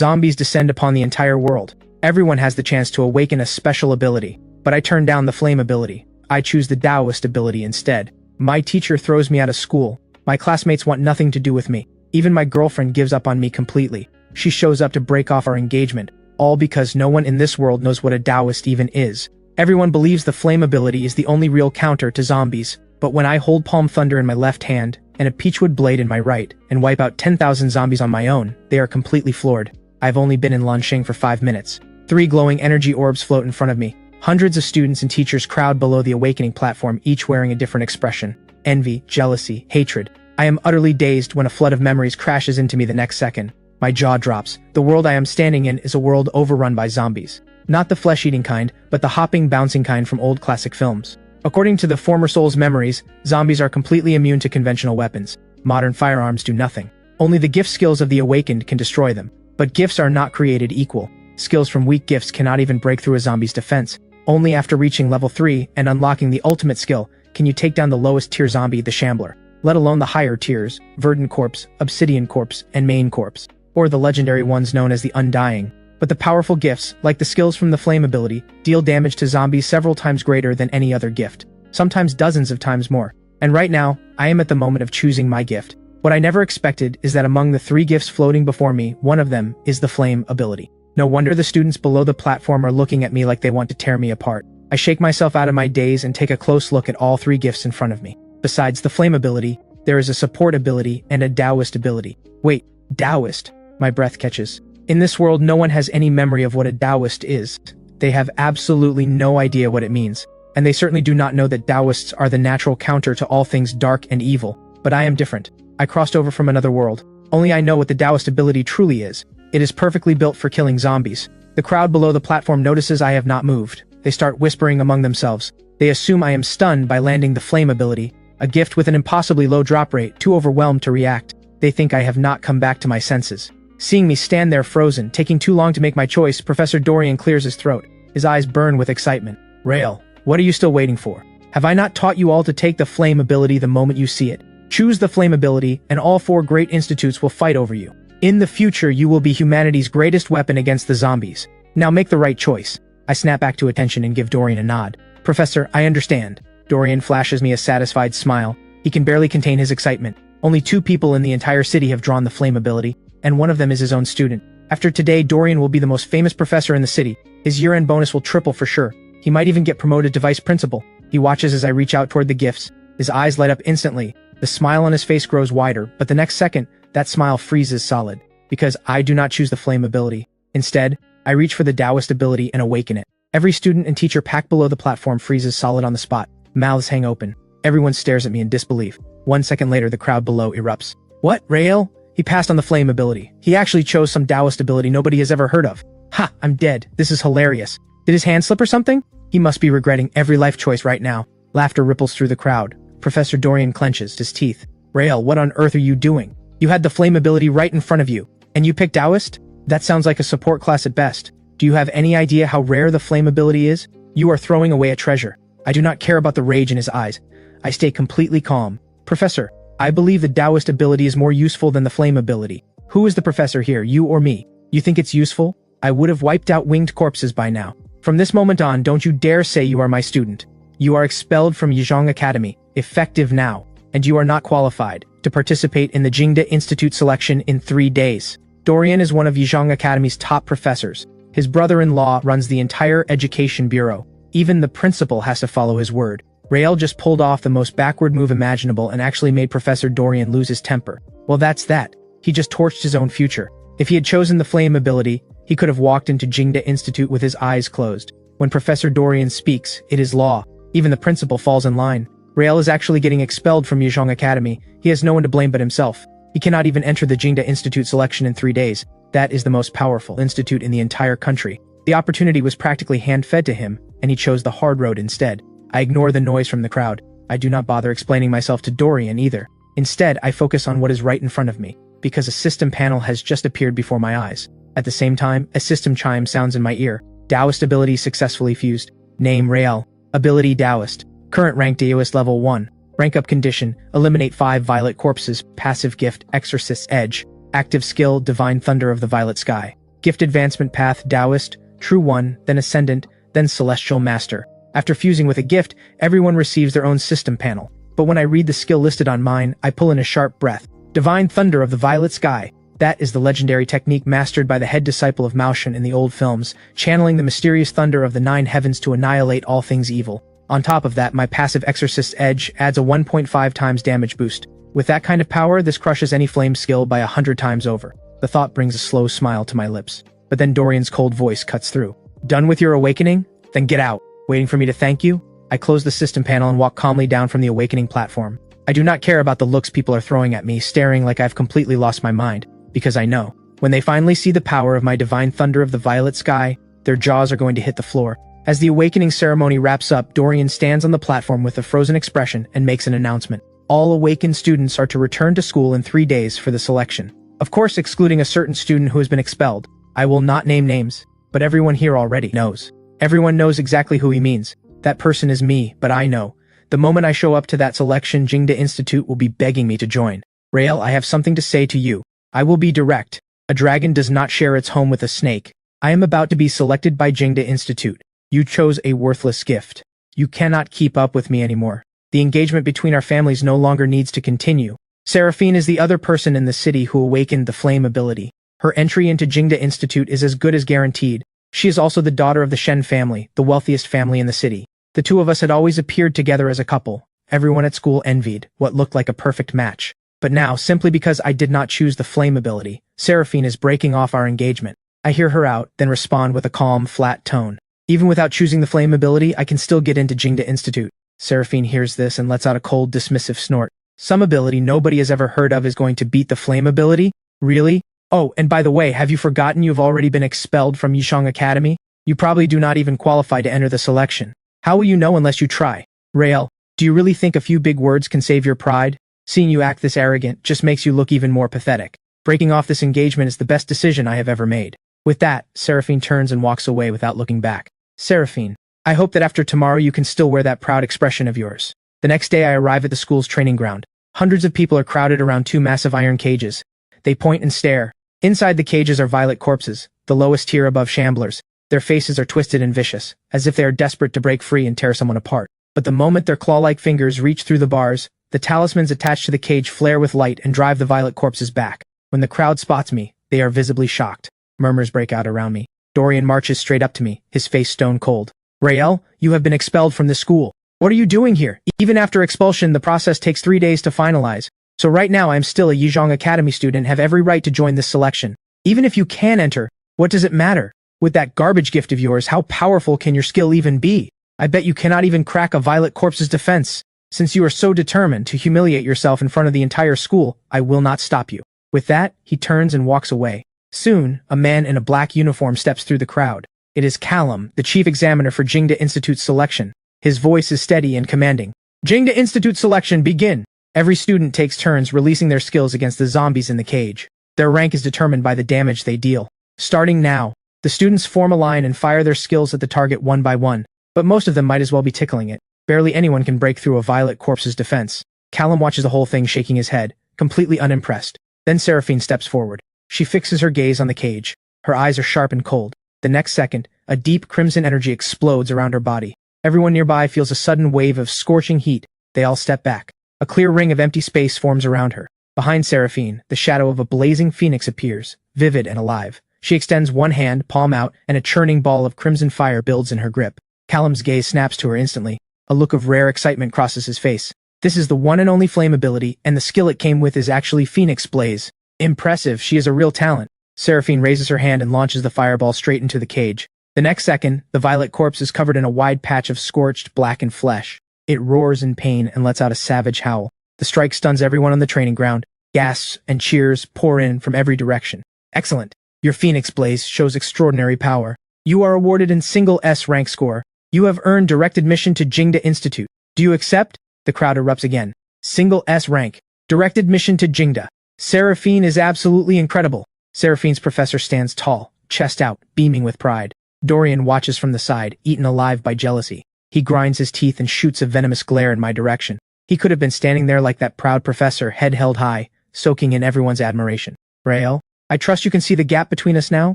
Zombies descend upon the entire world. Everyone has the chance to awaken a special ability, but I turn down the flame ability. I choose the Daoist ability instead. My teacher throws me out of school. My classmates want nothing to do with me. Even my girlfriend gives up on me completely. She shows up to break off our engagement, all because no one in this world knows what a Daoist even is. Everyone believes the flame ability is the only real counter to zombies, but when I hold Palm Thunder in my left hand and a Peachwood Blade in my right and wipe out 10,000 zombies on my own, they are completely floored. I've only been in Lanxing for 5 minutes. 3 glowing energy orbs float in front of me. Hundreds of students and teachers crowd below the awakening platform, each wearing a different expression. Envy, jealousy, hatred. I am utterly dazed when a flood of memories crashes into me the next second. My jaw drops. The world I am standing in is a world overrun by zombies. Not the flesh-eating kind, but the hopping, bouncing kind from old classic films. According to the former soul's memories, zombies are completely immune to conventional weapons. Modern firearms do nothing. Only the gift skills of the awakened can destroy them. But gifts are not created equal. Skills from weak gifts cannot even break through a zombie's defense. Only after reaching level 3 and unlocking the ultimate skill can you take down the lowest tier zombie, the Shambler, let alone the higher tiers, Verdant Corpse, Obsidian Corpse, and Main Corpse, or the legendary ones known as the Undying. But the powerful gifts, like the skills from the flame ability, deal damage to zombies several times greater than any other gift, sometimes dozens of times more. And right now, I am at the moment of choosing my gift. What I never expected is that among the 3 gifts floating before me, one of them is the flame ability. No wonder the students below the platform are looking at me like they want to tear me apart. I shake myself out of my daze and take a close look at all 3 gifts in front of me. Besides the flame ability, there is a support ability and a Daoist ability. Wait, Daoist? My breath catches. In this world, no one has any memory of what a Daoist is. They have absolutely no idea what it means. And they certainly do not know that Daoists are the natural counter to all things dark and evil. But I am different. I crossed over from another world. Only I know what the Daoist ability truly is. It is perfectly built for killing zombies. The crowd below the platform notices I have not moved. They start whispering among themselves. They assume I am stunned by landing the flame ability, a gift with an impossibly low drop rate, too overwhelmed to react. They think I have not come back to my senses. Seeing me stand there frozen, taking too long to make my choice, Professor Dorian clears his throat. His eyes burn with excitement. Rael, what are you still waiting for? Have I not taught you all to take the flame ability the moment you see it? Choose the flame ability, and all 4 great institutes will fight over you. In the future, you will be humanity's greatest weapon against the zombies. Now make the right choice. I snap back to attention and give Dorian a nod. Professor, I understand. Dorian flashes me a satisfied smile. He can barely contain his excitement. Only 2 people in the entire city have drawn the flame ability, and one of them is his own student. After today, Dorian will be the most famous professor in the city. His year-end bonus will triple for sure. He might even get promoted to vice principal. He watches as I reach out toward the gifts. His eyes light up instantly. The smile on his face grows wider, but the next second, that smile freezes solid, because I do not choose the flame ability. Instead, I reach for the Daoist ability and awaken it. Every student and teacher packed below the platform freezes solid on the spot. Mouths hang open. Everyone stares at me in disbelief. 1 second later, the crowd below erupts. What, Rael? He passed on the flame ability. He actually chose some Daoist ability nobody has ever heard of. Ha, I'm dead. This is hilarious. Did his hand slip or something? He must be regretting every life choice right now. Laughter ripples through the crowd. Professor Dorian clenches his teeth. Rael, what on earth are you doing? You had the flame ability right in front of you, and you picked Daoist? That sounds like a support class at best. Do you have any idea how rare the flame ability is? You are throwing away a treasure. I do not care about the rage in his eyes. I stay completely calm. Professor, I believe the Daoist ability is more useful than the flame ability. Who is the professor here, you or me? You think it's useful? I would have wiped out winged corpses by now. From this moment on, don't you dare say you are my student. You are expelled from Yizhong Academy, effective now, and you are not qualified to participate in the Jingda Institute selection in 3 days. Dorian is one of Yizhong Academy's top professors. His brother-in-law runs the entire education bureau. Even the principal has to follow his word. Rael just pulled off the most backward move imaginable and actually made Professor Dorian lose his temper. Well, that's that. He just torched his own future. If he had chosen the flame ability, he could have walked into Jingda Institute with his eyes closed. When Professor Dorian speaks, it is law. Even the principal falls in line. Rael is actually getting expelled from Yizhong Academy. He has no one to blame but himself. He cannot even enter the Jingda Institute selection in 3 days. That is the most powerful institute in the entire country. The opportunity was practically hand-fed to him, and he chose the hard road instead. I ignore the noise from the crowd. I do not bother explaining myself to Dorian either. Instead, I focus on what is right in front of me, because a system panel has just appeared before my eyes. At the same time, a system chime sounds in my ear. Daoist ability successfully fused. Name Rael. Ability Daoist. Current rank Daoist level 1. Rank up condition. Eliminate 5 violet corpses. Passive gift Exorcist's Edge. Active skill Divine Thunder of the Violet Sky. Gift advancement path, Daoist, true one, then ascendant, then celestial master. After fusing with a gift, everyone receives their own system panel. But when I read the skill listed on mine, I pull in a sharp breath. Divine Thunder of the Violet Sky. That is the legendary technique mastered by the head disciple of Maoshan in the old films, channeling the mysterious thunder of the 9 heavens to annihilate all things evil. On top of that, my passive Exorcist's Edge adds a 1.5 times damage boost. With that kind of power, this crushes any flame skill by 100 times over. The thought brings a slow smile to my lips. But then Dorian's cold voice cuts through. Done with your awakening? Then get out. Waiting for me to thank you? I close the system panel and walk calmly down from the awakening platform. I do not care about the looks people are throwing at me, staring like I've completely lost my mind, because I know, when they finally see the power of my divine thunder of the violet sky, their jaws are going to hit the floor. As the awakening ceremony wraps up, Dorian stands on the platform with a frozen expression and makes an announcement. All awakened students are to return to school in 3 days for the selection. Of course, excluding a certain student who has been expelled. I will not name names, but everyone here already knows. Everyone knows exactly who he means. That person is me, but I know. The moment I show up to that selection, Jingda Institute will be begging me to join. Rael, I have something to say to you. I will be direct. A dragon does not share its home with a snake. I am about to be selected by Jingda Institute. You chose a worthless gift. You cannot keep up with me anymore. The engagement between our families no longer needs to continue. Seraphine is the other person in the city who awakened the flame ability. Her entry into Jingda Institute is as good as guaranteed. She is also the daughter of the Shen family, the wealthiest family in the city. The two of us had always appeared together as a couple. Everyone at school envied what looked like a perfect match. But now, simply because I did not choose the flame ability, Seraphine is breaking off our engagement. I hear her out, then respond with a calm, flat tone. Even without choosing the flame ability, I can still get into Jingda Institute. Seraphine hears this and lets out a cold, dismissive snort. Some ability nobody has ever heard of is going to beat the flame ability? Really? Oh, and by the way, have you forgotten you've already been expelled from Yishang Academy? You probably do not even qualify to enter the selection. How will you know unless you try? Rael, do you really think a few big words can save your pride? Seeing you act this arrogant just makes you look even more pathetic. Breaking off this engagement is the best decision I have ever made. With that, Seraphine turns and walks away without looking back. Seraphine, I hope that after tomorrow you can still wear that proud expression of yours. The next day I arrive at the school's training ground. Hundreds of people are crowded around 2 massive iron cages. They point and stare. Inside the cages are violet corpses, the lowest tier above shamblers. Their faces are twisted and vicious, as if they are desperate to break free and tear someone apart. But the moment their claw-like fingers reach through the bars, the talismans attached to the cage flare with light and drive the violet corpses back. When the crowd spots me, they are visibly shocked. Murmurs break out around me. Dorian marches straight up to me, his face stone cold. Rael, you have been expelled from this school. What are you doing here? Even after expulsion, the process takes 3 days to finalize. So right now I am still a Yizhong Academy student and have every right to join this selection. Even if you can enter, what does it matter? With that garbage gift of yours, how powerful can your skill even be? I bet you cannot even crack a violet corpse's defense. Since you are so determined to humiliate yourself in front of the entire school, I will not stop you. With that, he turns and walks away. Soon, a man in a black uniform steps through the crowd. It is Callum, the chief examiner for Jingda Institute's selection. His voice is steady and commanding. Jingda Institute selection, begin! Every student takes turns releasing their skills against the zombies in the cage. Their rank is determined by the damage they deal. Starting now, the students form a line and fire their skills at the target one by one, but most of them might as well be tickling it. Barely anyone can break through a violet corpse's defense. Callum watches the whole thing shaking his head, completely unimpressed. Then Seraphine steps forward. She fixes her gaze on the cage. Her eyes are sharp and cold. The next second, a deep crimson energy explodes around her body. Everyone nearby feels a sudden wave of scorching heat. They all step back. A clear ring of empty space forms around her. Behind Seraphine, the shadow of a blazing phoenix appears, vivid and alive. She extends one hand, palm out, and a churning ball of crimson fire builds in her grip. Callum's gaze snaps to her instantly. A look of rare excitement crosses his face. This is the one and only flame ability, and the skill it came with is actually Phoenix Blaze. Impressive, she is a real talent. Seraphine raises her hand and launches the fireball straight into the cage. The next second, the violet corpse is covered in a wide patch of scorched, blackened flesh. It roars in pain and lets out a savage howl. The strike stuns everyone on the training ground. Gasps and cheers pour in from every direction. Excellent. Your Phoenix Blaze shows extraordinary power. You are awarded in single S rank score. You have earned direct admission to Jingda Institute. Do you accept? The crowd erupts again. Single S rank. Direct admission to Jingda. Seraphine is absolutely incredible. Seraphine's professor stands tall, chest out, beaming with pride. Dorian watches from the side, eaten alive by jealousy. He grinds his teeth and shoots a venomous glare in my direction. He could have been standing there like that proud professor, head held high, soaking in everyone's admiration. Rael, I trust you can see the gap between us now?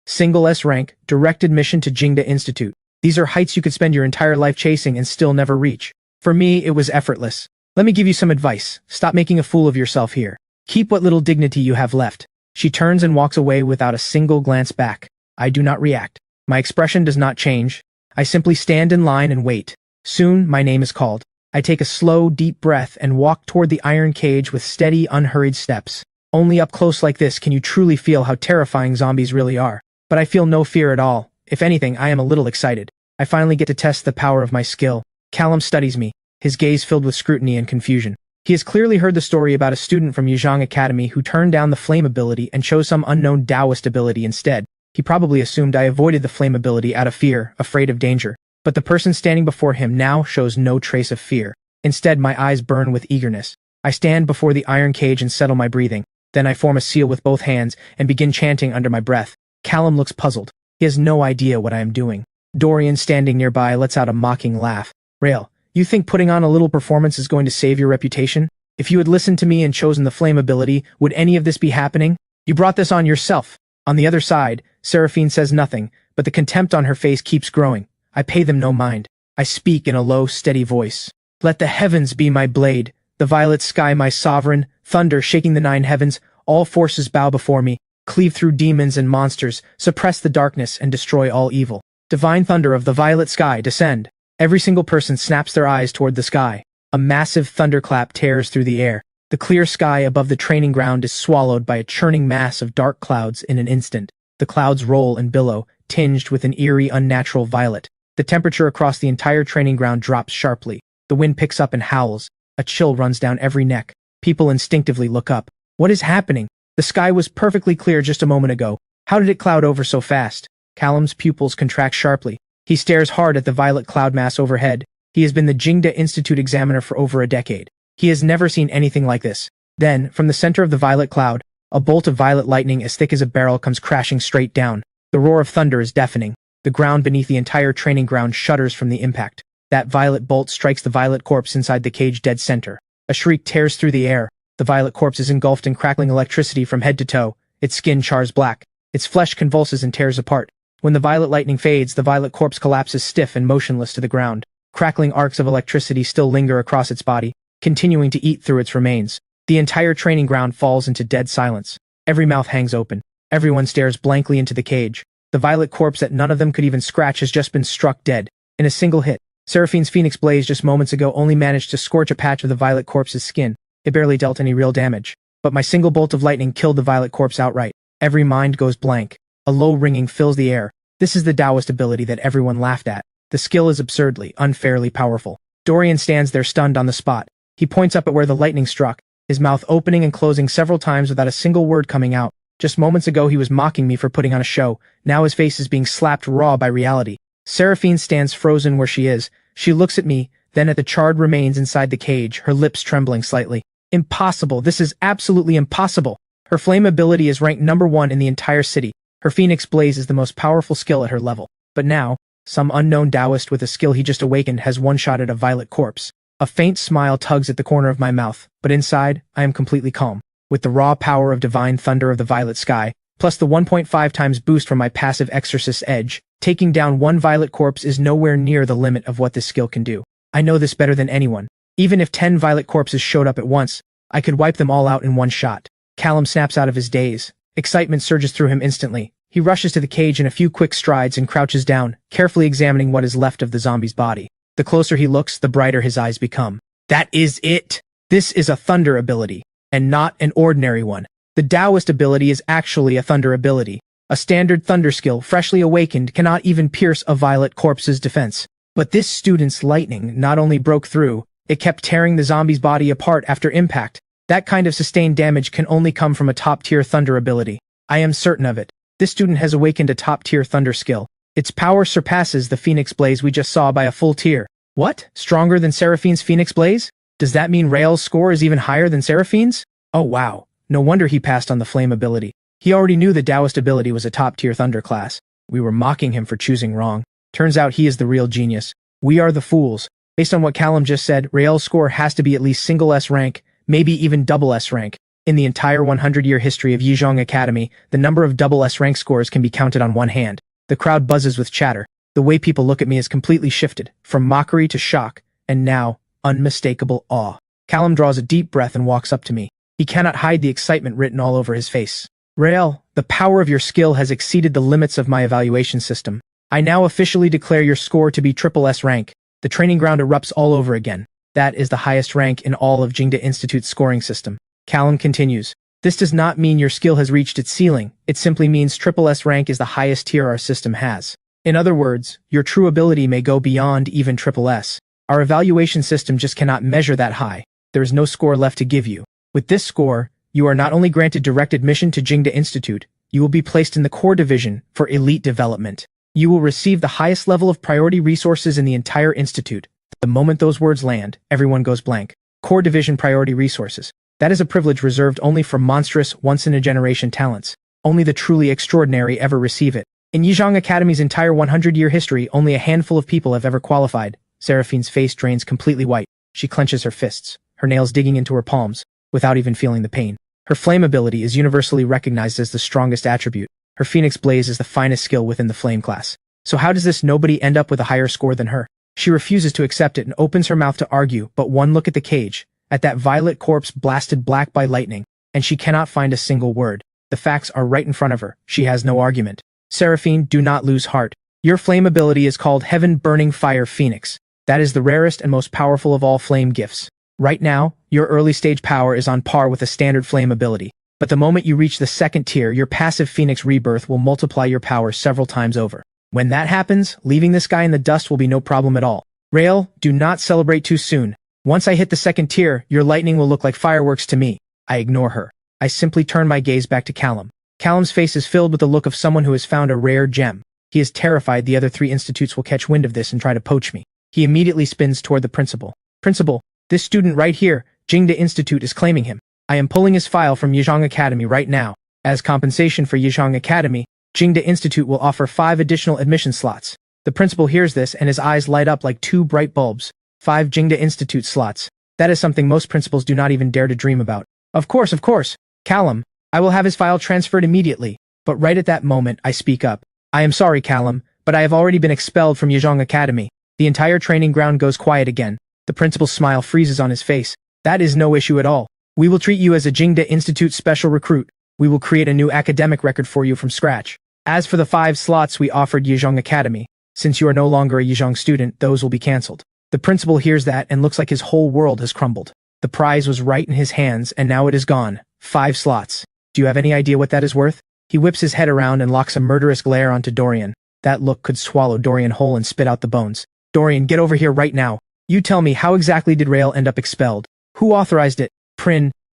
Single S rank, direct admission to Jingda Institute. These are heights you could spend your entire life chasing and still never reach. For me, it was effortless. Let me give you some advice. Stop making a fool of yourself here. Keep what little dignity you have left. She turns and walks away without a single glance back. I do not react. My expression does not change. I simply stand in line and wait. Soon, my name is called. I take a slow, deep breath and walk toward the iron cage with steady, unhurried steps. Only up close like this can you truly feel how terrifying zombies really are. But I feel no fear at all. If anything, I am a little excited. I finally get to test the power of my skill. Callum studies me, his gaze filled with scrutiny and confusion. He has clearly heard the story about a student from Yuzhang Academy who turned down the flame ability and chose some unknown Daoist ability instead. He probably assumed I avoided the flame ability out of fear, afraid of danger. But the person standing before him now shows no trace of fear. Instead, my eyes burn with eagerness. I stand before the iron cage and settle my breathing. Then I form a seal with both hands and begin chanting under my breath. Callum looks puzzled. He has no idea what I am doing. Dorian, standing nearby, lets out a mocking laugh. Rael, you think putting on a little performance is going to save your reputation? If you had listened to me and chosen the flame ability, would any of this be happening? You brought this on yourself. On the other side, Seraphine says nothing, but the contempt on her face keeps growing. I pay them no mind. I speak in a low, steady voice. Let the heavens be my blade, the violet sky my sovereign, thunder shaking the 9 heavens, all forces bow before me, cleave through demons and monsters, suppress the darkness and destroy all evil. Divine thunder of the violet sky, descend. Every single person snaps their eyes toward the sky. A massive thunderclap tears through the air. The clear sky above the training ground is swallowed by a churning mass of dark clouds in an instant. The clouds roll and billow, tinged with an eerie, unnatural violet. The temperature across the entire training ground drops sharply. The wind picks up and howls. A chill runs down every neck. People instinctively look up. What is happening? The sky was perfectly clear just a moment ago. How did it cloud over so fast? Callum's pupils contract sharply. He stares hard at the violet cloud mass overhead. He has been the Jingda Institute examiner for over a decade. He has never seen anything like this. Then, from the center of the violet cloud, a bolt of violet lightning as thick as a barrel comes crashing straight down. The roar of thunder is deafening. The ground beneath the entire training ground shudders from the impact. That violet bolt strikes the violet corpse inside the cage dead center. A shriek tears through the air. The violet corpse is engulfed in crackling electricity from head to toe. Its skin chars black. Its flesh convulses and tears apart. When the violet lightning fades, the violet corpse collapses stiff and motionless to the ground. Crackling arcs of electricity still linger across its body, continuing to eat through its remains. The entire training ground falls into dead silence. Every mouth hangs open. Everyone stares blankly into the cage. The violet corpse that none of them could even scratch has just been struck dead. In a single hit, Seraphine's phoenix blaze just moments ago only managed to scorch a patch of the violet corpse's skin. It barely dealt any real damage. But my single bolt of lightning killed the violet corpse outright. Every mind goes blank. A low ringing fills the air. This is the Daoist ability that everyone laughed at. The skill is absurdly, unfairly powerful. Dorian stands there stunned on the spot. He points up at where the lightning struck, his mouth opening and closing several times without a single word coming out. Just moments ago he was mocking me for putting on a show. Now his face is being slapped raw by reality. Seraphine stands frozen where she is. She looks at me, then at the charred remains inside the cage, her lips trembling slightly. Impossible. This is absolutely impossible. Her flame ability is ranked #1 in the entire city. Her phoenix blaze is the most powerful skill at her level. But now, some unknown Daoist with a skill he just awakened has one-shotted a violet corpse. A faint smile tugs at the corner of my mouth, but inside, I am completely calm. With the raw power of divine thunder of the violet sky, plus the 1.5 times boost from my passive exorcist edge, taking down one violet corpse is nowhere near the limit of what this skill can do. I know this better than anyone. Even if 10 violet corpses showed up at once, I could wipe them all out in one shot. Callum snaps out of his daze. Excitement surges through him instantly. He rushes to the cage in a few quick strides and crouches down, carefully examining what is left of the zombie's body. The closer he looks, the brighter his eyes become. That is it! This is a thunder ability, and not an ordinary one. The Daoist ability is actually a thunder ability. A standard thunder skill, freshly awakened, cannot even pierce a violet corpse's defense. But this student's lightning not only broke through, it kept tearing the zombie's body apart after impact. That kind of sustained damage can only come from a top-tier thunder ability. I am certain of it. This student has awakened a top-tier thunder skill. Its power surpasses the Phoenix Blaze we just saw by a full tier. What? Stronger than Seraphine's Phoenix Blaze? Does that mean Rael's score is even higher than Seraphine's? Oh wow. No wonder he passed on the flame ability. He already knew the Daoist ability was a top-tier thunder class. We were mocking him for choosing wrong. Turns out he is the real genius. We are the fools. Based on what Callum just said, Rael's score has to be at least single S rank, maybe even double S rank. In the entire 100-year history of Yizhong Academy, the number of double S rank scores can be counted on one hand. The crowd buzzes with chatter. The way people look at me has completely shifted, from mockery to shock, and now, unmistakable awe. Callum draws a deep breath and walks up to me. He cannot hide the excitement written all over his face. Rael, the power of your skill has exceeded the limits of my evaluation system. I now officially declare your score to be triple S rank. The training ground erupts all over again. That is the highest rank in all of Jingda Institute's scoring system. Callum continues. This does not mean your skill has reached its ceiling. It simply means triple S rank is the highest tier our system has. In other words, your true ability may go beyond even triple S. Our evaluation system just cannot measure that high. There is no score left to give you. With this score, you are not only granted direct admission to Jingda Institute, you will be placed in the core division for elite development. You will receive the highest level of priority resources in the entire institute. The moment those words land, everyone goes blank. Core division priority resources. That is a privilege reserved only for monstrous, once-in-a-generation talents. Only the truly extraordinary ever receive it. In Yizhong Academy's entire 100-year history, only a handful of people have ever qualified. Seraphine's face drains completely white. She clenches her fists, her nails digging into her palms, without even feeling the pain. Her flame ability is universally recognized as the strongest attribute. Her Phoenix Blaze is the finest skill within the flame class. So how does this nobody end up with a higher score than her? She refuses to accept it and opens her mouth to argue, but one look at the cage, at that violet corpse blasted black by lightning, and she cannot find a single word. The facts are right in front of her. She has no argument. Seraphine, do not lose heart. Your flame ability is called Heaven Burning Fire Phoenix. That is the rarest and most powerful of all flame gifts. Right now, your early stage power is on par with a standard flame ability. But the moment you reach the second tier, your passive Phoenix Rebirth will multiply your power several times over. When that happens, leaving this guy in the dust will be no problem at all. Rael, do not celebrate too soon. Once I hit the second tier, your lightning will look like fireworks to me. I ignore her. I simply turn my gaze back to Callum. Callum's face is filled with the look of someone who has found a rare gem. He is terrified the other 3 institutes will catch wind of this and try to poach me. He immediately spins toward the principal. Principal, this student right here, Jingda Institute is claiming him. I am pulling his file from Yizhong Academy right now. As compensation for Yizhong Academy, Jingda Institute will offer 5 additional admission slots. The principal hears this and his eyes light up like 2 bright bulbs. 5 Jingda Institute slots. That is something most principals do not even dare to dream about. Of course. Callum, I will have his file transferred immediately. But right at that moment, I speak up. I am sorry, Callum, but I have already been expelled from Yizhong Academy. The entire training ground goes quiet again. The principal's smile freezes on his face. That is no issue at all. We will treat you as a Jingda Institute special recruit. We will create a new academic record for you from scratch. As for the 5 slots we offered Yizhong Academy, since you are no longer a Yizhong student, those will be cancelled. The principal hears that and looks like his whole world has crumbled. The prize was right in his hands and now it is gone. 5 slots. Do you have any idea what that is worth? He whips his head around and locks a murderous glare onto Dorian. That look could swallow Dorian whole and spit out the bones. Dorian, get over here right now. You tell me, how exactly did Rael end up expelled? Who authorized it?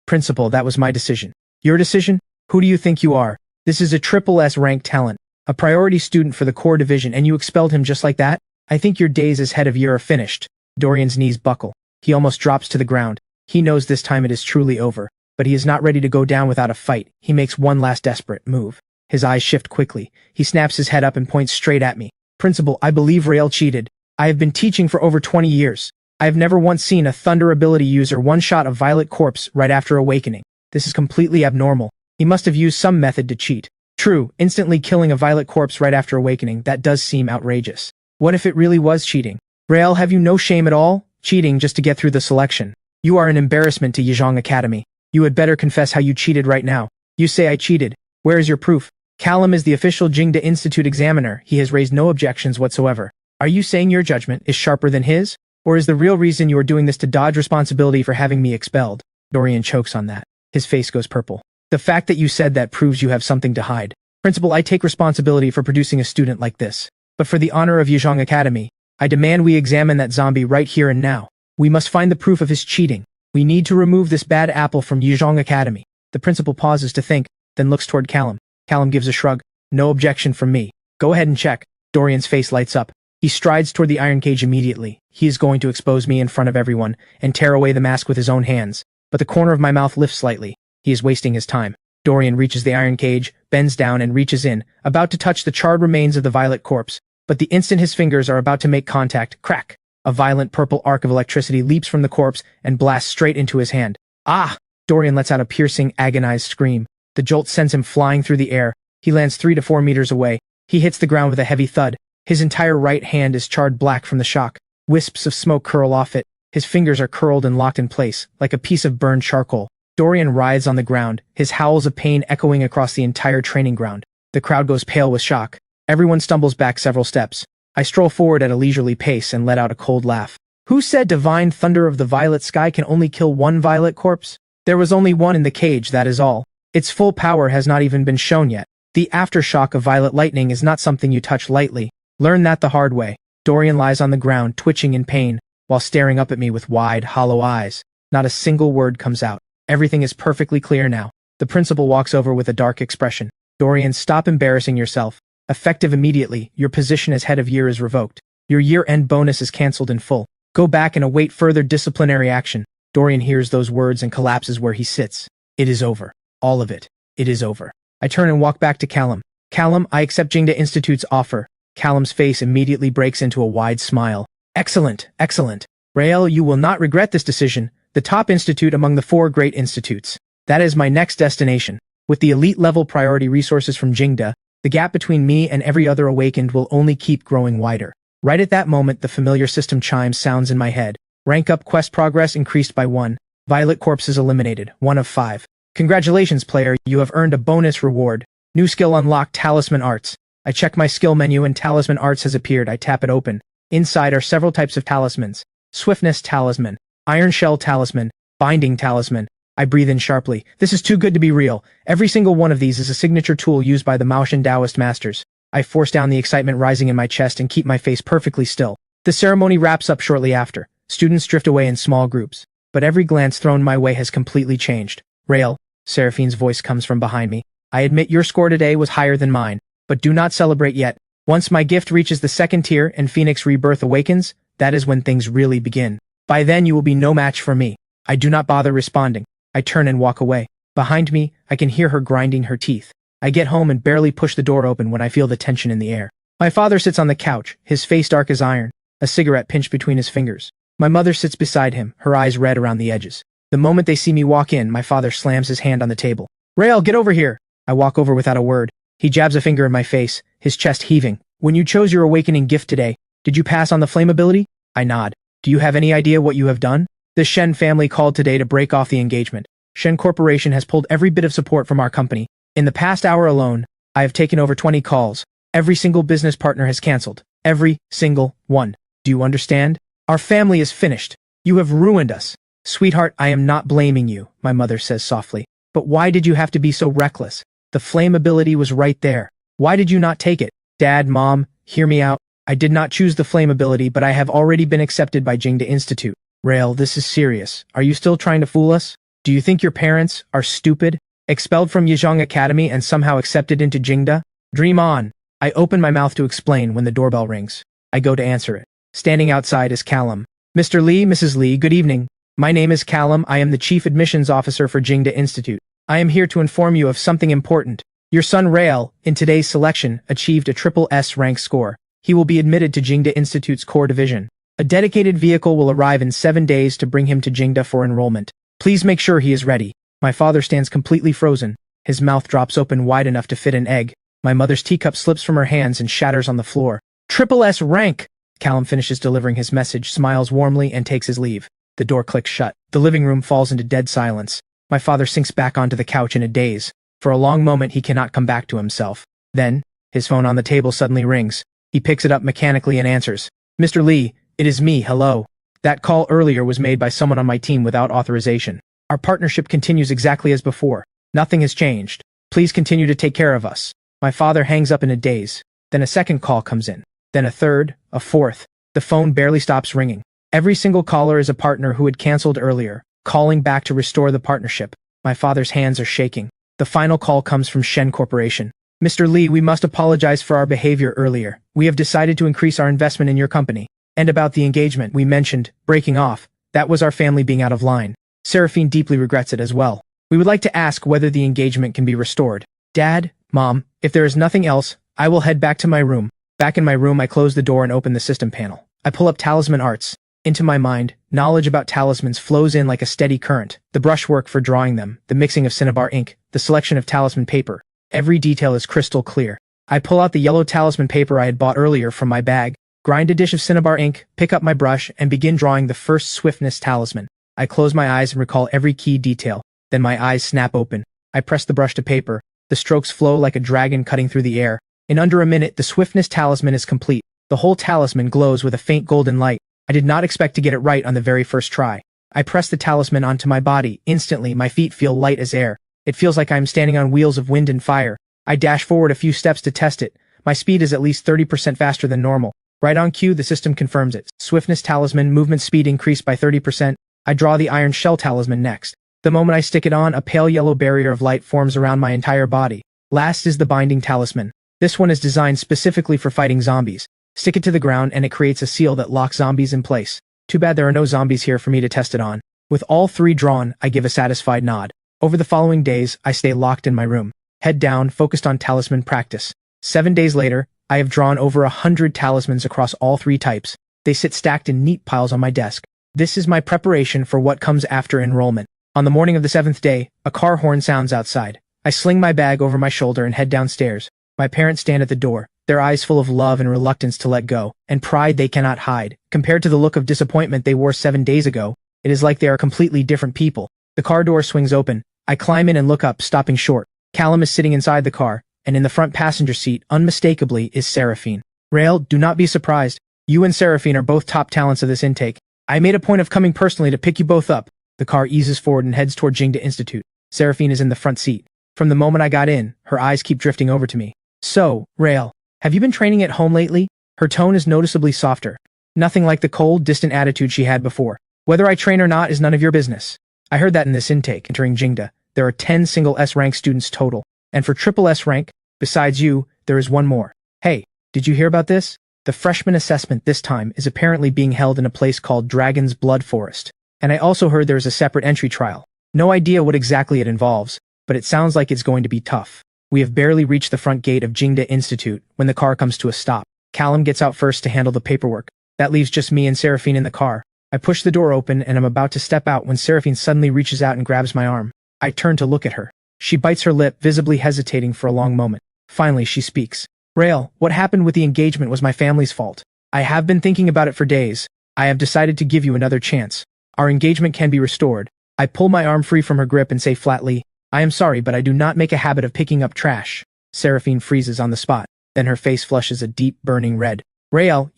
Principal, that was my decision. Your decision? Who do you think you are? This is a triple S ranked talent, a priority student for the core division, and you expelled him just like that? I think your days as head of year are finished. Dorian's knees buckle. He almost drops to the ground. He knows this time it is truly over, but he is not ready to go down without a fight. He makes one last desperate move. His eyes shift quickly. He snaps his head up and points straight at me. Principal, I believe Rael cheated. I have been teaching for over 20 years. I have never once seen a Thunder ability user one-shot a Violet Corpse right after awakening. This is completely abnormal. He must have used some method to cheat. True, instantly killing a Violet Corpse right after awakening, that does seem outrageous. What if it really was cheating? Rael, have you no shame at all? Cheating just to get through the selection. You are an embarrassment to Yizhong Academy. You had better confess how you cheated right now. You say I cheated. Where is your proof? Callum is the official Jingda Institute examiner. He has raised no objections whatsoever. Are you saying your judgment is sharper than his? Or is the real reason you are doing this to dodge responsibility for having me expelled? Dorian chokes on that. His face goes purple. The fact that you said that proves you have something to hide. Principal, I take responsibility for producing a student like this. But for the honor of Yizhong Academy, I demand we examine that zombie right here and now. We must find the proof of his cheating. We need to remove this bad apple from Yizhong Academy. The principal pauses to think, then looks toward Callum. Callum gives a shrug. No objection from me. Go ahead and check. Dorian's face lights up. He strides toward the iron cage immediately. He is going to expose me in front of everyone and tear away the mask with his own hands. But the corner of my mouth lifts slightly. He is wasting his time. Dorian reaches the iron cage, bends down and reaches in, about to touch the charred remains of the Violet Corpse. But the instant his fingers are about to make contact, crack! A violent purple arc of electricity leaps from the corpse and blasts straight into his hand. Ah! Dorian lets out a piercing, agonized scream. The jolt sends him flying through the air. He lands 3 to 4 meters away. He hits the ground with a heavy thud. His entire right hand is charred black from the shock. Wisps of smoke curl off it. His fingers are curled and locked in place, like a piece of burned charcoal. Dorian writhes on the ground, his howls of pain echoing across the entire training ground. The crowd goes pale with shock. Everyone stumbles back several steps. I stroll forward at a leisurely pace and let out a cold laugh. Who said divine thunder of the violet sky can only kill one violet corpse? There was only one in the cage, that is all. Its full power has not even been shown yet. The aftershock of violet lightning is not something you touch lightly. Learn that the hard way. Dorian lies on the ground, twitching in pain, while staring up at me with wide, hollow eyes. Not a single word comes out. Everything is perfectly clear now. The principal walks over with a dark expression. Dorian, stop embarrassing yourself. Effective immediately, your position as head of year is revoked. Your year-end bonus is cancelled in full. Go back and await further disciplinary action. Dorian hears those words and collapses where he sits. It is over. All of it. It is over. I turn and walk back to Callum. Callum, I accept Jingda Institute's offer. Callum's face immediately breaks into a wide smile. Excellent, excellent. Rael, you will not regret this decision. The top institute among the 4 great institutes. That is my next destination. With the elite-level priority resources from Jingda, the gap between me and every other awakened will only keep growing wider. Right at that moment, the familiar system chime sounds in my head. Rank up quest progress increased by 1. Violet corpses eliminated, 1 of 5. Congratulations, player, you have earned a bonus reward. New skill unlocked, Talisman Arts. I check my skill menu and Talisman Arts has appeared. I tap it open. Inside are several types of talismans. Swiftness Talisman, Iron Shell Talisman, Binding Talisman. I breathe in sharply. This is too good to be real. Every single one of these is a signature tool used by the Maotian Daoist masters. I force down the excitement rising in my chest and keep my face perfectly still. The ceremony wraps up shortly after. Students drift away in small groups. But every glance thrown my way has completely changed. Rael, Seraphine's voice comes from behind me. I admit your score today was higher than mine, but do not celebrate yet. Once my gift reaches the 2nd tier and Phoenix Rebirth awakens, that is when things really begin. By then you will be no match for me. I do not bother responding. I turn and walk away. Behind me, I can hear her grinding her teeth. I get home and barely push the door open when I feel the tension in the air. My father sits on the couch, his face dark as iron, a cigarette pinched between his fingers. My mother sits beside him, her eyes red around the edges. The moment they see me walk in, my father slams his hand on the table. Rael, get over here! I walk over without a word. He jabs a finger in my face, his chest heaving. When you chose your awakening gift today, did you pass on the flame ability? I nod. Do you have any idea what you have done? The Shen family called today to break off the engagement. Shen Corporation has pulled every bit of support from our company. In the past hour alone, I have taken over 20 calls. Every single business partner has cancelled. Every single one. Do you understand? Our family is finished. You have ruined us. Sweetheart, I am not blaming you, my mother says softly. But why did you have to be so reckless? The flame ability was right there. Why did you not take it? Dad, Mom, hear me out. I did not choose the flame ability, but I have already been accepted by Jingda Institute. Rael, this is serious. Are you still trying to fool us? Do you think your parents are stupid? Expelled from Yizhong Academy and somehow accepted into Jingda? Dream on. I open my mouth to explain when the doorbell rings. I go to answer it. Standing outside is Callum. Mr. Lee, Mrs. Lee, good evening. My name is Callum. I am the Chief Admissions Officer for Jingda Institute. I am here to inform you of something important. Your son Rael, in today's selection, achieved a triple S rank score. He will be admitted to Jingda Institute's core division. A dedicated vehicle will arrive in 7 days to bring him to Jingda for enrollment. Please make sure he is ready. My father stands completely frozen. His mouth drops open wide enough to fit an egg. My mother's teacup slips from her hands and shatters on the floor. Triple S rank! Callum finishes delivering his message, smiles warmly, and takes his leave. The door clicks shut. The living room falls into dead silence. My father sinks back onto the couch in a daze. For a long moment he cannot come back to himself. Then, his phone on the table suddenly rings. He picks it up mechanically and answers. Mr. Lee, it is me, hello. That call earlier was made by someone on my team without authorization. Our partnership continues exactly as before. Nothing has changed. Please continue to take care of us. My father hangs up in a daze. Then a second call comes in. Then a third, a fourth. The phone barely stops ringing. Every single caller is a partner who had cancelled earlier, calling back to restore the partnership. My father's hands are shaking. The final call comes from Shen Corporation. Mr. Lee, we must apologize for our behavior earlier. We have decided to increase our investment in your company. And about the engagement we mentioned, breaking off, that was our family being out of line. Seraphine deeply regrets it as well. We would like to ask whether the engagement can be restored. Dad, Mom, if there is nothing else, I will head back to my room. Back in my room, I close the door and open the system panel. I pull up Talisman Arts. Into my mind, knowledge about talismans flows in like a steady current. The brushwork for drawing them, the mixing of cinnabar ink, the selection of talisman paper. Every detail is crystal clear. I pull out the yellow talisman paper I had bought earlier from my bag, grind a dish of cinnabar ink, pick up my brush, and begin drawing the first swiftness talisman. I close my eyes and recall every key detail. Then my eyes snap open. I press the brush to paper. The strokes flow like a dragon cutting through the air. In under a minute, the swiftness talisman is complete. The whole talisman glows with a faint golden light. I did not expect to get it right on the very first try. I press the talisman onto my body. Instantly, my feet feel light as air. It feels like I am standing on wheels of wind and fire. I dash forward a few steps to test it. My speed is at least 30% faster than normal. Right on cue, the system confirms it. Swiftness talisman, movement speed increased by 30%. I draw the iron shell talisman next. The moment I stick it on, a pale yellow barrier of light forms around my entire body. Last is the binding talisman. This one is designed specifically for fighting zombies. Stick it to the ground and it creates a seal that locks zombies in place. Too bad there are no zombies here for me to test it on. With all three drawn, I give a satisfied nod. Over the following days, I stay locked in my room. Head down, focused on talisman practice. 7 days later, I have drawn over 100 talismans across all three types. They sit stacked in neat piles on my desk. This is my preparation for what comes after enrollment. On the morning of the 7th day, a car horn sounds outside. I sling my bag over my shoulder and head downstairs. My parents stand at the door, their eyes full of love and reluctance to let go, and pride they cannot hide. Compared to the look of disappointment they wore 7 days ago, it is like they are completely different people. The car door swings open. I climb in and look up, stopping short. Callum is sitting inside the car, and in the front passenger seat, unmistakably, is Seraphine. Rael, do not be surprised. You and Seraphine are both top talents of this intake. I made a point of coming personally to pick you both up. The car eases forward and heads toward Jingda Institute. Seraphine is in the front seat. From the moment I got in, her eyes keep drifting over to me. So, Rael, have you been training at home lately? Her tone is noticeably softer. Nothing like the cold, distant attitude she had before. Whether I train or not is none of your business. I heard that in this intake. Entering Jingda, there are 10 single S rank students total. And for triple S rank, besides you, there is one more. Hey, did you hear about this? The freshman assessment this time is apparently being held in a place called Dragon's Blood Forest. And I also heard there is a separate entry trial. No idea what exactly it involves, but it sounds like it's going to be tough. We have barely reached the front gate of Jingda Institute when the car comes to a stop. Callum gets out first to handle the paperwork. That leaves just me and Seraphine in the car. I push the door open and I'm about to step out when Seraphine suddenly reaches out and grabs my arm. I turn to look at her. She bites her lip, visibly hesitating for a long moment. Finally, she speaks. Rael, what happened with the engagement was my family's fault. I have been thinking about it for days. I have decided to give you another chance. Our engagement can be restored. I pull my arm free from her grip and say flatly, I am sorry, but I do not make a habit of picking up trash. Seraphine freezes on the spot. Then her face flushes a deep, burning red. Rael,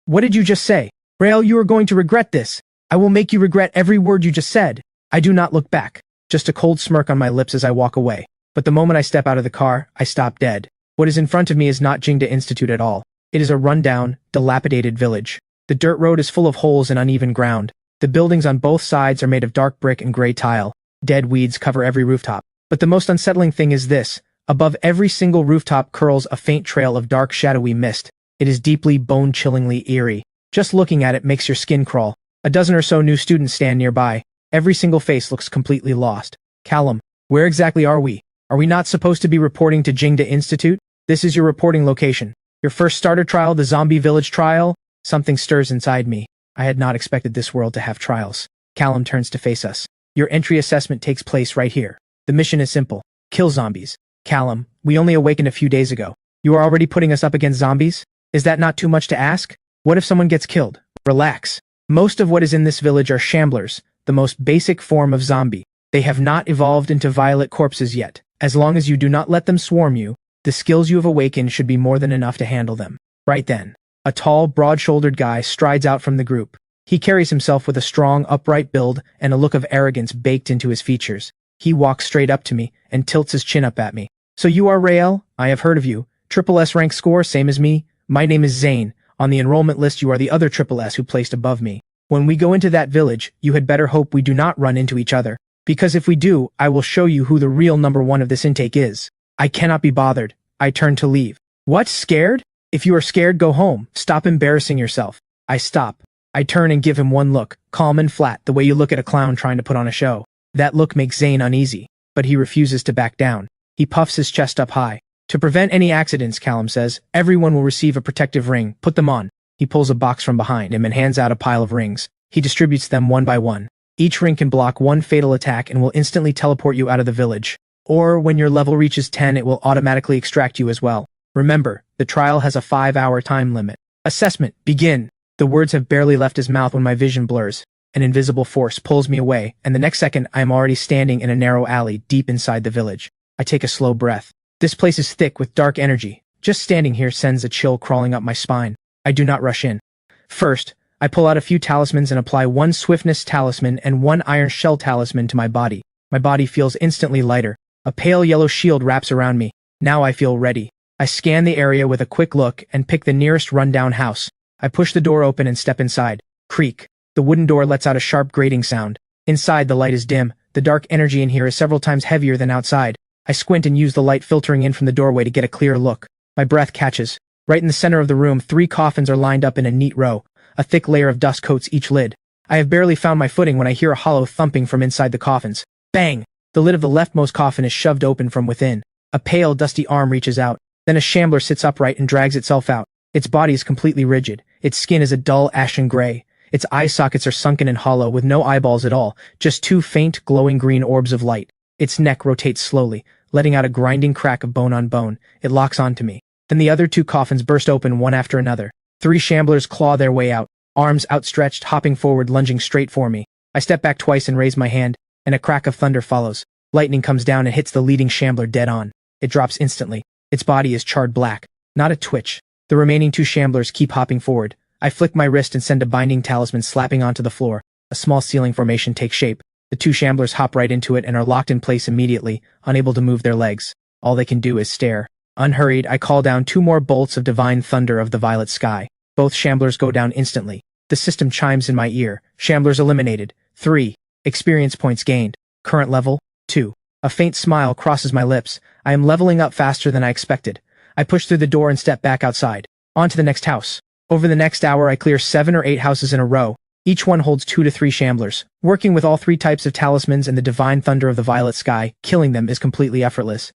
what did you just say? Rael, you are going to regret this. I will make you regret every word you just said. I do not look back. Just a cold smirk on my lips as I walk away. But the moment I step out of the car, I stop dead. What is in front of me is not Jingda Institute at all. It is a rundown, dilapidated village. The dirt road is full of holes and uneven ground. The buildings on both sides are made of dark brick and gray tile. Dead weeds cover every rooftop. But the most unsettling thing is this. Above every single rooftop curls a faint trail of dark shadowy mist. It is deeply, bone-chillingly eerie. Just looking at it makes your skin crawl. A dozen or so new students stand nearby. Every single face looks completely lost. Callum, where exactly are we? Are we not supposed to be reporting to Jingda Institute? This is your reporting location. Your first starter trial, the zombie village trial? Something stirs inside me. I had not expected this world to have trials. Callum turns to face us. Your entry assessment takes place right here. The mission is simple. Kill zombies. Callum, we only awakened a few days ago. You are already putting us up against zombies? Is that not too much to ask? What if someone gets killed? Relax. Most of what is in this village are shamblers, the most basic form of zombie. They have not evolved into violet corpses yet. As long as you do not let them swarm you, the skills you have awakened should be more than enough to handle them. Right then, a tall, broad-shouldered guy strides out from the group. He carries himself with a strong, upright build and a look of arrogance baked into his features. He walks straight up to me and tilts his chin up at me. So you are Rael? I have heard of you. Triple S rank score, same as me. My name is Zane. On the enrollment list you are the other Triple S who placed above me. When we go into that village, you had better hope we do not run into each other. Because if we do, I will show you who the real number one of this intake is. I cannot be bothered. I turn to leave. What, scared? If you are scared, go home. Stop embarrassing yourself. I stop. I turn and give him one look, calm and flat, the way you look at a clown trying to put on a show. That look makes Zane uneasy, but he refuses to back down. He puffs his chest up high. To prevent any accidents, Callum says, everyone will receive a protective ring. Put them on. He pulls a box from behind him and hands out a pile of rings. He distributes them one by one. Each ring can block one fatal attack and will instantly teleport you out of the village. Or, when your level reaches 10, it will automatically extract you as well. Remember, the trial has a 5-hour time limit. Assessment, begin. The words have barely left his mouth when my vision blurs. An invisible force pulls me away, and the next second I am already standing in a narrow alley deep inside the village. I take a slow breath. This place is thick with dark energy. Just standing here sends a chill crawling up my spine. I do not rush in. First, I pull out a few talismans and apply one swiftness talisman and one iron shell talisman to my body. My body feels instantly lighter. A pale yellow shield wraps around me. Now I feel ready. I scan the area with a quick look and pick the nearest rundown house. I push the door open and step inside. Creak. The wooden door lets out a sharp grating sound. Inside, the light is dim. The dark energy in here is several times heavier than outside. I squint and use the light filtering in from the doorway to get a clear look. My breath catches. Right in the center of the room, 3 coffins are lined up in a neat row. A thick layer of dust coats each lid. I have barely found my footing when I hear a hollow thumping from inside the coffins. Bang! The lid of the leftmost coffin is shoved open from within. A pale, dusty arm reaches out. Then a shambler sits upright and drags itself out. Its body is completely rigid. Its skin is a dull ashen gray. Its eye sockets are sunken and hollow with no eyeballs at all, just 2 faint, glowing green orbs of light. Its neck rotates slowly, letting out a grinding crack of bone on bone. It locks onto me. Then the other 2 coffins burst open one after another. 3 shamblers claw their way out, arms outstretched, hopping forward, lunging straight for me. I step back twice and raise my hand, and a crack of thunder follows. Lightning comes down and hits the leading shambler dead on. It drops instantly. Its body is charred black. Not a twitch. The remaining 2 shamblers keep hopping forward. I flick my wrist and send a binding talisman slapping onto the floor. A small ceiling formation takes shape. The 2 shamblers hop right into it and are locked in place immediately, unable to move their legs. All they can do is stare. Unhurried, I call down 2 more bolts of divine thunder of the violet sky. Both shamblers go down instantly. The system chimes in my ear. Shamblers eliminated. 3. Experience points gained. Current level, 2. A faint smile crosses my lips. I am leveling up faster than I expected. I push through the door and step back outside. On to the next house. Over the next hour, I clear 7 or 8 houses in a row. Each one holds 2 to 3 shamblers. Working with all 3 types of talismans and the divine thunder of the violet sky, killing them is completely effortless.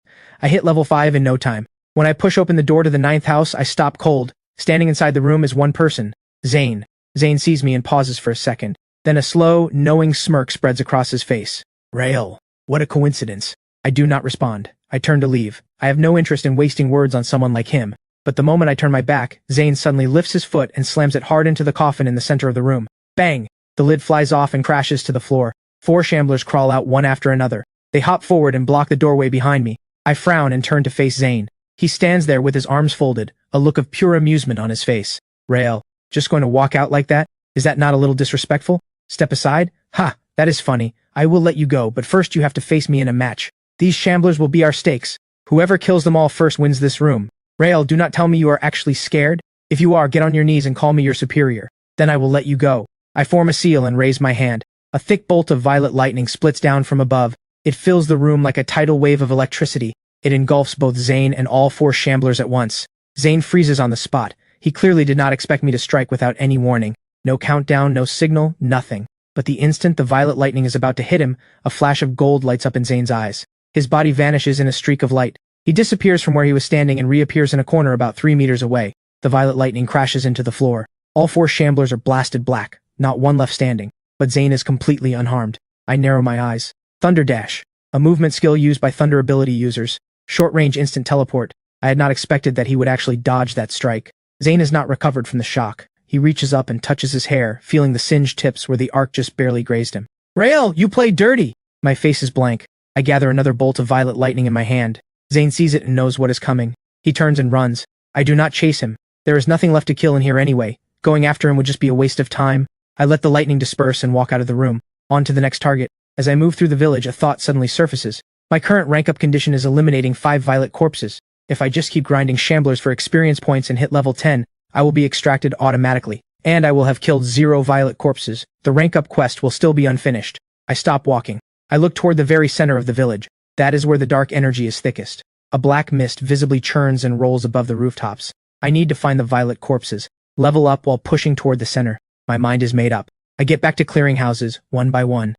I hit level 5 in no time. When I push open the door to the 9th house, I stop cold. Standing inside the room is one person. Zane. Zane sees me and pauses for a second. Then a slow, knowing smirk spreads across his face. Rael. What a coincidence. I do not respond. I turn to leave. I have no interest in wasting words on someone like him. But the moment I turn my back, Zane suddenly lifts his foot and slams it hard into the coffin in the center of the room. Bang! The lid flies off and crashes to the floor. 4 shamblers crawl out one after another. They hop forward and block the doorway behind me. I frown and turn to face Zane. He stands there with his arms folded, a look of pure amusement on his face. Rael, just going to walk out like that? Is that not a little disrespectful? Step aside? Ha, that is funny. I will let you go, but first you have to face me in a match. These shamblers will be our stakes. Whoever kills them all first wins this room. Rael, do not tell me you are actually scared. If you are, get on your knees and call me your superior. Then I will let you go. I form a seal and raise my hand. A thick bolt of violet lightning splits down from above. It fills the room like a tidal wave of electricity. It engulfs both Zane and all 4 shamblers at once. Zane freezes on the spot. He clearly did not expect me to strike without any warning. No countdown, no signal, nothing. But the instant the violet lightning is about to hit him, a flash of gold lights up in Zane's eyes. His body vanishes in a streak of light. He disappears from where he was standing and reappears in a corner about 3 meters away. The violet lightning crashes into the floor. All 4 shamblers are blasted black, not one left standing. But Zane is completely unharmed. I narrow my eyes. Thunder Dash, a movement skill used by Thunder ability users. Short-range instant teleport. I had not expected that he would actually dodge that strike. Zane has not recovered from the shock. He reaches up and touches his hair, feeling the singed tips where the arc just barely grazed him. Rael, you played dirty! My face is blank. I gather another bolt of violet lightning in my hand. Zane sees it and knows what is coming. He turns and runs. I do not chase him. There is nothing left to kill in here anyway. Going after him would just be a waste of time. I let the lightning disperse and walk out of the room. On to the next target. As I move through the village, a thought suddenly surfaces. My current rank-up condition is eliminating 5 violet corpses. If I just keep grinding shamblers for experience points and hit level 10, I will be extracted automatically. And I will have killed 0 violet corpses. The rank-up quest will still be unfinished. I stop walking. I look toward the very center of the village. That is where the dark energy is thickest. A black mist visibly churns and rolls above the rooftops. I need to find the violet corpses. Level up while pushing toward the center. My mind is made up. I get back to clearing houses, one by one.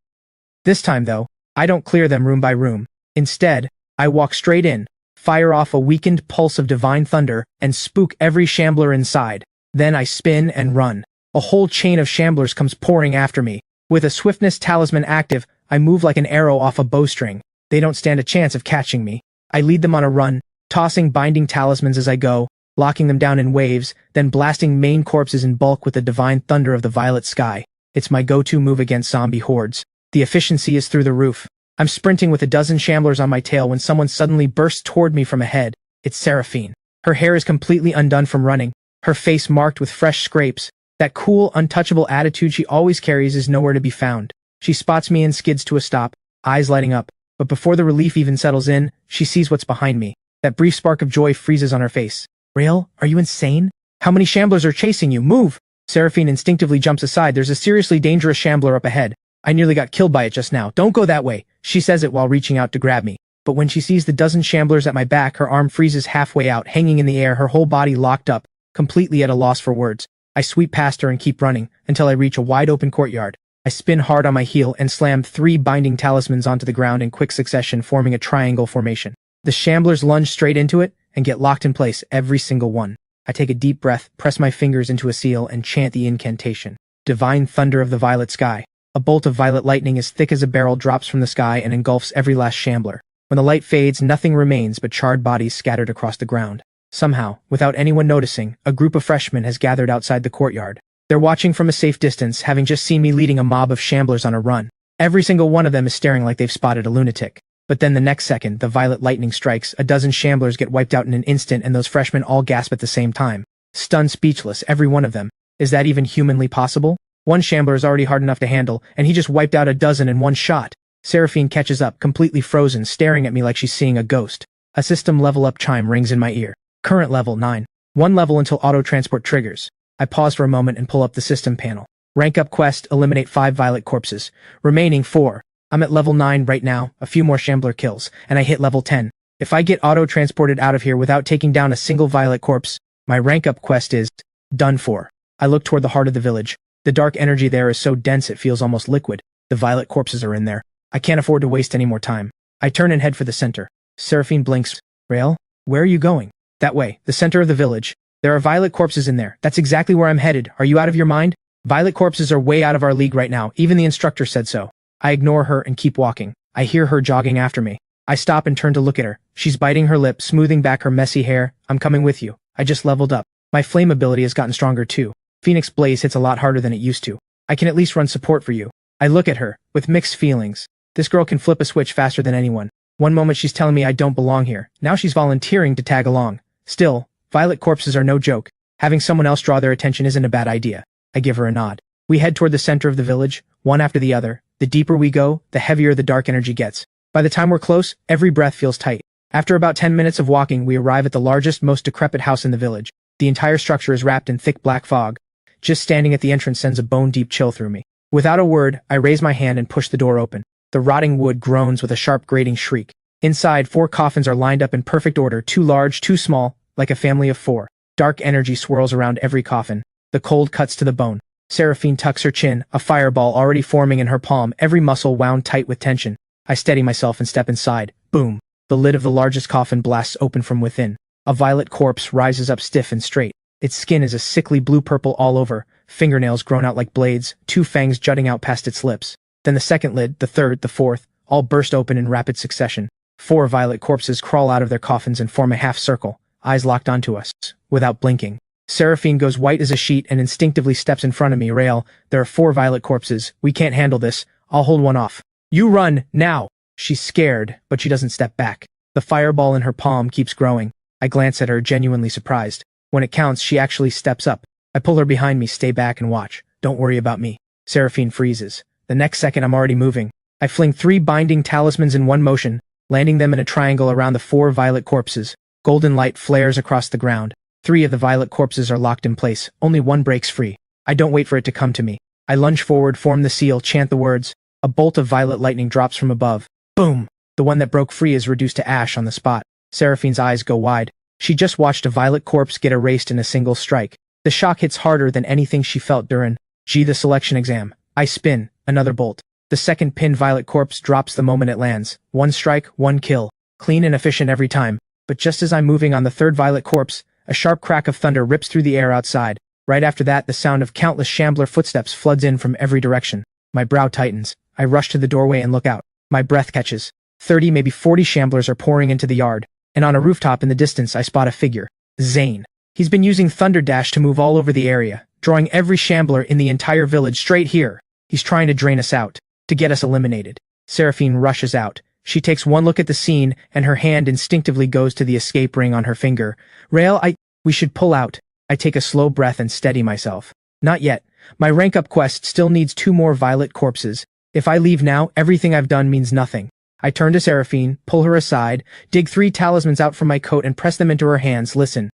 This time, though, I don't clear them room by room. Instead, I walk straight in, fire off a weakened pulse of divine thunder, and spook every shambler inside. Then I spin and run. A whole chain of shamblers comes pouring after me. With a swiftness talisman active, I move like an arrow off a bowstring. They don't stand a chance of catching me. I lead them on a run, tossing binding talismans as I go, locking them down in waves, then blasting main corpses in bulk with the divine thunder of the violet sky. It's my go-to move against zombie hordes. The efficiency is through the roof. I'm sprinting with a dozen shamblers on my tail when someone suddenly bursts toward me from ahead. It's Seraphine. Her hair is completely undone from running, her face marked with fresh scrapes. That cool, untouchable attitude she always carries is nowhere to be found. She spots me and skids to a stop, eyes lighting up. But before the relief even settles in, she sees what's behind me. That brief spark of joy freezes on her face. Rael, are you insane? How many shamblers are chasing you? Move! Seraphine instinctively jumps aside. There's a seriously dangerous shambler up ahead. I nearly got killed by it just now. Don't go that way. She says it while reaching out to grab me. But when she sees the dozen shamblers at my back, her arm freezes halfway out, hanging in the air, her whole body locked up, completely at a loss for words. I sweep past her and keep running, until I reach a wide-open courtyard. I spin hard on my heel and slam 3 binding talismans onto the ground in quick succession, forming a triangle formation. The shamblers lunge straight into it and get locked in place, every single one. I take a deep breath, press my fingers into a seal, and chant the incantation. Divine thunder of the violet sky. A bolt of violet lightning as thick as a barrel drops from the sky and engulfs every last shambler. When the light fades, nothing remains but charred bodies scattered across the ground. Somehow, without anyone noticing, a group of freshmen has gathered outside the courtyard. They're watching from a safe distance, having just seen me leading a mob of shamblers on a run. Every single one of them is staring like they've spotted a lunatic. But then the next second, the violet lightning strikes, a dozen shamblers get wiped out in an instant, and those freshmen all gasp at the same time. Stunned speechless, every one of them. Is that even humanly possible? One shambler is already hard enough to handle, and he just wiped out a dozen in one shot. Seraphine catches up, completely frozen, staring at me like she's seeing a ghost. A system level up chime rings in my ear. Current level 9. 1 level until auto-transport triggers. I pause for a moment and pull up the system panel. Rank up quest, eliminate 5 violet corpses. Remaining 4. I'm at level 9 right now, a few more shambler kills, and I hit level 10. If I get auto-transported out of here without taking down a single violet corpse, my rank up quest is done for. I look toward the heart of the village. The dark energy there is so dense it feels almost liquid. The violet corpses are in there. I can't afford to waste any more time. I turn and head for the center. Seraphine blinks. Rael, where are you going? That way, the center of the village. There are violet corpses in there. That's exactly where I'm headed. Are you out of your mind? Violet corpses are way out of our league right now. Even the instructor said so. I ignore her and keep walking. I hear her jogging after me. I stop and turn to look at her. She's biting her lip, smoothing back her messy hair. I'm coming with you. I just leveled up. My flame ability has gotten stronger too. Phoenix Blaze hits a lot harder than it used to. I can at least run support for you. I look at her, with mixed feelings. This girl can flip a switch faster than anyone. One moment she's telling me I don't belong here. Now she's volunteering to tag along. Still, violet corpses are no joke. Having someone else draw their attention isn't a bad idea. I give her a nod. We head toward the center of the village, one after the other. The deeper we go, the heavier the dark energy gets. By the time we're close, every breath feels tight. After about 10 minutes of walking, we arrive at the largest, most decrepit house in the village. The entire structure is wrapped in thick black fog. Just standing at the entrance sends a bone-deep chill through me. Without a word, I raise my hand and push the door open. The rotting wood groans with a sharp grating shriek. Inside, 4 coffins are lined up in perfect order, 2 large, 2 small, like a family of 4. Dark energy swirls around every coffin. The cold cuts to the bone. Seraphine tucks her chin, a fireball already forming in her palm, every muscle wound tight with tension. I steady myself and step inside. Boom. The lid of the largest coffin blasts open from within. A violet corpse rises up stiff and straight. Its skin is a sickly blue-purple all over, fingernails grown out like blades, 2 fangs jutting out past its lips. Then the second lid, the third, the fourth, all burst open in rapid succession. 4 violet corpses crawl out of their coffins and form a half circle, eyes locked onto us, without blinking. Seraphine goes white as a sheet and instinctively steps in front of me. Rael, there are 4 violet corpses. We can't handle this. I'll hold one off. You run, now! She's scared, but she doesn't step back. The fireball in her palm keeps growing. I glance at her, genuinely surprised. When it counts, she actually steps up. I pull her behind me, stay back and watch. Don't worry about me. Seraphine freezes. The next second, I'm already moving. I fling 3 binding talismans in one motion, landing them in a triangle around the 4 violet corpses. Golden light flares across the ground. 3 of the violet corpses are locked in place. Only one breaks free. I don't wait for it to come to me. I lunge forward, form the seal, chant the words. A bolt of violet lightning drops from above. Boom! The one that broke free is reduced to ash on the spot. Seraphine's eyes go wide. She just watched a violet corpse get erased in a single strike. The shock hits harder than anything she felt during the selection exam. I spin. Another bolt. The second pinned violet corpse drops the moment it lands. 1 strike, 1 kill. Clean and efficient every time. But just as I'm moving on the 3rd violet corpse, a sharp crack of thunder rips through the air outside. Right after that, the sound of countless shambler footsteps floods in from every direction. My brow tightens. I rush to the doorway and look out. My breath catches. 30, maybe 40 shamblers are pouring into the yard, and on a rooftop in the distance I spot a figure. Zane. He's been using Thunder Dash to move all over the area, drawing every shambler in the entire village straight here. He's trying to drain us out, to get us eliminated. Seraphine rushes out. She takes one look at the scene, and her hand instinctively goes to the escape ring on her finger. Rael, we should pull out. I take a slow breath and steady myself. Not yet. My rank-up quest still needs 2 more violet corpses. If I leave now, everything I've done means nothing. I turn to Seraphine, pull her aside, dig 3 talismans out from my coat and press them into her hands. Listen.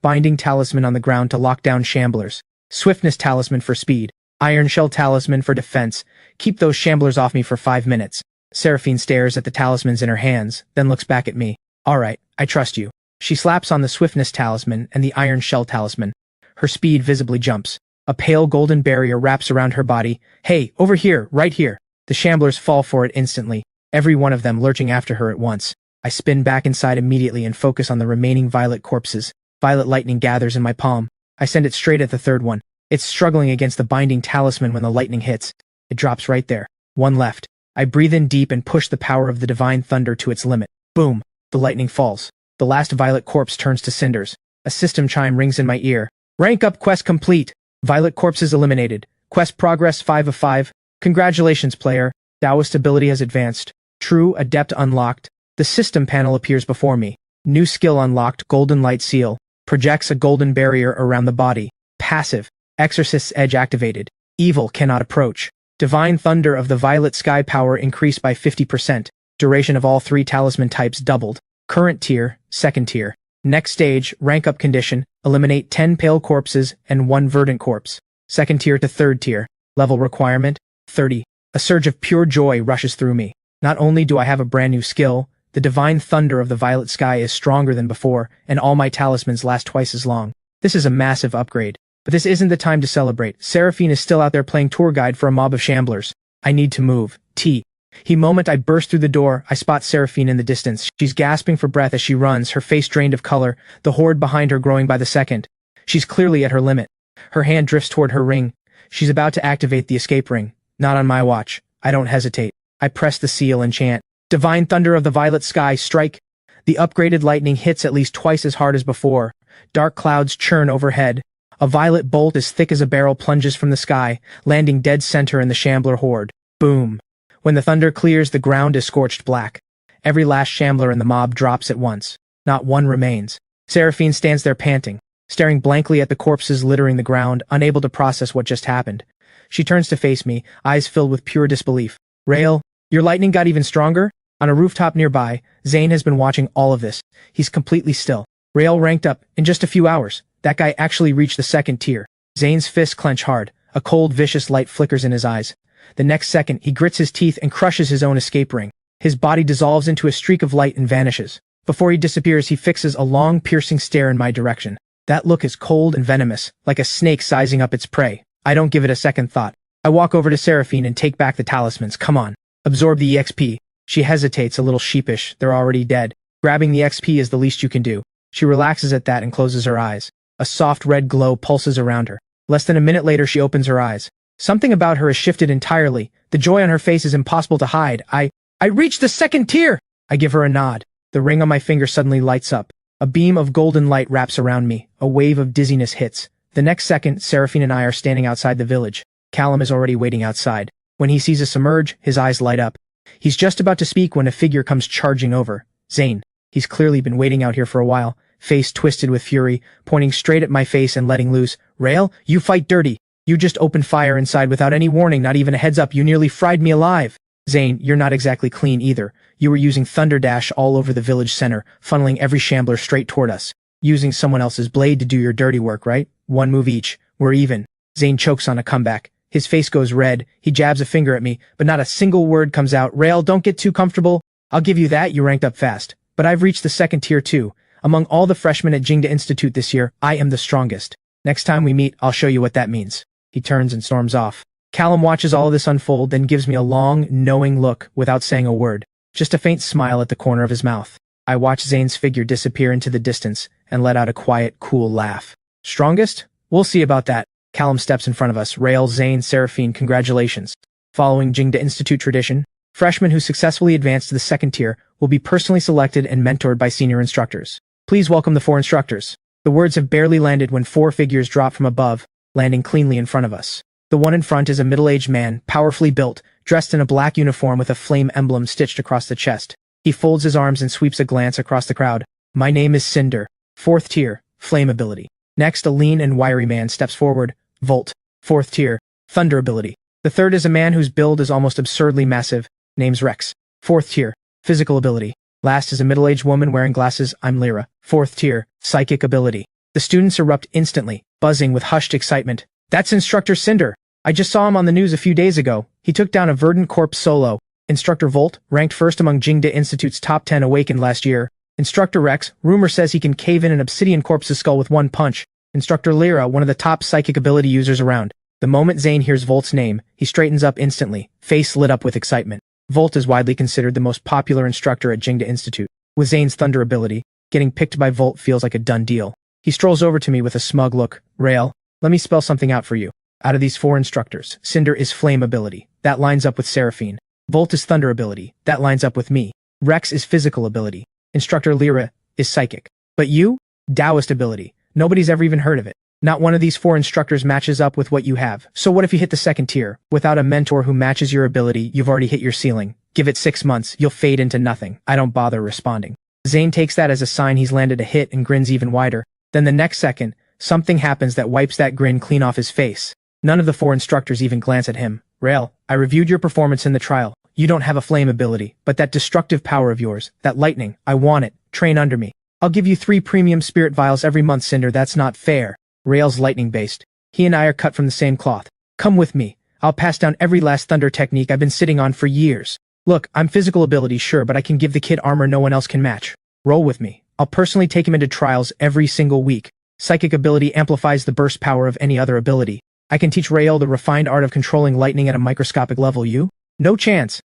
Binding talisman on the ground to lock down shamblers. Swiftness talisman for speed. Iron shell talisman for defense. Keep those shamblers off me for 5 minutes. Seraphine stares at the talismans in her hands, then looks back at me. All right, I trust you. She slaps on the swiftness talisman and the iron shell talisman. Her speed visibly jumps. A pale golden barrier wraps around her body. Hey, over here, right here. The shamblers fall for it instantly, every one of them lurching after her at once. I spin back inside immediately and focus on the remaining violet corpses. Violet lightning gathers in my palm. I send it straight at the third one. It's struggling against the binding talisman when the lightning hits. It drops right there. One left. I breathe in deep and push the power of the divine thunder to its limit. Boom! The lightning falls. The last violet corpse turns to cinders. A system chime rings in my ear. Rank up quest complete. Violet corpses eliminated. Quest progress 5 of 5. Congratulations, player. Daoist ability has advanced. True Adept unlocked. The system panel appears before me. New skill unlocked. Golden light seal. Projects a golden barrier around the body. Passive. Exorcist's edge activated. Evil cannot approach. Divine thunder of the violet sky power increased by 50%. Duration of all 3 talisman types doubled. Current tier, second tier. Next stage, rank up condition, eliminate 10 pale corpses and 1 verdant corpse. Second tier to third tier. Level requirement, 30. A surge of pure joy rushes through me. Not only do I have a brand new skill, the divine thunder of the violet sky is stronger than before, and all my talismans last twice as long. This is a massive upgrade. But this isn't the time to celebrate. Seraphine is still out there playing tour guide for a mob of shamblers. I need to move. The moment I burst through the door, I spot Seraphine in the distance. She's gasping for breath as she runs, her face drained of color, the horde behind her growing by the second. She's clearly at her limit. Her hand drifts toward her ring. She's about to activate the escape ring. Not on my watch. I don't hesitate. I press the seal and chant. Divine thunder of the violet sky, strike. The upgraded lightning hits at least twice as hard as before. Dark clouds churn overhead. A violet bolt as thick as a barrel plunges from the sky, landing dead center in the shambler horde. Boom. When the thunder clears, the ground is scorched black. Every last shambler in the mob drops at once. Not one remains. Seraphine stands there panting, staring blankly at the corpses littering the ground, unable to process what just happened. She turns to face me, eyes filled with pure disbelief. Rael, your lightning got even stronger? On a rooftop nearby, Zane has been watching all of this. He's completely still. Rael ranked up in just a few hours. That guy actually reached the second tier. Zane's fists clench hard. A cold, vicious light flickers in his eyes. The next second, he grits his teeth and crushes his own escape ring. His body dissolves into a streak of light and vanishes. Before he disappears, he fixes a long, piercing stare in my direction. That look is cold and venomous, like a snake sizing up its prey. I don't give it a second thought. I walk over to Seraphine and take back the talismans. Come on. Absorb the EXP. She hesitates, a little sheepish. They're already dead. Grabbing the XP is the least you can do. She relaxes at that and closes her eyes. A soft red glow pulses around her. Less than a minute later, she opens her eyes. Something about her has shifted entirely. The joy on her face is impossible to hide. I reached the second tier! I give her a nod. The ring on my finger suddenly lights up. A beam of golden light wraps around me. A wave of dizziness hits. The next second, Seraphine and I are standing outside the village. Callum is already waiting outside. When he sees us emerge, his eyes light up. He's just about to speak when a figure comes charging over. Zane. He's clearly been waiting out here for a while. Face twisted with fury, pointing straight at my face and letting loose. Rael, you fight dirty. You just opened fire inside without any warning, not even a heads up. You nearly fried me alive. Zane, you're not exactly clean either. You were using Thunder Dash all over the village center, funneling every shambler straight toward us. Using someone else's blade to do your dirty work, right? 1 move each. We're even. Zane chokes on a comeback. His face goes red. He jabs a finger at me, but not a single word comes out. Rael, don't get too comfortable. I'll give you that, you ranked up fast. But I've reached the second tier too. Among all the freshmen at Jingda Institute this year, I am the strongest. Next time we meet, I'll show you what that means. He turns and storms off. Callum watches all of this unfold, then gives me a long, knowing look without saying a word. Just a faint smile at the corner of his mouth. I watch Zane's figure disappear into the distance and let out a quiet, cool laugh. Strongest? We'll see about that. Callum steps in front of us. Rael, Zane, Seraphine, congratulations. Following Jingda Institute tradition, freshmen who successfully advance to the second tier will be personally selected and mentored by senior instructors. Please welcome the 4 instructors. The words have barely landed when 4 figures drop from above, landing cleanly in front of us. The one in front is a middle-aged man, powerfully built, dressed in a black uniform with a flame emblem stitched across the chest. He folds his arms and sweeps a glance across the crowd. My name is Cinder, 4th tier, flame ability. Next, a lean and wiry man steps forward, Volt, 4th tier, thunder ability. The third is a man whose build is almost absurdly massive, name's Rex, 4th tier, physical ability. Last is a middle-aged woman wearing glasses, I'm Lyra, 4th tier, psychic ability. The students erupt instantly, buzzing with hushed excitement. That's Instructor Cinder. I just saw him on the news a few days ago. He took down a Verdant Corps solo. Instructor Volt, ranked first among Jingda Institute's top 10 awakened last year. Instructor Rex, rumor says he can cave in an obsidian corpse's skull with one punch. Instructor Lyra, one of the top psychic ability users around. The moment Zane hears Volt's name, he straightens up instantly, face lit up with excitement. Volt is widely considered the most popular instructor at Jingda Institute. With Zane's thunder ability, getting picked by Volt feels like a done deal. He strolls over to me with a smug look. Rael, let me spell something out for you. Out of these 4 instructors, Cinder is flame ability. That lines up with Seraphine. Volt is thunder ability. That lines up with me. Rex is physical ability. Instructor Lyra is psychic. But you? Daoist ability. Nobody's ever even heard of it. Not one of these 4 instructors matches up with what you have. So what if you hit the second tier? Without a mentor who matches your ability, you've already hit your ceiling. Give it 6 months, you'll fade into nothing. I don't bother responding. Zane takes that as a sign he's landed a hit and grins even wider. Then the next second, something happens that wipes that grin clean off his face. None of the 4 instructors even glance at him. Rael, I reviewed your performance in the trial. You don't have a flame ability, but that destructive power of yours, that lightning, I want it. Train under me. I'll give you 3 premium spirit vials every month, Cinder. That's not fair. Rael's lightning-based. He and I are cut from the same cloth. Come with me. I'll pass down every last thunder technique I've been sitting on for years. Look, I'm physical ability, sure, but I can give the kid armor no one else can match. Roll with me. I'll personally take him into trials every single week. Psychic ability amplifies the burst power of any other ability. I can teach Rael the refined art of controlling lightning at a microscopic level. You? No chance.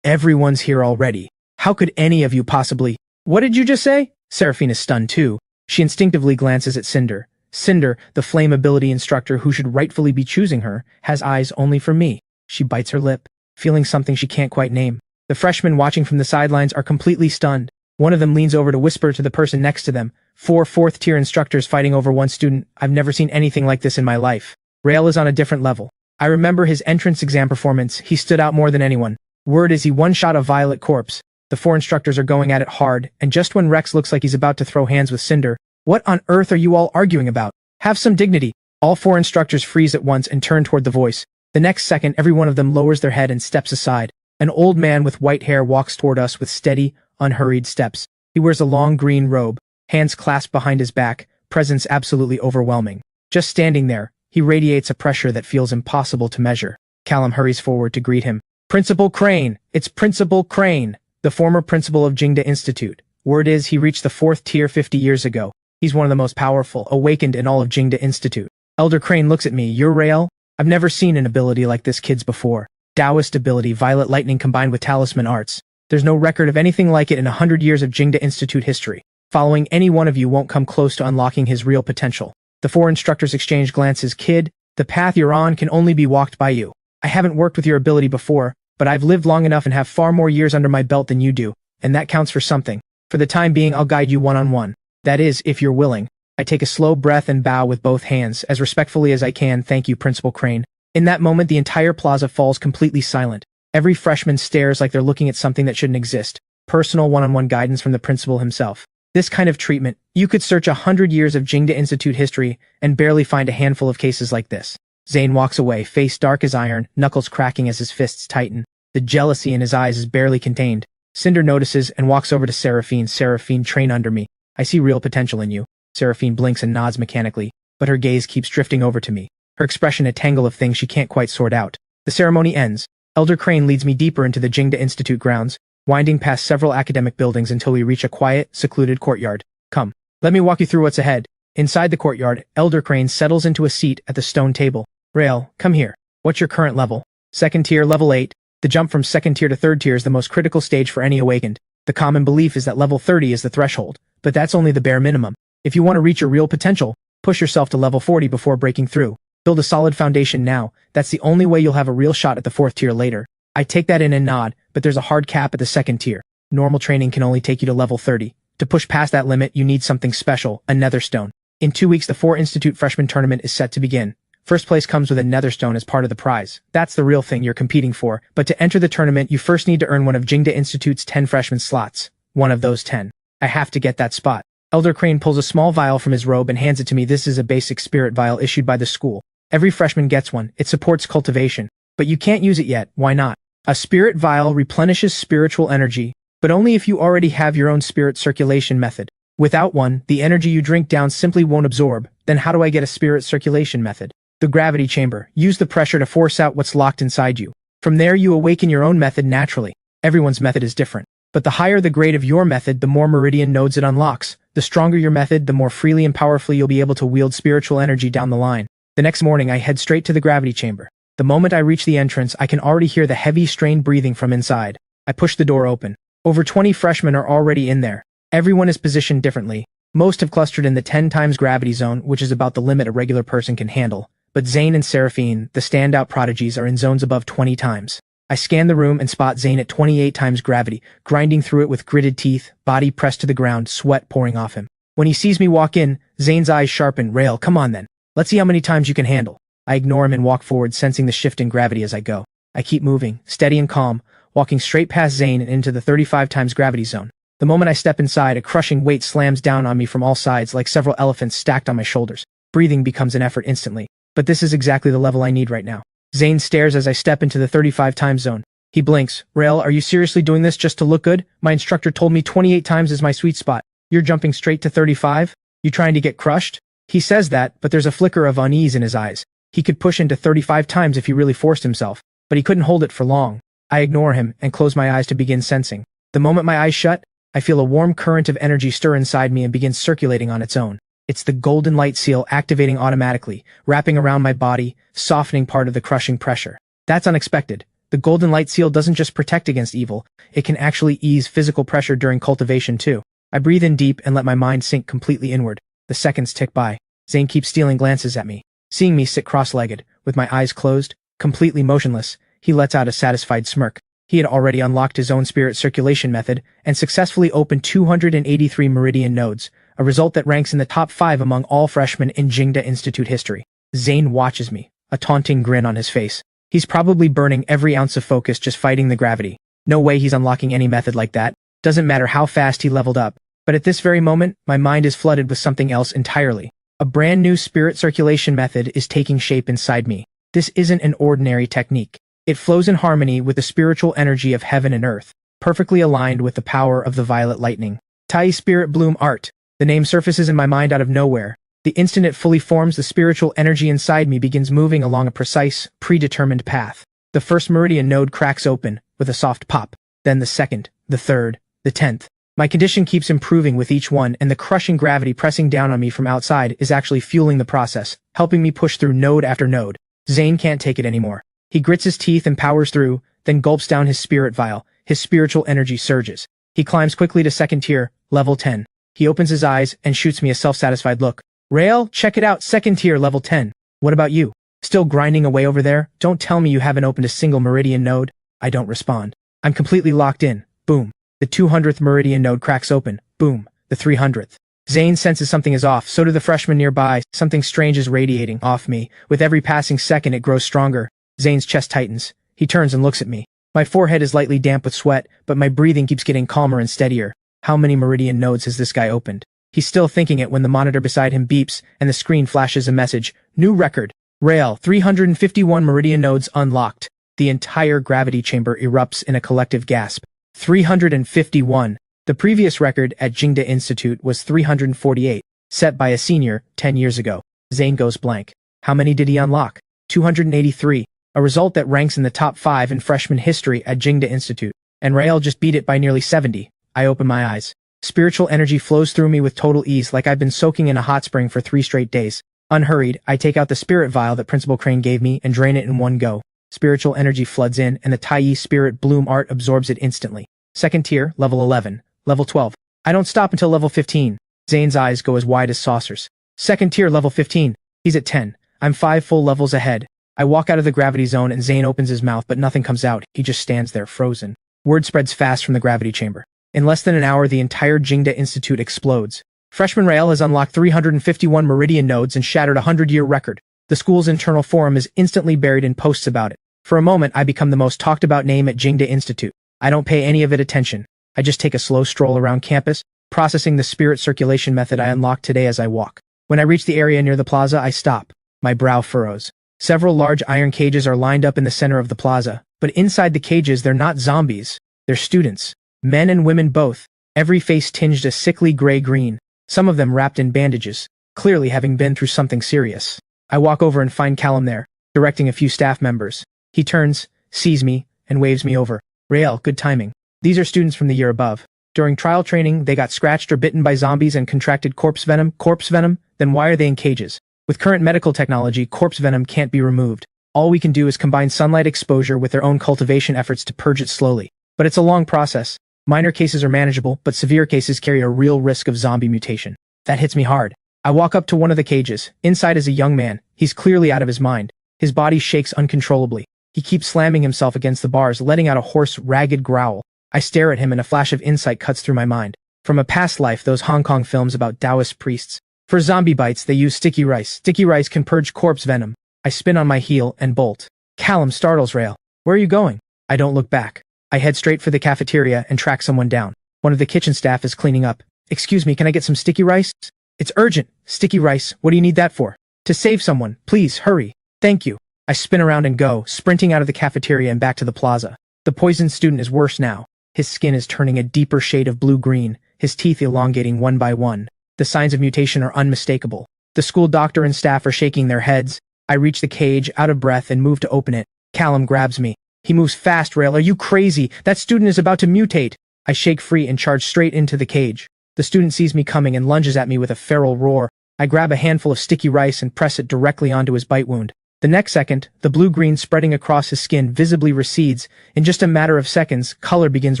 Everyone's here already. How could any of you possibly— What did you just say? Seraphine is stunned too. She instinctively glances at Cinder. Cinder, the flame ability instructor who should rightfully be choosing her, has eyes only for me. She bites her lip, feeling something she can't quite name. The freshmen watching from the sidelines are completely stunned. One of them leans over to whisper to the person next to them. 4 4th-tier instructors fighting over one student. I've never seen anything like this in my life. Rael is on a different level. I remember his entrance exam performance. He stood out more than anyone. Word is he one-shot a violet corpse. The 4 instructors are going at it hard, and just when Rex looks like he's about to throw hands with Cinder, what on earth are you all arguing about? Have some dignity. All 4 instructors freeze at once and turn toward the voice. The next second, every one of them lowers their head and steps aside. An old man with white hair walks toward us with steady, unhurried steps. He wears a long green robe, hands clasped behind his back, presence absolutely overwhelming. Just standing there, he radiates a pressure that feels impossible to measure. Callum hurries forward to greet him. Principal Crane! It's Principal Crane! The former principal of Jingda Institute. Word is he reached the 4th tier 50 years ago. He's one of the most powerful, awakened in all of Jingda Institute. Elder Crane looks at me. You're Rael? I've never seen an ability like this kid's before. Daoist ability, violet lightning combined with talisman arts. There's no record of anything like it in 100 years of Jingda Institute history. Following any one of you won't come close to unlocking his real potential. The 4 instructors exchange glances. Kid, the path you're on can only be walked by you. I haven't worked with your ability before, but I've lived long enough and have far more years under my belt than you do, and that counts for something. For the time being, I'll guide you one-on-one. That is, if you're willing. I take a slow breath and bow with both hands, as respectfully as I can. Thank you, Principal Crane. In that moment, the entire plaza falls completely silent. Every freshman stares like they're looking at something that shouldn't exist. Personal one-on-one guidance from the principal himself. This kind of treatment, you could search 100 years of Jingda Institute history and barely find a handful of cases like this. Zane walks away, face dark as iron, knuckles cracking as his fists tighten. The jealousy in his eyes is barely contained. Cinder notices and walks over to Seraphine. Seraphine, train under me. I see real potential in you. Seraphine blinks and nods mechanically, but her gaze keeps drifting over to me. Her expression a tangle of things she can't quite sort out. The ceremony ends. Elder Crane leads me deeper into the Jingda Institute grounds, winding past several academic buildings until we reach a quiet, secluded courtyard. Come, let me walk you through what's ahead. Inside the courtyard, Elder Crane settles into a seat at the stone table. Rael, come here. What's your current level? 2nd tier, level 8. The jump from 2nd tier to 3rd tier is the most critical stage for any awakened. The common belief is that level 30 is the threshold, but that's only the bare minimum. If you want to reach your real potential, Push yourself to level 40 before breaking through. Build a solid foundation now. That's the only way you'll have a real shot at the 4th tier later. I take that in and nod, but there's a hard cap at the 2nd tier. Normal training can only take you to level 30. To push past that limit, you need something special, a netherstone. In 2 weeks, the 4 Institute Freshman Tournament is set to begin. First place comes with a netherstone as part of the prize. That's the real thing you're competing for, but to enter the tournament, you first need to earn one of Jingda Institute's 10 freshman slots. One of those 10. I have to get that spot. Elder Crane pulls a small vial from his robe and hands it to me. This is a basic spirit vial issued by the school. Every freshman gets one. It supports cultivation. But you can't use it yet. Why not? A spirit vial replenishes spiritual energy, but only if you already have your own spirit circulation method. Without one, the energy you drink down simply won't absorb. Then how do I get a spirit circulation method? The gravity chamber. Use the pressure to force out what's locked inside you. From there you awaken your own method naturally. Everyone's method is different. But the higher the grade of your method, the more meridian nodes it unlocks. The stronger your method, the more freely and powerfully you'll be able to wield spiritual energy down the line. The next morning I head straight to the gravity chamber. The moment I reach the entrance, I can already hear the heavy, strained breathing from inside. I push the door open. Over 20 freshmen are already in there. Everyone is positioned differently. Most have clustered in the 10 times gravity zone, which is about the limit a regular person can handle. But Zane and Seraphine, the standout prodigies, are in zones above 20 times. I scan the room and spot Zane at 28 times gravity, grinding through it with gritted teeth, body pressed to the ground, sweat pouring off him. When he sees me walk in, Zane's eyes sharpen. Rail, come on then. Let's see how many times you can handle. I ignore him and walk forward, sensing the shift in gravity as I go. I keep moving, steady and calm, walking straight past Zane and into the 35 times gravity zone. The moment I step inside, a crushing weight slams down on me from all sides like several elephants stacked on my shoulders. Breathing becomes an effort instantly. But this is exactly the level I need right now. Zane stares as I step into the 35 time zone. He blinks. Rail, are you seriously doing this just to look good? My instructor told me 28 times is my sweet spot. You're jumping straight to 35? You trying to get crushed? He says that, but there's a flicker of unease in his eyes. He could push into 35 times if he really forced himself, but he couldn't hold it for long. I ignore him and close my eyes to begin sensing. The moment my eyes shut, I feel a warm current of energy stir inside me and begin circulating on its own. It's the golden light seal activating automatically, wrapping around my body, softening part of the crushing pressure. That's unexpected. The golden light seal doesn't just protect against evil, it can actually ease physical pressure during cultivation too. I breathe in deep and let my mind sink completely inward. The seconds tick by. Zane keeps stealing glances at me. Seeing me sit cross-legged, with my eyes closed, completely motionless, he lets out a satisfied smirk. He had already unlocked his own spirit circulation method and successfully opened 283 meridian nodes, a result that ranks in the top 5 among all freshmen in Jingda Institute history. Zane watches me, a taunting grin on his face. He's probably burning every ounce of focus just fighting the gravity. No way he's unlocking any method like that. Doesn't matter how fast he leveled up. But at this very moment, my mind is flooded with something else entirely. A brand new spirit circulation method is taking shape inside me. This isn't an ordinary technique. It flows in harmony with the spiritual energy of heaven and earth, perfectly aligned with the power of the violet lightning. Tai Spirit Bloom Art. The name surfaces in my mind out of nowhere. The instant it fully forms, the spiritual energy inside me begins moving along a precise, predetermined path. The first meridian node cracks open, with a soft pop. Then the second, the third, the 10th. My condition keeps improving with each one, and the crushing gravity pressing down on me from outside is actually fueling the process, helping me push through node after node. Zane can't take it anymore. He grits his teeth and powers through, then gulps down his spirit vial. His spiritual energy surges. He climbs quickly to 2nd tier, level 10. He opens his eyes and shoots me a self-satisfied look. Rail, check it out, 2nd tier, level 10. What about you? Still grinding away over there? Don't tell me you haven't opened a single meridian node. I don't respond. I'm completely locked in. Boom. The 200th meridian node cracks open. Boom. The 300th. Zane senses something is off, so do the freshmen nearby. Something strange is radiating off me. With every passing second it grows stronger. Zane's chest tightens. He turns and looks at me. My forehead is lightly damp with sweat, but my breathing keeps getting calmer and steadier. How many meridian nodes has this guy opened? He's still thinking it when the monitor beside him beeps and the screen flashes a message. New record. Rail, 351 meridian nodes unlocked. The entire gravity chamber erupts in a collective gasp. 351. The previous record at Jingda Institute was 348, set by a senior 10 years ago. Zane goes blank. How many did he unlock? 283. A result that ranks in the top 5 in freshman history at Jingda Institute. And Rael just beat it by nearly 70. I open my eyes. Spiritual energy flows through me with total ease like I've been soaking in a hot spring for 3 straight days. Unhurried, I take out the spirit vial that Principal Crane gave me and drain it in one go. Spiritual energy floods in, and the Tai Spirit Bloom Art absorbs it instantly. 2nd tier, level 11. Level 12. I don't stop until level 15. Zane's eyes go as wide as saucers. Second tier, level 15. He's at 10. I'm 5 full levels ahead. I walk out of the gravity zone and Zane opens his mouth but nothing comes out. He just stands there, frozen. Word spreads fast from the gravity chamber. In less than an hour, the entire Jingda Institute explodes. Freshman Rael has unlocked 351 Meridian nodes and shattered a 100-year record. The school's internal forum is instantly buried in posts about it. For a moment, I become the most talked about name at Jingda Institute. I don't pay any of it attention. I just take a slow stroll around campus, processing the spirit circulation method I unlocked today as I walk. When I reach the area near the plaza, I stop. My brow furrows. Several large iron cages are lined up in the center of the plaza, but inside the cages they're not zombies. They're students. Men and women both. Every face tinged a sickly gray-green. Some of them wrapped in bandages, clearly having been through something serious. I walk over and find Callum there, directing a few staff members. He turns, sees me, and waves me over. Rael, good timing. These are students from the year above. During trial training, they got scratched or bitten by zombies and contracted corpse venom. Corpse venom? Then why are they in cages? With current medical technology, corpse venom can't be removed. All we can do is combine sunlight exposure with their own cultivation efforts to purge it slowly. But it's a long process. Minor cases are manageable, but severe cases carry a real risk of zombie mutation. That hits me hard. I walk up to one of the cages. Inside is a young man. He's clearly out of his mind. His body shakes uncontrollably. He keeps slamming himself against the bars, letting out a hoarse, ragged growl. I stare at him and a flash of insight cuts through my mind. From a past life, those Hong Kong films about Daoist priests. For zombie bites, they use sticky rice. Sticky rice can purge corpse venom. I spin on my heel and bolt. Callum startles Rael. Where are you going? I don't look back. I head straight for the cafeteria and track someone down. One of the kitchen staff is cleaning up. Excuse me, can I get some sticky rice? It's urgent. Sticky rice, what do you need that for? To save someone. Please, hurry. Thank you. I spin around and go, sprinting out of the cafeteria and back to the plaza. The poisoned student is worse now. His skin is turning a deeper shade of blue-green, his teeth elongating one by one. The signs of mutation are unmistakable. The school doctor and staff are shaking their heads. I reach the cage, out of breath, and move to open it. Callum grabs me. He moves fast, Rael. Are you crazy? That student is about to mutate. I shake free and charge straight into the cage. The student sees me coming and lunges at me with a feral roar. I grab a handful of sticky rice and press it directly onto his bite wound. The next second, the blue-green spreading across his skin visibly recedes. In just a matter of seconds, color begins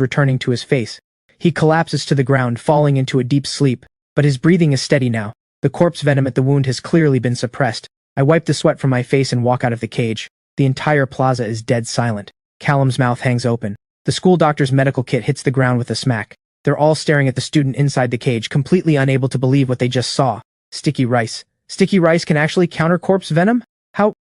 returning to his face. He collapses to the ground, falling into a deep sleep. But his breathing is steady now. The corpse venom at the wound has clearly been suppressed. I wipe the sweat from my face and walk out of the cage. The entire plaza is dead silent. Callum's mouth hangs open. The school doctor's medical kit hits the ground with a smack. They're all staring at the student inside the cage, completely unable to believe what they just saw. Sticky rice. Sticky rice can actually counter corpse venom?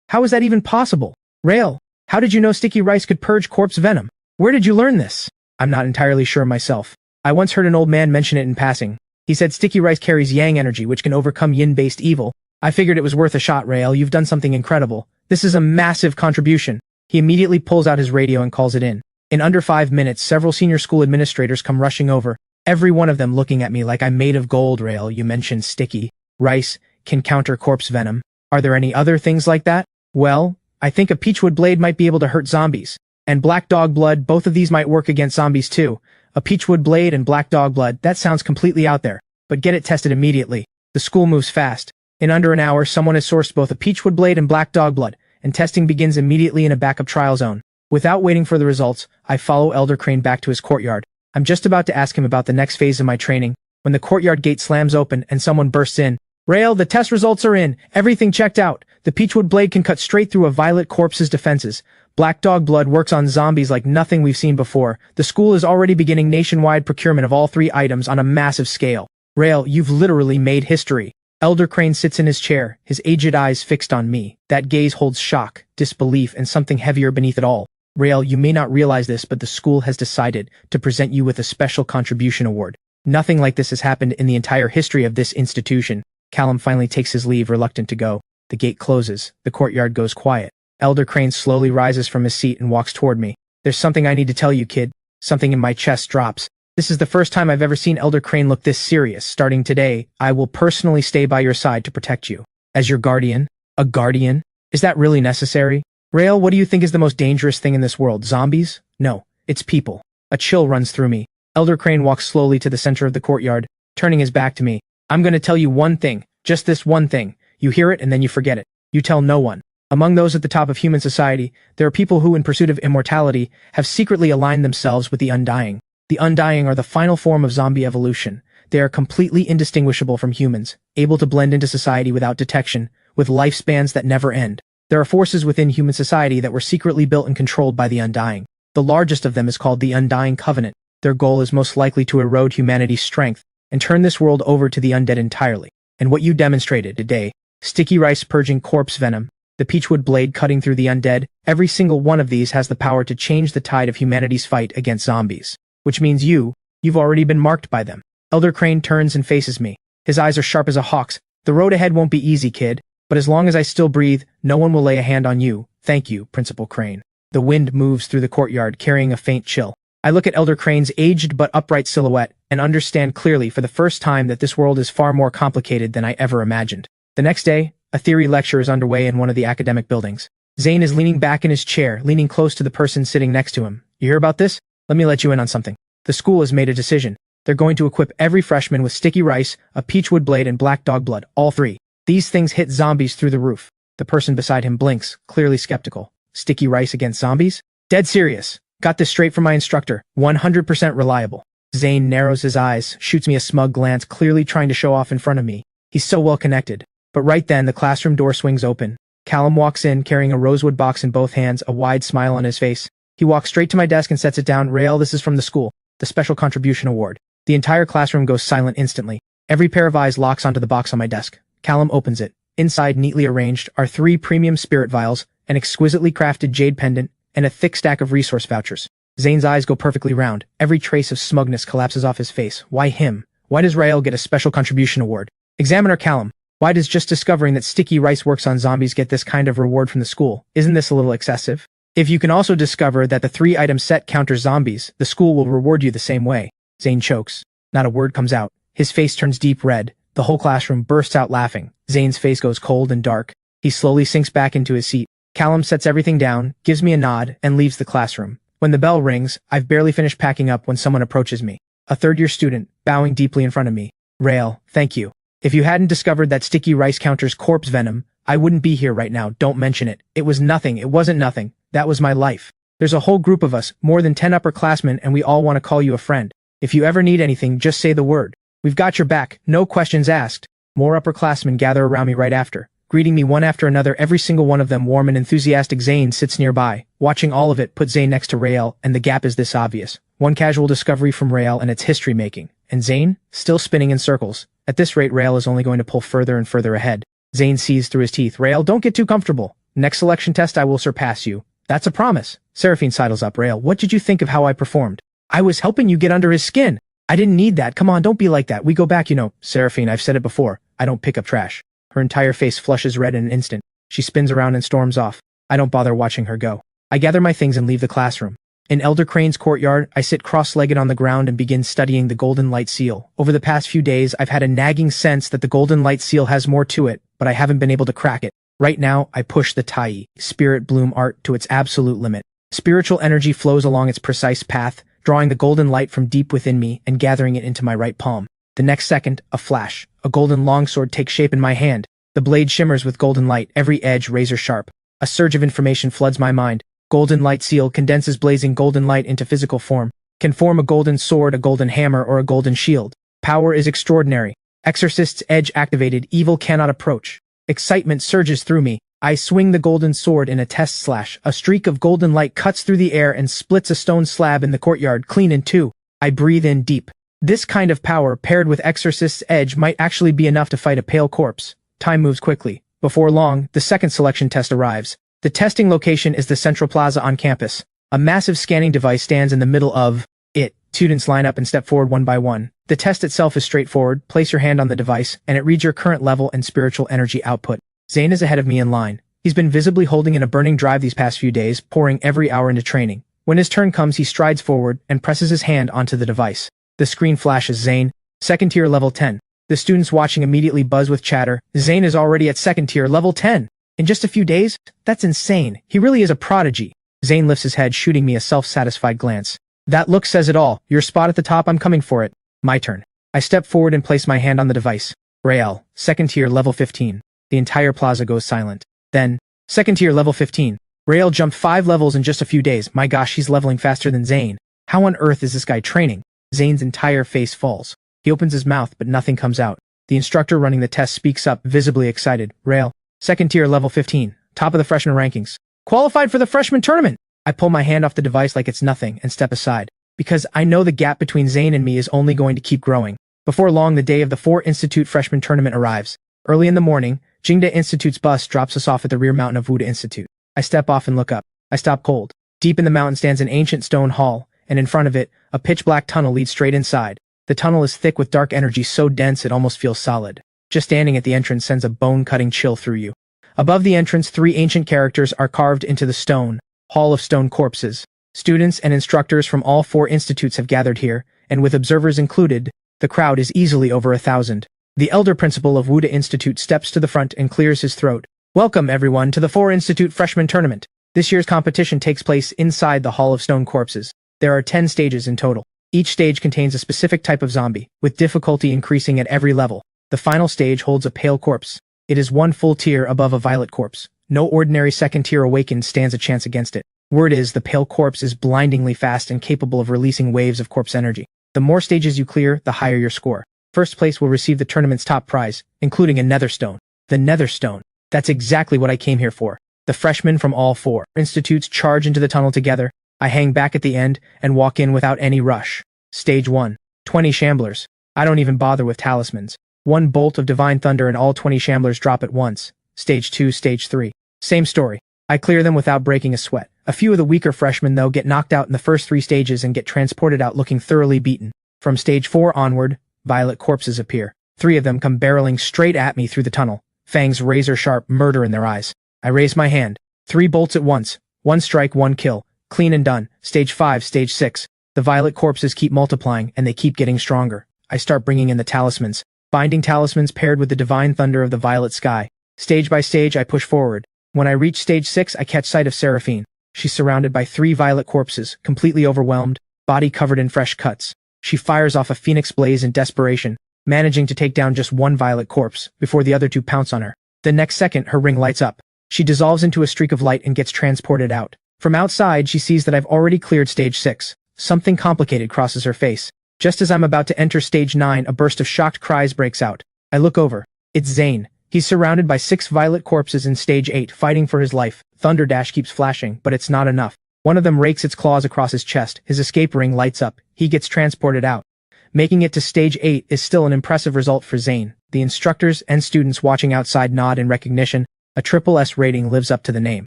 How is that even possible? Rael, how did you know sticky rice could purge corpse venom? Where did you learn this? I'm not entirely sure myself. I once heard an old man mention it in passing. He said sticky rice carries yang energy, which can overcome yin-based evil. I figured it was worth a shot, Rael. You've done something incredible. This is a massive contribution. He immediately pulls out his radio and calls it in. In under 5 minutes, several senior school administrators come rushing over, every one of them looking at me like I'm made of gold. Rael, you mentioned sticky rice can counter corpse venom. Are there any other things like that? Well, I think a peachwood blade might be able to hurt zombies. And black dog blood, both of these might work against zombies too. A peachwood blade and black dog blood, that sounds completely out there. But get it tested immediately. The school moves fast. In under an hour, someone has sourced both a peachwood blade and black dog blood, and testing begins immediately in a backup trial zone. Without waiting for the results, I follow Elder Crane back to his courtyard. I'm just about to ask him about the next phase of my training, when the courtyard gate slams open and someone bursts in. Rael, the test results are in. Everything checked out. The peachwood blade can cut straight through a violet corpse's defenses. Black dog blood works on zombies like nothing we've seen before. The school is already beginning nationwide procurement of all 3 items on a massive scale. Rael, you've literally made history. Elder Crane sits in his chair, his aged eyes fixed on me. That gaze holds shock, disbelief, and something heavier beneath it all. Rael, you may not realize this, but the school has decided to present you with a special contribution award. Nothing like this has happened in the entire history of this institution. Callum finally takes his leave, reluctant to go. The gate closes. The courtyard goes quiet. Elder Crane slowly rises from his seat and walks toward me. There's something I need to tell you, kid. Something in my chest drops. This is the first time I've ever seen Elder Crane look this serious. Starting today, I will personally stay by your side to protect you. As your guardian? A guardian? Is that really necessary? Rael, what do you think is the most dangerous thing in this world? Zombies? No, it's people. A chill runs through me. Elder Crane walks slowly to the center of the courtyard, turning his back to me. I'm going to tell you one thing. Just this one thing. You hear it and then you forget it. You tell no one. Among those at the top of human society, there are people who, in pursuit of immortality, have secretly aligned themselves with the Undying. The Undying are the final form of zombie evolution. They are completely indistinguishable from humans, able to blend into society without detection, with lifespans that never end. There are forces within human society that were secretly built and controlled by the Undying. The largest of them is called the Undying Covenant. Their goal is most likely to erode humanity's strength and turn this world over to the undead entirely. And what you demonstrated today, sticky rice purging corpse venom, the peachwood blade cutting through the undead, every single one of these has the power to change the tide of humanity's fight against zombies. Which means you've already been marked by them. Elder Crane turns and faces me. His eyes are sharp as a hawk's. The road ahead won't be easy, kid, but as long as I still breathe, no one will lay a hand on you. Thank you, Principal Crane. The wind moves through the courtyard, carrying a faint chill. I look at Elder Crane's aged but upright silhouette and understand clearly for the first time that this world is far more complicated than I ever imagined. The next day, a theory lecture is underway in one of the academic buildings. Zane is leaning back in his chair, leaning close to the person sitting next to him. You hear about this? Let me let you in on something. The school has made a decision. They're going to equip every freshman with sticky rice, a peachwood blade, and black dog blood, all three. These things hit zombies through the roof. The person beside him blinks, clearly skeptical. Sticky rice against zombies? Dead serious. Got this straight from my instructor. 100% reliable. Zane narrows his eyes, shoots me a smug glance, clearly trying to show off in front of me. He's so well connected. But right then, the classroom door swings open. Callum walks in, carrying a rosewood box in both hands, a wide smile on his face. He walks straight to my desk and sets it down. Rael, this is from the school. The Special Contribution Award. The entire classroom goes silent instantly. Every pair of eyes locks onto the box on my desk. Callum opens it. Inside, neatly arranged, are 3 premium spirit vials, an exquisitely crafted jade pendant, and a thick stack of resource vouchers. Zane's eyes go perfectly round. Every trace of smugness collapses off his face. Why him? Why does Rael get a Special Contribution Award? Examiner Callum. Why does just discovering that sticky rice works on zombies get this kind of reward from the school? Isn't this a little excessive? If you can also discover that the 3-item set counters zombies, the school will reward you the same way. Zane chokes. Not a word comes out. His face turns deep red. The whole classroom bursts out laughing. Zane's face goes cold and dark. He slowly sinks back into his seat. Callum sets everything down, gives me a nod, and leaves the classroom. When the bell rings, I've barely finished packing up when someone approaches me. A third-year student, bowing deeply in front of me. Rael, thank you. If you hadn't discovered that sticky rice counters corpse venom, I wouldn't be here right now. Don't mention it. It was nothing. It wasn't nothing. That was my life. There's a whole group of us, more than 10 upperclassmen, and we all want to call you a friend. If you ever need anything, just say the word. We've got your back, no questions asked. More upperclassmen gather around me right after, greeting me one after another, every single one of them warm and enthusiastic. Zane sits nearby, watching all of it. Put Zane next to Rael, and the gap is this obvious. One casual discovery from Rael and it's history-making. And Zane, still spinning in circles. At this rate, Rael is only going to pull further and further ahead. Zane sees through his teeth. Rael, don't get too comfortable. Next selection test I will surpass you. That's a promise. Seraphine sidles up. Rael, what did you think of how I performed? I was helping you get under his skin. I didn't need that. Come on, don't be like that. We go back, you know. Seraphine, I've said it before. I don't pick up trash. Her entire face flushes red in an instant. She spins around and storms off. I don't bother watching her go. I gather my things and leave the classroom. In Elder Crane's courtyard, I sit cross-legged on the ground and begin studying the Golden Light Seal. Over the past few days, I've had a nagging sense that the Golden Light Seal has more to it, but I haven't been able to crack it. Right now, I push the Tai, Spirit Bloom art, to its absolute limit. Spiritual energy flows along its precise path, drawing the golden light from deep within me and gathering it into my right palm. The next second, a flash. A golden longsword takes shape in my hand. The blade shimmers with golden light, every edge razor sharp. A surge of information floods my mind. Golden Light Seal condenses blazing golden light into physical form. Can form a golden sword, a golden hammer, or a golden shield. Power is extraordinary. Exorcist's edge activated, evil cannot approach. Excitement surges through me. I swing the golden sword in a test slash. A streak of golden light cuts through the air and splits a stone slab in the courtyard clean in two. I breathe in deep. This kind of power, paired with Exorcist's edge, might actually be enough to fight a pale corpse. Time moves quickly. Before long, the second selection test arrives. The testing location is the Central Plaza on campus. A massive scanning device stands in the middle of it. Students line up and step forward one by one. The test itself is straightforward. Place your hand on the device, and it reads your current level and spiritual energy output. Zane is ahead of me in line. He's been visibly holding in a burning drive these past few days, pouring every hour into training. When his turn comes, he strides forward and presses his hand onto the device. The screen flashes. Zane, second tier level 10. The students watching immediately buzz with chatter. Zane is already at second tier level 10. In just a few days? That's insane. He really is a prodigy. Zane lifts his head, shooting me a self-satisfied glance. That look says it all. Your spot at the top, I'm coming for it. My turn. I step forward and place my hand on the device. Rael, second tier level 15. The entire plaza goes silent. Then, second tier level 15. Rael jumped 5 levels in just a few days. My gosh, he's leveling faster than Zane. How on earth is this guy training? Zane's entire face falls. He opens his mouth, but nothing comes out. The instructor running the test speaks up, visibly excited. Rail. Second tier, level 15. Top of the freshman rankings. Qualified for the freshman tournament! I pull my hand off the device like it's nothing and step aside, because I know the gap between Zane and me is only going to keep growing. Before long, the day of the 4 Institute freshman tournament arrives. Early in the morning, Jingda Institute's bus drops us off at the rear mountain of Wuda Institute. I step off and look up. I stop cold. Deep in the mountain stands an ancient stone hall, and in front of it, a pitch-black tunnel leads straight inside. The tunnel is thick with dark energy so dense it almost feels solid. Just standing at the entrance sends a bone-cutting chill through you. Above the entrance, 3 ancient characters are carved into the stone, Hall of Stone Corpses. Students and instructors from all 4 institutes have gathered here, and with observers included, the crowd is easily over 1,000. The elder principal of Wuda Institute steps to the front and clears his throat. Welcome, everyone, to the 4 Institute Freshman Tournament. This year's competition takes place inside the Hall of Stone Corpses. There are 10 stages in total. Each stage contains a specific type of zombie, with difficulty increasing at every level. The final stage holds a pale corpse. It is 1 full tier above a violet corpse. No ordinary second-tier awakened stands a chance against it. Word is, the pale corpse is blindingly fast and capable of releasing waves of corpse energy. The more stages you clear, the higher your score. First place will receive the tournament's top prize, including a netherstone. The netherstone. That's exactly what I came here for. The freshmen from all 4 institutes charge into the tunnel together. I hang back at the end and walk in without any rush. Stage 1. 20 shamblers. I don't even bother with talismans. 1 bolt of divine thunder and all 20 shamblers drop at once. Stage 2, Stage 3. Same story. I clear them without breaking a sweat. A few of the weaker freshmen, though, get knocked out in the first 3 stages and get transported out looking thoroughly beaten. From Stage 4 onward, violet corpses appear. 3 of them come barreling straight at me through the tunnel, fangs razor-sharp, murder in their eyes. I raise my hand. 3 bolts at once. 1 strike, 1 kill. Clean and done. Stage 5, Stage 6. The violet corpses keep multiplying, and they keep getting stronger. I start bringing in the talismans. Binding talismans paired with the divine thunder of the violet sky. Stage by stage, I push forward. When I reach Stage 6, I catch sight of Seraphine. She's surrounded by 3 violet corpses, completely overwhelmed, body covered in fresh cuts. She fires off a phoenix blaze in desperation, managing to take down just 1 violet corpse, before the other 2 pounce on her. The next second, her ring lights up. She dissolves into a streak of light and gets transported out. From outside, she sees that I've already cleared Stage 6. Something complicated crosses her face. Just as I'm about to enter Stage 9, a burst of shocked cries breaks out. I look over. It's Zane. He's surrounded by 6 violet corpses in Stage 8, fighting for his life. Thunder Dash keeps flashing, but it's not enough. One of them rakes its claws across his chest. His escape ring lights up. He gets transported out. Making it to Stage 8 is still an impressive result for Zane. The instructors and students watching outside nod in recognition. A triple S rating lives up to the name.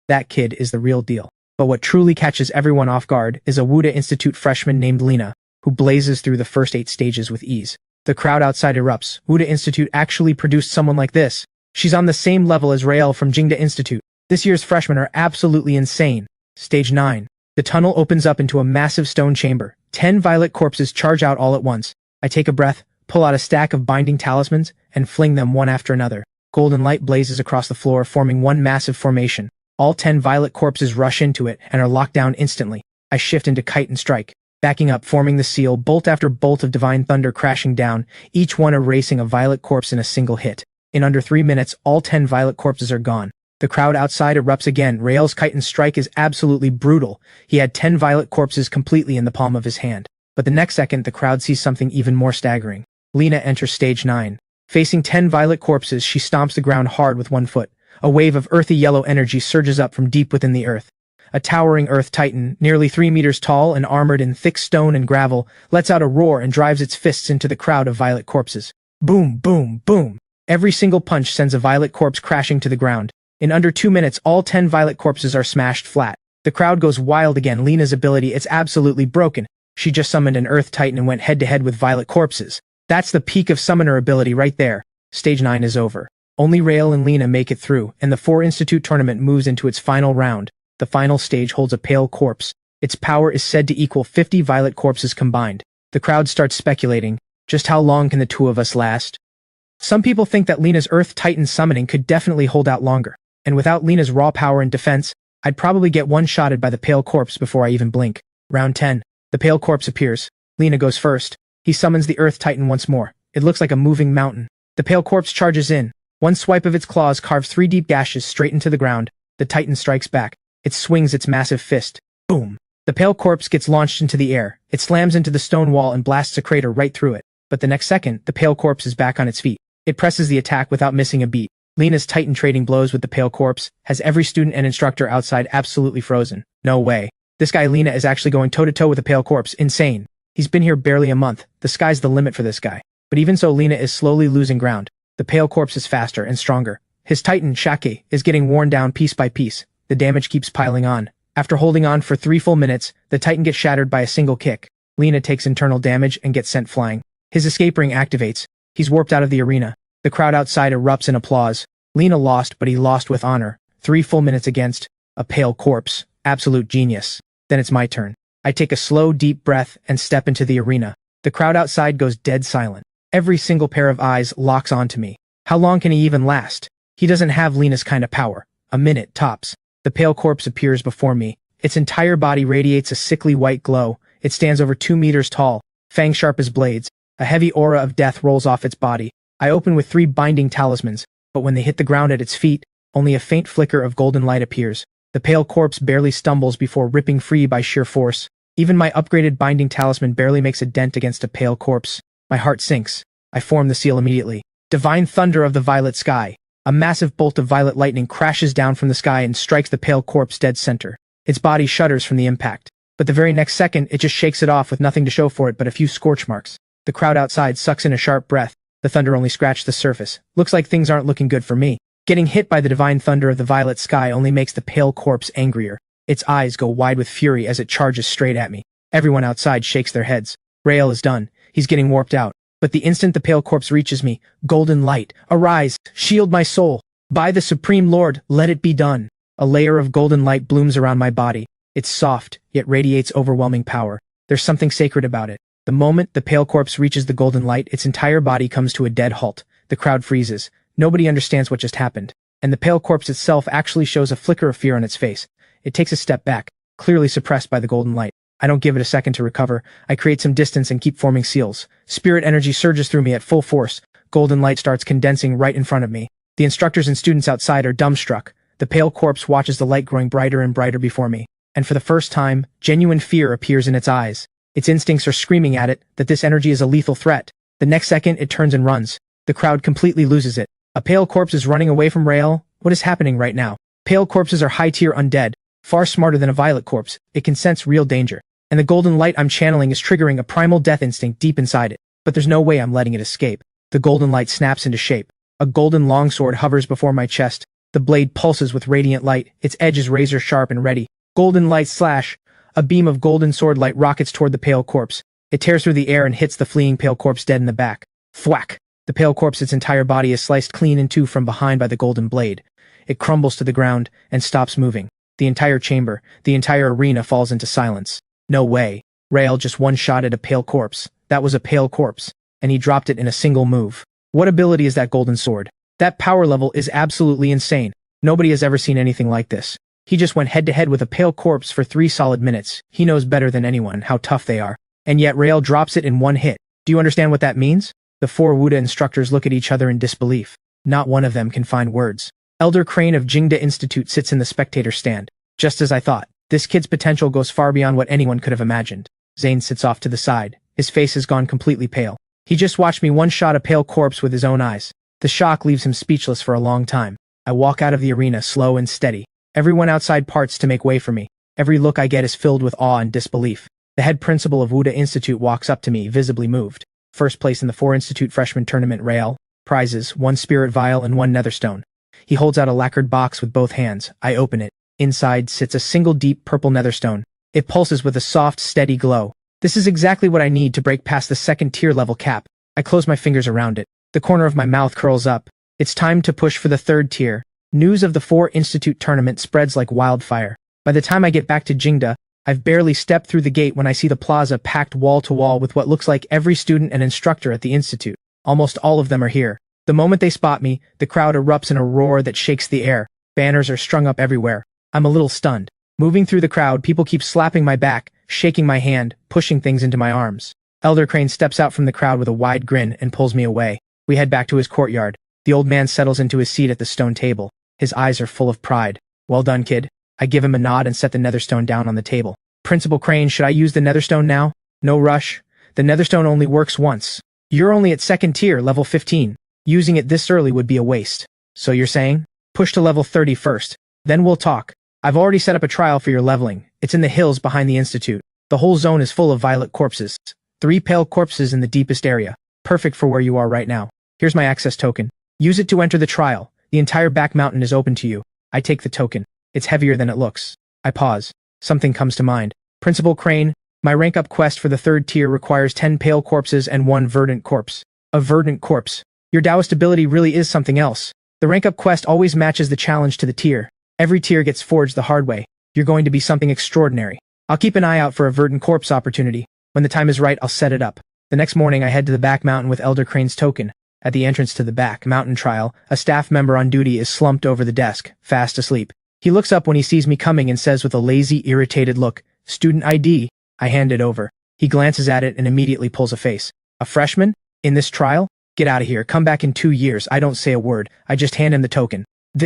That kid is the real deal. But what truly catches everyone off guard is a Wuda Institute freshman named Lena, who blazes through the first 8 stages with ease. The crowd outside erupts. Wuda Institute actually produced someone like this. She's on the same level as Rael from Jingda Institute. This year's freshmen are absolutely insane. Stage 9. The tunnel opens up into a massive stone chamber. 10 violet corpses charge out all at once. I take a breath, pull out a stack of binding talismans, and fling them one after another. Golden light blazes across the floor, forming one massive formation. All 10 violet corpses rush into it and are locked down instantly. I shift into kite and strike. Backing up, forming the seal, bolt after bolt of divine thunder crashing down, each one erasing a violet corpse in a single hit. In under 3 minutes, all 10 violet corpses are gone. The crowd outside erupts again. Rael's kite and strike is absolutely brutal. He had 10 violet corpses completely in the palm of his hand. But the next second, the crowd sees something even more staggering. Lena enters Stage 9. Facing 10 violet corpses, she stomps the ground hard with 1 foot. A wave of earthy yellow energy surges up from deep within the earth. A towering earth titan, nearly 3 meters tall and armored in thick stone and gravel, lets out a roar and drives its fists into the crowd of violet corpses. Boom, boom, boom. Every single punch sends a violet corpse crashing to the ground. In under 2 minutes, all 10 violet corpses are smashed flat. The crowd goes wild again. Lena's ability, it's absolutely broken. She just summoned an earth titan and went head-to-head with violet corpses. That's the peak of summoner ability right there. Stage 9 is over. Only Rael and Lena make it through, and the 4 Institute tournament moves into its final round. The final stage holds a pale corpse. Its power is said to equal 50 violet corpses combined. The crowd starts speculating. Just how long can the 2 of us last? Some people think that Lena's Earth Titan summoning could definitely hold out longer. And without Lena's raw power and defense, I'd probably get one-shotted by the pale corpse before I even blink. Round 10. The pale corpse appears. Lena goes first. He summons the Earth Titan once more. It looks like a moving mountain. The pale corpse charges in. One swipe of its claws carves 3 deep gashes straight into the ground. The Titan strikes back. It swings its massive fist. Boom. The pale corpse gets launched into the air. It slams into the stone wall and blasts a crater right through it. But the next second, the pale corpse is back on its feet. It presses the attack without missing a beat. Lena's titan trading blows with the pale corpse has every student and instructor outside absolutely frozen. No way. This guy Lena is actually going toe-to-toe with the pale corpse. Insane. He's been here barely a month. The sky's the limit for this guy. But even so, Lena is slowly losing ground. The pale corpse is faster and stronger. His titan, Shake, is getting worn down piece by piece. The damage keeps piling on. After holding on for 3 full minutes, the titan gets shattered by a single kick. Lena takes internal damage and gets sent flying. His escape ring activates. He's warped out of the arena. The crowd outside erupts in applause. Lena lost, but he lost with honor. 3 full minutes against a pale corpse. Absolute genius. Then it's my turn. I take a slow, deep breath and step into the arena. The crowd outside goes dead silent. Every single pair of eyes locks onto me. How long can he even last? He doesn't have Lena's kind of power. A minute, tops. The pale corpse appears before me. Its entire body radiates a sickly white glow. It stands over 2 meters tall, fangs sharp as blades. A heavy aura of death rolls off its body. I open with 3 binding talismans, but when they hit the ground at its feet, only a faint flicker of golden light appears. The pale corpse barely stumbles before ripping free by sheer force. Even my upgraded binding talisman barely makes a dent against a pale corpse. My heart sinks. I form the seal immediately. Divine thunder of the violet sky. A massive bolt of violet lightning crashes down from the sky and strikes the pale corpse dead center. Its body shudders from the impact. But the very next second, it just shakes it off with nothing to show for it but a few scorch marks. The crowd outside sucks in a sharp breath. The thunder only scratched the surface. Looks like things aren't looking good for me. Getting hit by the divine thunder of the violet sky only makes the pale corpse angrier. Its eyes go wide with fury as it charges straight at me. Everyone outside shakes their heads. Rael is done. He's getting warped out. But the instant the pale corpse reaches me, golden light, arise, shield my soul. By the Supreme Lord, let it be done. A layer of golden light blooms around my body. It's soft, yet radiates overwhelming power. There's something sacred about it. The moment the pale corpse reaches the golden light, its entire body comes to a dead halt. The crowd freezes. Nobody understands what just happened. And the pale corpse itself actually shows a flicker of fear on its face. It takes a step back, clearly suppressed by the golden light. I don't give it a second to recover. I create some distance and keep forming seals. Spirit energy surges through me at full force. Golden light starts condensing right in front of me. The instructors and students outside are dumbstruck. The pale corpse watches the light growing brighter and brighter before me. And for the first time, genuine fear appears in its eyes. Its instincts are screaming at it that this energy is a lethal threat. The next second, it turns and runs. The crowd completely loses it. A pale corpse is running away from Rael. What is happening right now? Pale corpses are high-tier undead, far smarter than a violet corpse. It can sense real danger. And the golden light I'm channeling is triggering a primal death instinct deep inside it. But there's no way I'm letting it escape. The golden light snaps into shape. A golden longsword hovers before my chest. The blade pulses with radiant light. Its edge is razor sharp and ready. Golden light slash. A beam of golden sword light rockets toward the pale corpse. It tears through the air and hits the fleeing pale corpse dead in the back. Thwack! The pale corpse, its entire body is sliced clean in two from behind by the golden blade. It crumbles to the ground and stops moving. The entire chamber, the entire arena falls into silence. No way. Rael just one-shotted a pale corpse. That was a pale corpse. And he dropped it in a single move. What ability is that golden sword? That power level is absolutely insane. Nobody has ever seen anything like this. He just went head-to-head with a pale corpse for 3 solid minutes. He knows better than anyone how tough they are. And yet Rael drops it in one hit. Do you understand what that means? The 4 Wuda instructors look at each other in disbelief. Not one of them can find words. Elder Crane of Jingda Institute sits in the spectator stand. Just as I thought. This kid's potential goes far beyond what anyone could have imagined. Zane sits off to the side. His face has gone completely pale. He just watched me one-shot a pale corpse with his own eyes. The shock leaves him speechless for a long time. I walk out of the arena slow and steady. Everyone outside parts to make way for me. Every look I get is filled with awe and disbelief. The head principal of Wuda Institute walks up to me, visibly moved. First place in the 4 Institute freshman tournament, Rael. Prizes, 1 spirit vial and 1 netherstone. He holds out a lacquered box with both hands. I open it. Inside sits a single deep purple netherstone. It pulses with a soft, steady glow. This is exactly what I need to break past the 2nd tier level cap. I close my fingers around it. The corner of my mouth curls up. It's time to push for the 3rd tier. News of the 4 Institute tournament spreads like wildfire. By the time I get back to Jingda, I've barely stepped through the gate when I see the plaza packed wall to wall with what looks like every student and instructor at the institute. Almost all of them are here. The moment they spot me, the crowd erupts in a roar that shakes the air. Banners are strung up everywhere. I'm a little stunned. Moving through the crowd, people keep slapping my back, shaking my hand, pushing things into my arms. Elder Crane steps out from the crowd with a wide grin and pulls me away. We head back to his courtyard. The old man settles into his seat at the stone table. His eyes are full of pride. Well done, kid. I give him a nod and set the netherstone down on the table. Principal Crane, should I use the netherstone now? No rush. The netherstone only works once. You're only at second tier, level 15. Using it this early would be a waste. So you're saying? Push to level 30 first. Then we'll talk. I've already set up a trial for your leveling. It's in the hills behind the institute. The whole zone is full of violet corpses. 3 pale corpses in the deepest area. Perfect for where you are right now. Here's my access token. Use it to enter the trial. The entire back mountain is open to you. I take the token. It's heavier than it looks. I pause. Something comes to mind. Principal Crane, my rank up quest for the 3rd tier requires 10 pale corpses and 1 verdant corpse. A verdant corpse. Your Daoist ability really is something else. The rank up quest always matches the challenge to the tier. Every tier gets forged the hard way. You're going to be something extraordinary. I'll keep an eye out for a verdant corpse opportunity. When the time is right, I'll set it up. The next morning I head to the back mountain with Elder Crane's token. At the entrance to the back mountain trial, a staff member on duty is slumped over the desk, fast asleep. He looks up when he sees me coming and says with a lazy, irritated look, "Student ID." I hand it over. He glances at it and immediately pulls a face. "A freshman? In this trial? Get out of here. Come back in 2 years." I don't say a word. I just hand him the token.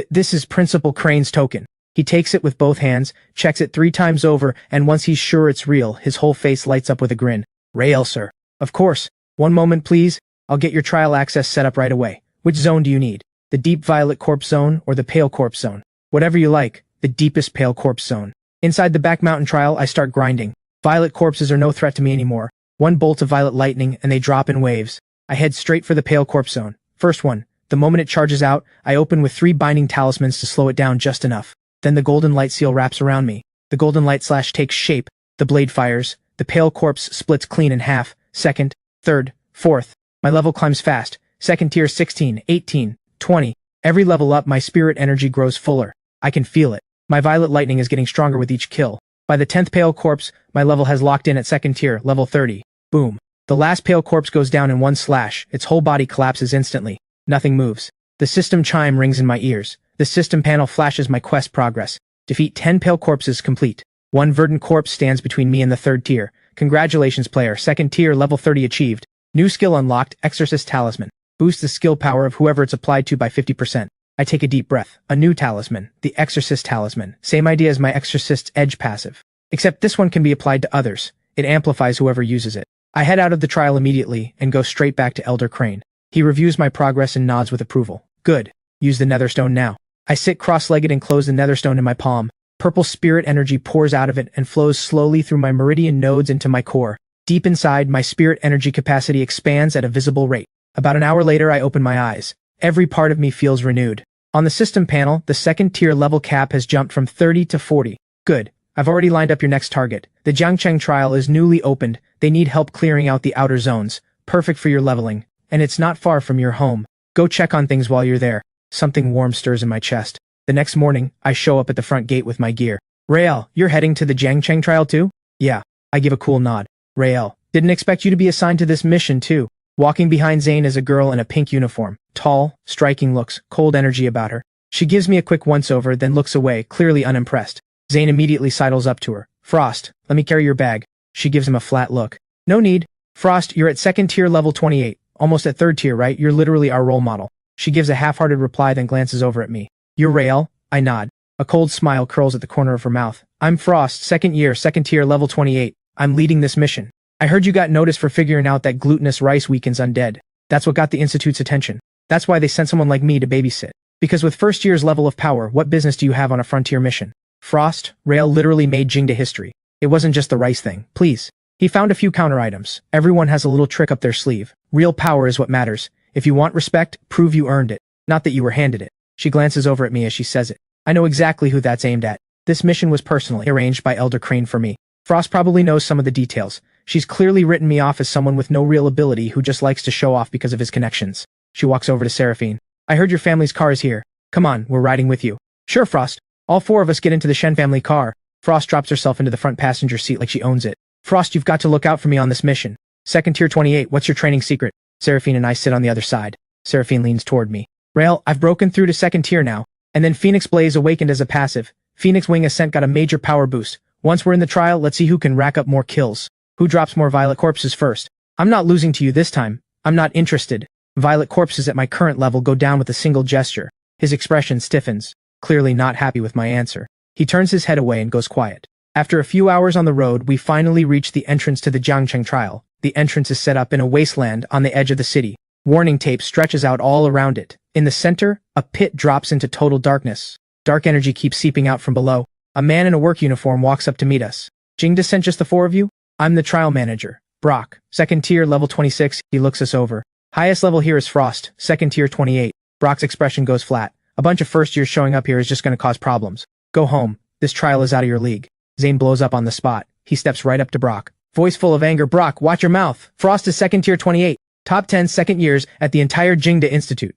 This is Principal Crane's token. He takes it with both hands, checks it 3 times over, and once he's sure it's real, his whole face lights up with a grin. "Rael, sir." "Of course. One moment, please. I'll get your trial access set up right away. Which zone do you need? The deep violet corpse zone or the pale corpse zone?" "Whatever you like. The deepest pale corpse zone." Inside the back mountain trial, I start grinding. Violet corpses are no threat to me anymore. 1 bolt of violet lightning and they drop in waves. I head straight for the pale corpse zone. First one. The moment it charges out, I open with 3 binding talismans to slow it down just enough. Then the golden light seal wraps around me. The golden light slash takes shape. The blade fires. The pale corpse splits clean in half. 2nd, 3rd, 4th. My level climbs fast. 2nd tier 16, 18, 20. Every level up, my spirit energy grows fuller. I can feel it. My violet lightning is getting stronger with each kill. By the 10th pale corpse, my level has locked in at 2nd tier, level 30. Boom. The last pale corpse goes down in 1 slash. Its whole body collapses instantly. Nothing moves. The system chime rings in my ears. The system panel flashes my quest progress. Defeat 10 pale corpses complete. 1 verdant corpse stands between me and the 3rd tier. Congratulations, player. 2nd tier, level 30 achieved. New skill unlocked, Exorcist Talisman. Boosts the skill power of whoever it's applied to by 50%. I take a deep breath. A new talisman, the Exorcist Talisman. Same idea as my Exorcist's Edge passive. Except this one can be applied to others. It amplifies whoever uses it. I head out of the trial immediately and go straight back to Elder Crane. He reviews my progress and nods with approval. Good. Use the netherstone now. I sit cross-legged and close the netherstone in my palm. Purple spirit energy pours out of it and flows slowly through my meridian nodes into my core. Deep inside, my spirit energy capacity expands at a visible rate. About an hour later, I open my eyes. Every part of me feels renewed. On the system panel, the 2nd tier level cap has jumped from 30 to 40. Good. I've already lined up your next target. The Jiangcheng trial is newly opened. They need help clearing out the outer zones. Perfect for your leveling. And it's not far from your home. Go check on things while you're there. Something warm stirs in my chest. The next morning, I show up at the front gate with my gear. Rael, you're heading to the Jiangcheng trial too? Yeah. I give a cool nod. Rael, didn't expect you to be assigned to this mission too. Walking behind Zane is a girl in a pink uniform. Tall, striking looks, cold energy about her. She gives me a quick once-over, then looks away, clearly unimpressed. Zane immediately sidles up to her. Frost, let me carry your bag. She gives him a flat look. No need. Frost, you're at 2nd tier level 28. Almost at 3rd tier, right? You're literally our role model. She gives a half-hearted reply, then glances over at me. You're Rael? I nod. A cold smile curls at the corner of her mouth. I'm Frost, 2nd year, 2nd tier, level 28. I'm leading this mission. I heard you got noticed for figuring out that glutinous rice weakens undead. That's what got the Institute's attention. That's why they sent someone like me to babysit. Because with 1st year's level of power, what business do you have on a frontier mission? Frost, Rael literally made Jingda history. It wasn't just the rice thing. Please. He found a few counter items. Everyone has a little trick up their sleeve. Real power is what matters. If you want respect, prove you earned it. Not that you were handed it. She glances over at me as she says it. I know exactly who that's aimed at. This mission was personally arranged by Elder Crane for me. Frost probably knows some of the details. She's clearly written me off as someone with no real ability who just likes to show off because of his connections. She walks over to Seraphine. I heard your family's car is here. Come on, we're riding with you. Sure, Frost. All 4 of us get into the Shen family car. Frost drops herself into the front passenger seat like she owns it. Frost, you've got to look out for me on this mission. 2nd tier 28, what's your training secret? Seraphine and I sit on the other side. Seraphine leans toward me. Rael, I've broken through to 2nd tier now. And then Phoenix Blaze awakened as a passive. Phoenix Wing Ascent got a major power boost. Once we're in the trial, let's see who can rack up more kills. Who drops more violet corpses first? I'm not losing to you this time. I'm not interested. Violet corpses at my current level go down with a single gesture. His expression stiffens, clearly not happy with my answer. He turns his head away and goes quiet. After a few hours on the road, we finally reach the entrance to the Jiangcheng trial. The entrance is set up in a wasteland on the edge of the city. Warning tape stretches out all around it. In the center, a pit drops into total darkness. Dark energy keeps seeping out from below. A man in a work uniform walks up to meet us. Jingda sent just the four of you? I'm the trial manager. Brock, second tier, level 26. He looks us over. Highest level here is Frost, second tier, 28. Brock's expression goes flat. A bunch of first years showing up here is just going to cause problems. Go home. This trial is out of your league. Zane blows up on the spot. He steps right up to Brock. Voice full of anger. Brock, watch your mouth. Frost is second tier, 28. Top 10 second years at the entire Jingda Institute.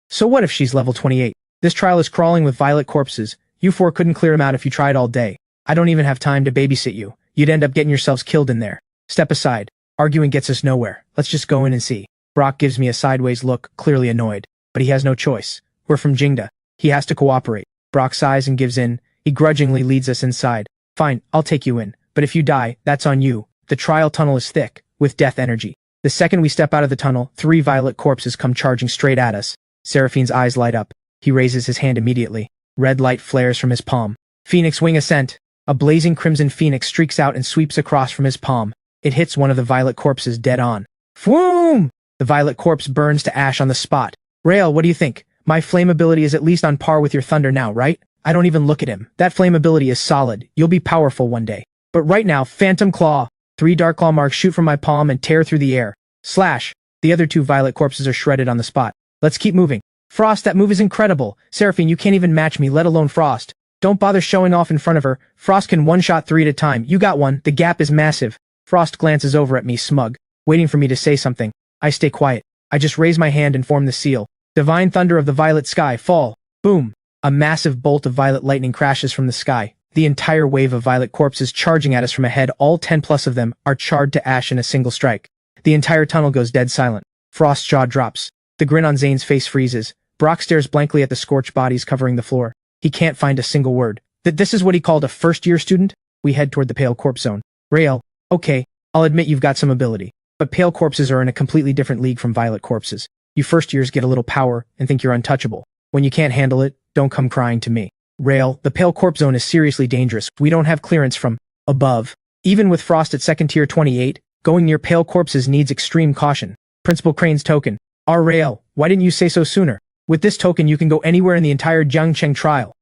So what if she's level 28? This trial is crawling with violet corpses. You four couldn't clear them out if you tried all day. I don't even have time to babysit you. You'd end up getting yourselves killed in there. Step aside. Arguing gets us nowhere. Let's just go in and see. Brock gives me a sideways look, clearly annoyed. But he has no choice. We're from Jingda. He has to cooperate. Brock sighs and gives in. He grudgingly leads us inside. Fine, I'll take you in. But if you die, that's on you. The trial tunnel is thick, with death energy. The second we step out of the tunnel, 3 violet corpses come charging straight at us. Seraphine's eyes light up. He raises his hand immediately. Red light flares from his palm. Phoenix wing ascent. A blazing crimson phoenix streaks out and sweeps across from his palm. It hits one of the violet corpses dead on. Fwoom! The violet corpse burns to ash on the spot. Rael, what do you think? My flame ability is at least on par with your thunder now, right? I don't even look at him. That flame ability is solid. You'll be powerful one day. But right now, Phantom Claw. 3 dark claw marks shoot from my palm and tear through the air. Slash. The other 2 violet corpses are shredded on the spot. Let's keep moving. Frost, that move is incredible. Seraphine, you can't even match me, let alone Frost. Don't bother showing off in front of her. Frost can one-shot 3 at a time. You got one. The gap is massive. Frost glances over at me, smug, waiting for me to say something. I stay quiet. I just raise my hand and form the seal. Divine thunder of the violet sky, fall. Boom. A massive bolt of violet lightning crashes from the sky. The entire wave of violet corpses charging at us from ahead, all 10 plus of them, are charred to ash in a single strike. The entire tunnel goes dead silent. Frost's jaw drops. The grin on Zane's face freezes. Brock stares blankly at the scorched bodies covering the floor. He can't find a single word. This is what he called a first-year student? We head toward the pale corpse zone. Rael, okay, I'll admit you've got some ability. But pale corpses are in a completely different league from violet corpses. You first-years get a little power and think you're untouchable. When you can't handle it, don't come crying to me. Rael, the pale corpse zone is seriously dangerous. We don't have clearance from above. Even with Frost at second tier 28, going near pale corpses needs extreme caution. Principal Crane's token. Rael, why didn't you say so sooner? With this token you can go anywhere in the entire Jiangcheng trial.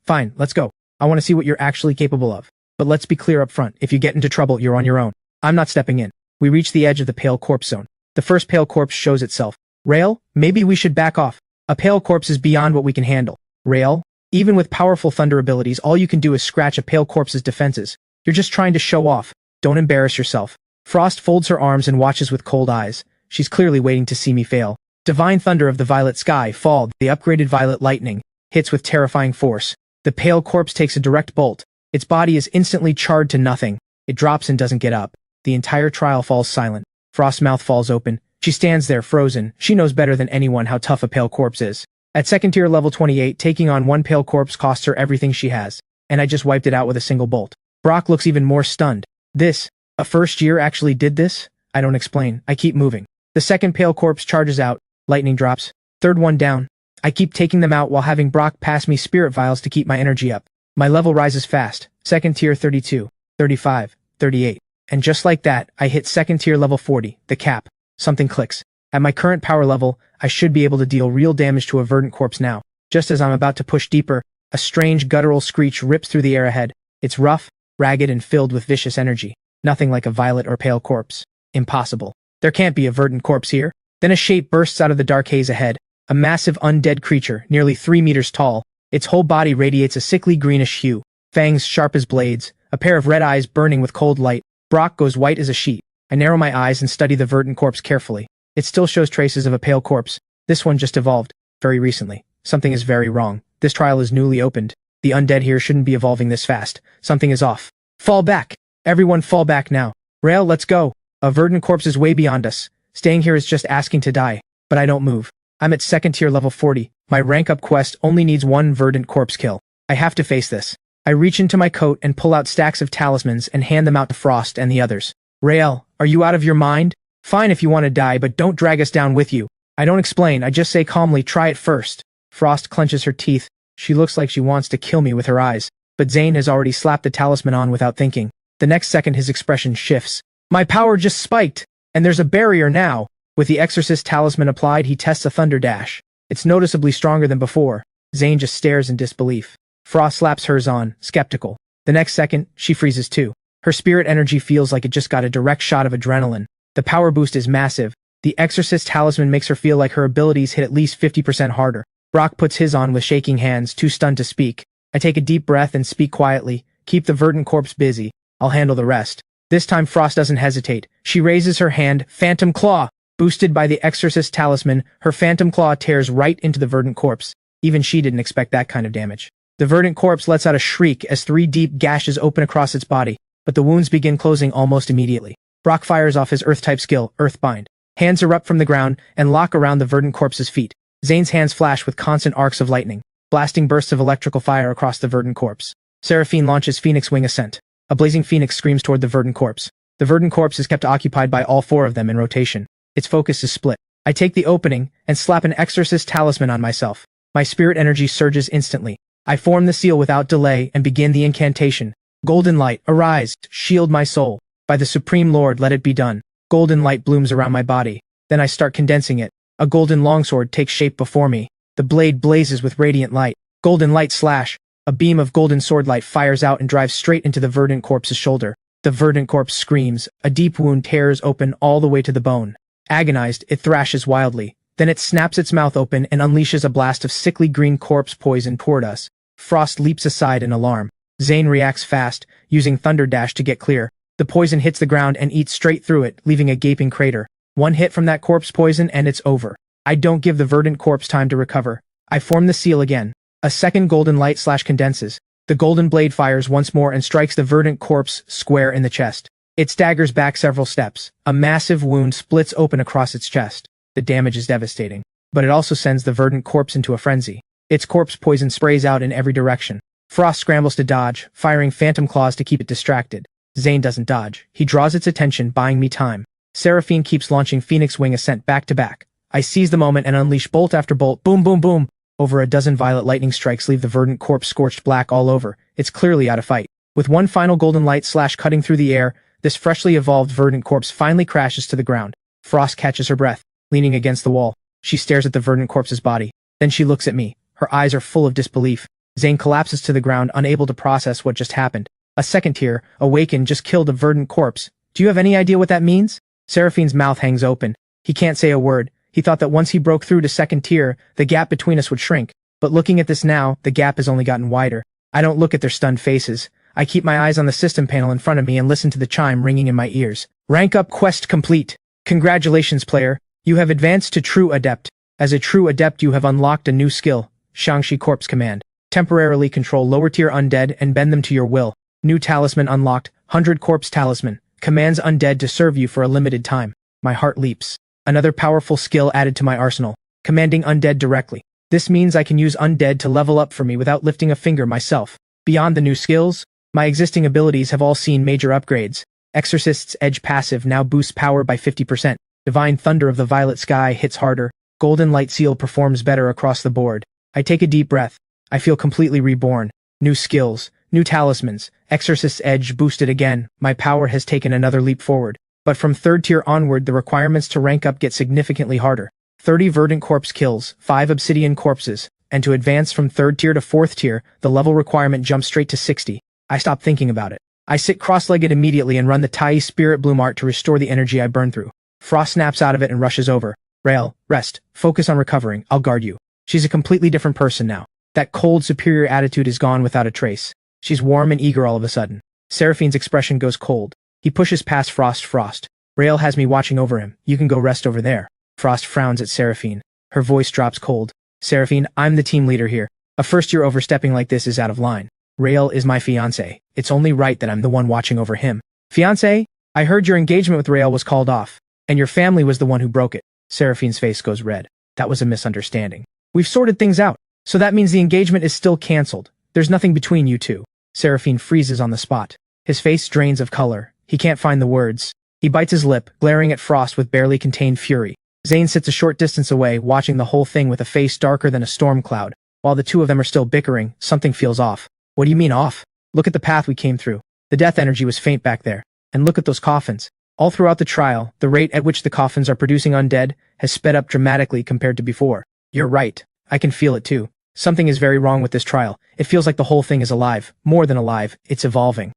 Fine, let's go. I want to see what you're actually capable of. But let's be clear up front, if you get into trouble, you're on your own. I'm not stepping in. We reach the edge of the pale corpse zone. The first pale corpse shows itself. Rael, maybe we should back off. A pale corpse is beyond what we can handle. Rael, even with powerful thunder abilities, all you can do is scratch a pale corpse's defenses. You're just trying to show off. Don't embarrass yourself. Frost folds her arms and watches with cold eyes. She's clearly waiting to see me fail. Divine thunder of the violet sky, fall. The upgraded violet lightning hits with terrifying force. The pale corpse takes a direct bolt. Its body is instantly charred to nothing. It drops and doesn't get up. The entire trial falls silent. Frost's mouth falls open. She stands there frozen. She knows better than anyone how tough a pale corpse is. At second tier level 28, taking on one pale corpse costs her everything she has. And I just wiped it out with a single bolt. Brock looks even more stunned. A first year actually did this? I don't explain. I keep moving. The second pale corpse charges out. Lightning drops. Third one down. I keep taking them out while having Brock pass me spirit vials to keep my energy up. My level rises fast. Second tier 32, 35, 38. And just like that, I hit second tier level 40, the cap. Something clicks. At my current power level, I should be able to deal real damage to a verdant corpse now. Just as I'm about to push deeper, a strange guttural screech rips through the air ahead. It's rough, ragged, and filled with vicious energy. Nothing like a violet or pale corpse. Impossible. There can't be a verdant corpse here. Then a shape bursts out of the dark haze ahead. A massive undead creature, nearly 3 meters tall. Its whole body radiates a sickly greenish hue. Fangs sharp as blades. A pair of red eyes burning with cold light. Brock goes white as a sheet. I narrow my eyes and study the verdant corpse carefully. It still shows traces of a pale corpse. This one just evolved. Very recently. Something is very wrong. This trial is newly opened. The undead here shouldn't be evolving this fast. Something is off. Fall back! Everyone fall back now. Rael, let's go. A verdant corpse is way beyond us. Staying here is just asking to die. But I don't move. I'm at second tier level 40. My rank up quest only needs one verdant corpse kill. I have to face this. I reach into my coat and pull out stacks of talismans and hand them out to Frost and the others. Rael, are you out of your mind? Fine if you want to die, but don't drag us down with you. I don't explain, I just say calmly, try it first. Frost clenches her teeth. She looks like she wants to kill me with her eyes. But Zane has already slapped the talisman on without thinking. The next second his expression shifts. My power just spiked, and there's a barrier now. With the Exorcist talisman applied, he tests a thunder dash. It's noticeably stronger than before. Zane just stares in disbelief. Frost slaps hers on, skeptical. The next second, she freezes too. Her spirit energy feels like it just got a direct shot of adrenaline. The power boost is massive. The Exorcist talisman makes her feel like her abilities hit at least 50% harder. Brock puts his on with shaking hands, too stunned to speak. I take a deep breath and speak quietly. Keep the verdant corpse busy. I'll handle the rest. This time Frost doesn't hesitate. She raises her hand, Phantom Claw. Boosted by the Exorcist talisman, her Phantom Claw tears right into the verdant corpse. Even she didn't expect that kind of damage. The verdant corpse lets out a shriek as 3 deep gashes open across its body, but the wounds begin closing almost immediately. Brock fires off his Earth-type skill, Earthbind. Hands erupt from the ground and lock around the verdant corpse's feet. Zane's hands flash with constant arcs of lightning, blasting bursts of electrical fire across the verdant corpse. Seraphine launches Phoenix Wing Ascent. A blazing phoenix screams toward the verdant corpse. The verdant corpse is kept occupied by all 4 of them in rotation. Its focus is split. I take the opening and slap an Exorcist talisman on myself. My spirit energy surges instantly. I form the seal without delay and begin the incantation. Golden light, arise, shield my soul. By the Supreme Lord, let it be done. Golden light blooms around my body. Then I start condensing it. A golden longsword takes shape before me. The blade blazes with radiant light. Golden light slash. A beam of golden sword light fires out and drives straight into the verdant corpse's shoulder. The verdant corpse screams. A deep wound tears open all the way to the bone. Agonized, it thrashes wildly. Then it snaps its mouth open and unleashes a blast of sickly green corpse poison toward us. Frost leaps aside in alarm. Zane reacts fast, using Thunder Dash to get clear. The poison hits the ground and eats straight through it, leaving a gaping crater. One hit from that corpse poison and it's over. I don't give the verdant corpse time to recover. I form the seal again. A second golden light slash condenses. The golden blade fires once more and strikes the verdant corpse square in the chest. It staggers back several steps. A massive wound splits open across its chest. The damage is devastating. But it also sends the verdant corpse into a frenzy. Its corpse poison sprays out in every direction. Frost scrambles to dodge, firing phantom claws to keep it distracted. Zane doesn't dodge. He draws its attention, buying me time. Seraphine keeps launching Phoenix Wing Ascent back to back. I seize the moment and unleash bolt after bolt. Boom, boom, boom. Over a dozen violet lightning strikes leave the verdant corpse scorched black all over. It's clearly out of fight. With one final golden light slash cutting through the air, this freshly evolved verdant corpse finally crashes to the ground. Frost catches her breath, leaning against the wall. She stares at the verdant corpse's body. Then she looks at me. Her eyes are full of disbelief. Zane collapses to the ground, unable to process what just happened. A second tier, awaken, just killed a verdant corpse. Do you have any idea what that means? Seraphine's mouth hangs open. He can't say a word. He thought that once he broke through to second tier, the gap between us would shrink. But looking at this now, the gap has only gotten wider. I don't look at their stunned faces. I keep my eyes on the system panel in front of me and listen to the chime ringing in my ears. Rank up quest complete. Congratulations, player. You have advanced to True Adept. As a True Adept, you have unlocked a new skill, Shangshi Corpse Command. Temporarily control lower tier undead and bend them to your will. New talisman unlocked, 100 Corpse Talisman. Commands undead to serve you for a limited time. My heart leaps. Another powerful skill added to my arsenal. Commanding undead directly. This means I can use undead to level up for me without lifting a finger myself. Beyond the new skills, my existing abilities have all seen major upgrades. Exorcist's Edge passive now boosts power by 50%. Divine Thunder of the Violet Sky hits harder. Golden Light Seal performs better across the board. I take a deep breath. I feel completely reborn. New skills, new talismans, Exorcist's Edge boosted again. My power has taken another leap forward. But from 3rd tier onward, the requirements to rank up get significantly harder. 30 verdant corpse kills, 5 obsidian corpses, and to advance from 3rd tier to 4th tier, the level requirement jumps straight to 60. I stop thinking about it. I sit cross-legged immediately and run the Tai Spirit Bloom art to restore the energy I burned through. Frost snaps out of it and rushes over. Rael, rest, focus on recovering, I'll guard you. She's a completely different person now. That cold, superior attitude is gone without a trace. She's warm and eager all of a sudden. Seraphine's expression goes cold. He pushes past Frost. Rael has me watching over him. You can go rest over there. Frost frowns at Seraphine. Her voice drops cold. Seraphine, I'm the team leader here. A first-year overstepping like this is out of line. Rael is my fiancé. It's only right that I'm the one watching over him. Fiancé? I heard your engagement with Rael was called off, and your family was the one who broke it. Seraphine's face goes red. That was a misunderstanding. We've sorted things out, so that means the engagement is still cancelled. There's nothing between you two. Seraphine freezes on the spot. His face drains of color. He can't find the words. He bites his lip, glaring at Frost with barely contained fury. Zane sits a short distance away, watching the whole thing with a face darker than a storm cloud. While the two of them are still bickering, something feels off. What do you mean off? Look at the path we came through. The death energy was faint back there. And look at those coffins. All throughout the trial, the rate at which the coffins are producing undead has sped up dramatically compared to before. You're right. I can feel it too. Something is very wrong with this trial. It feels like the whole thing is alive. More than alive, it's evolving.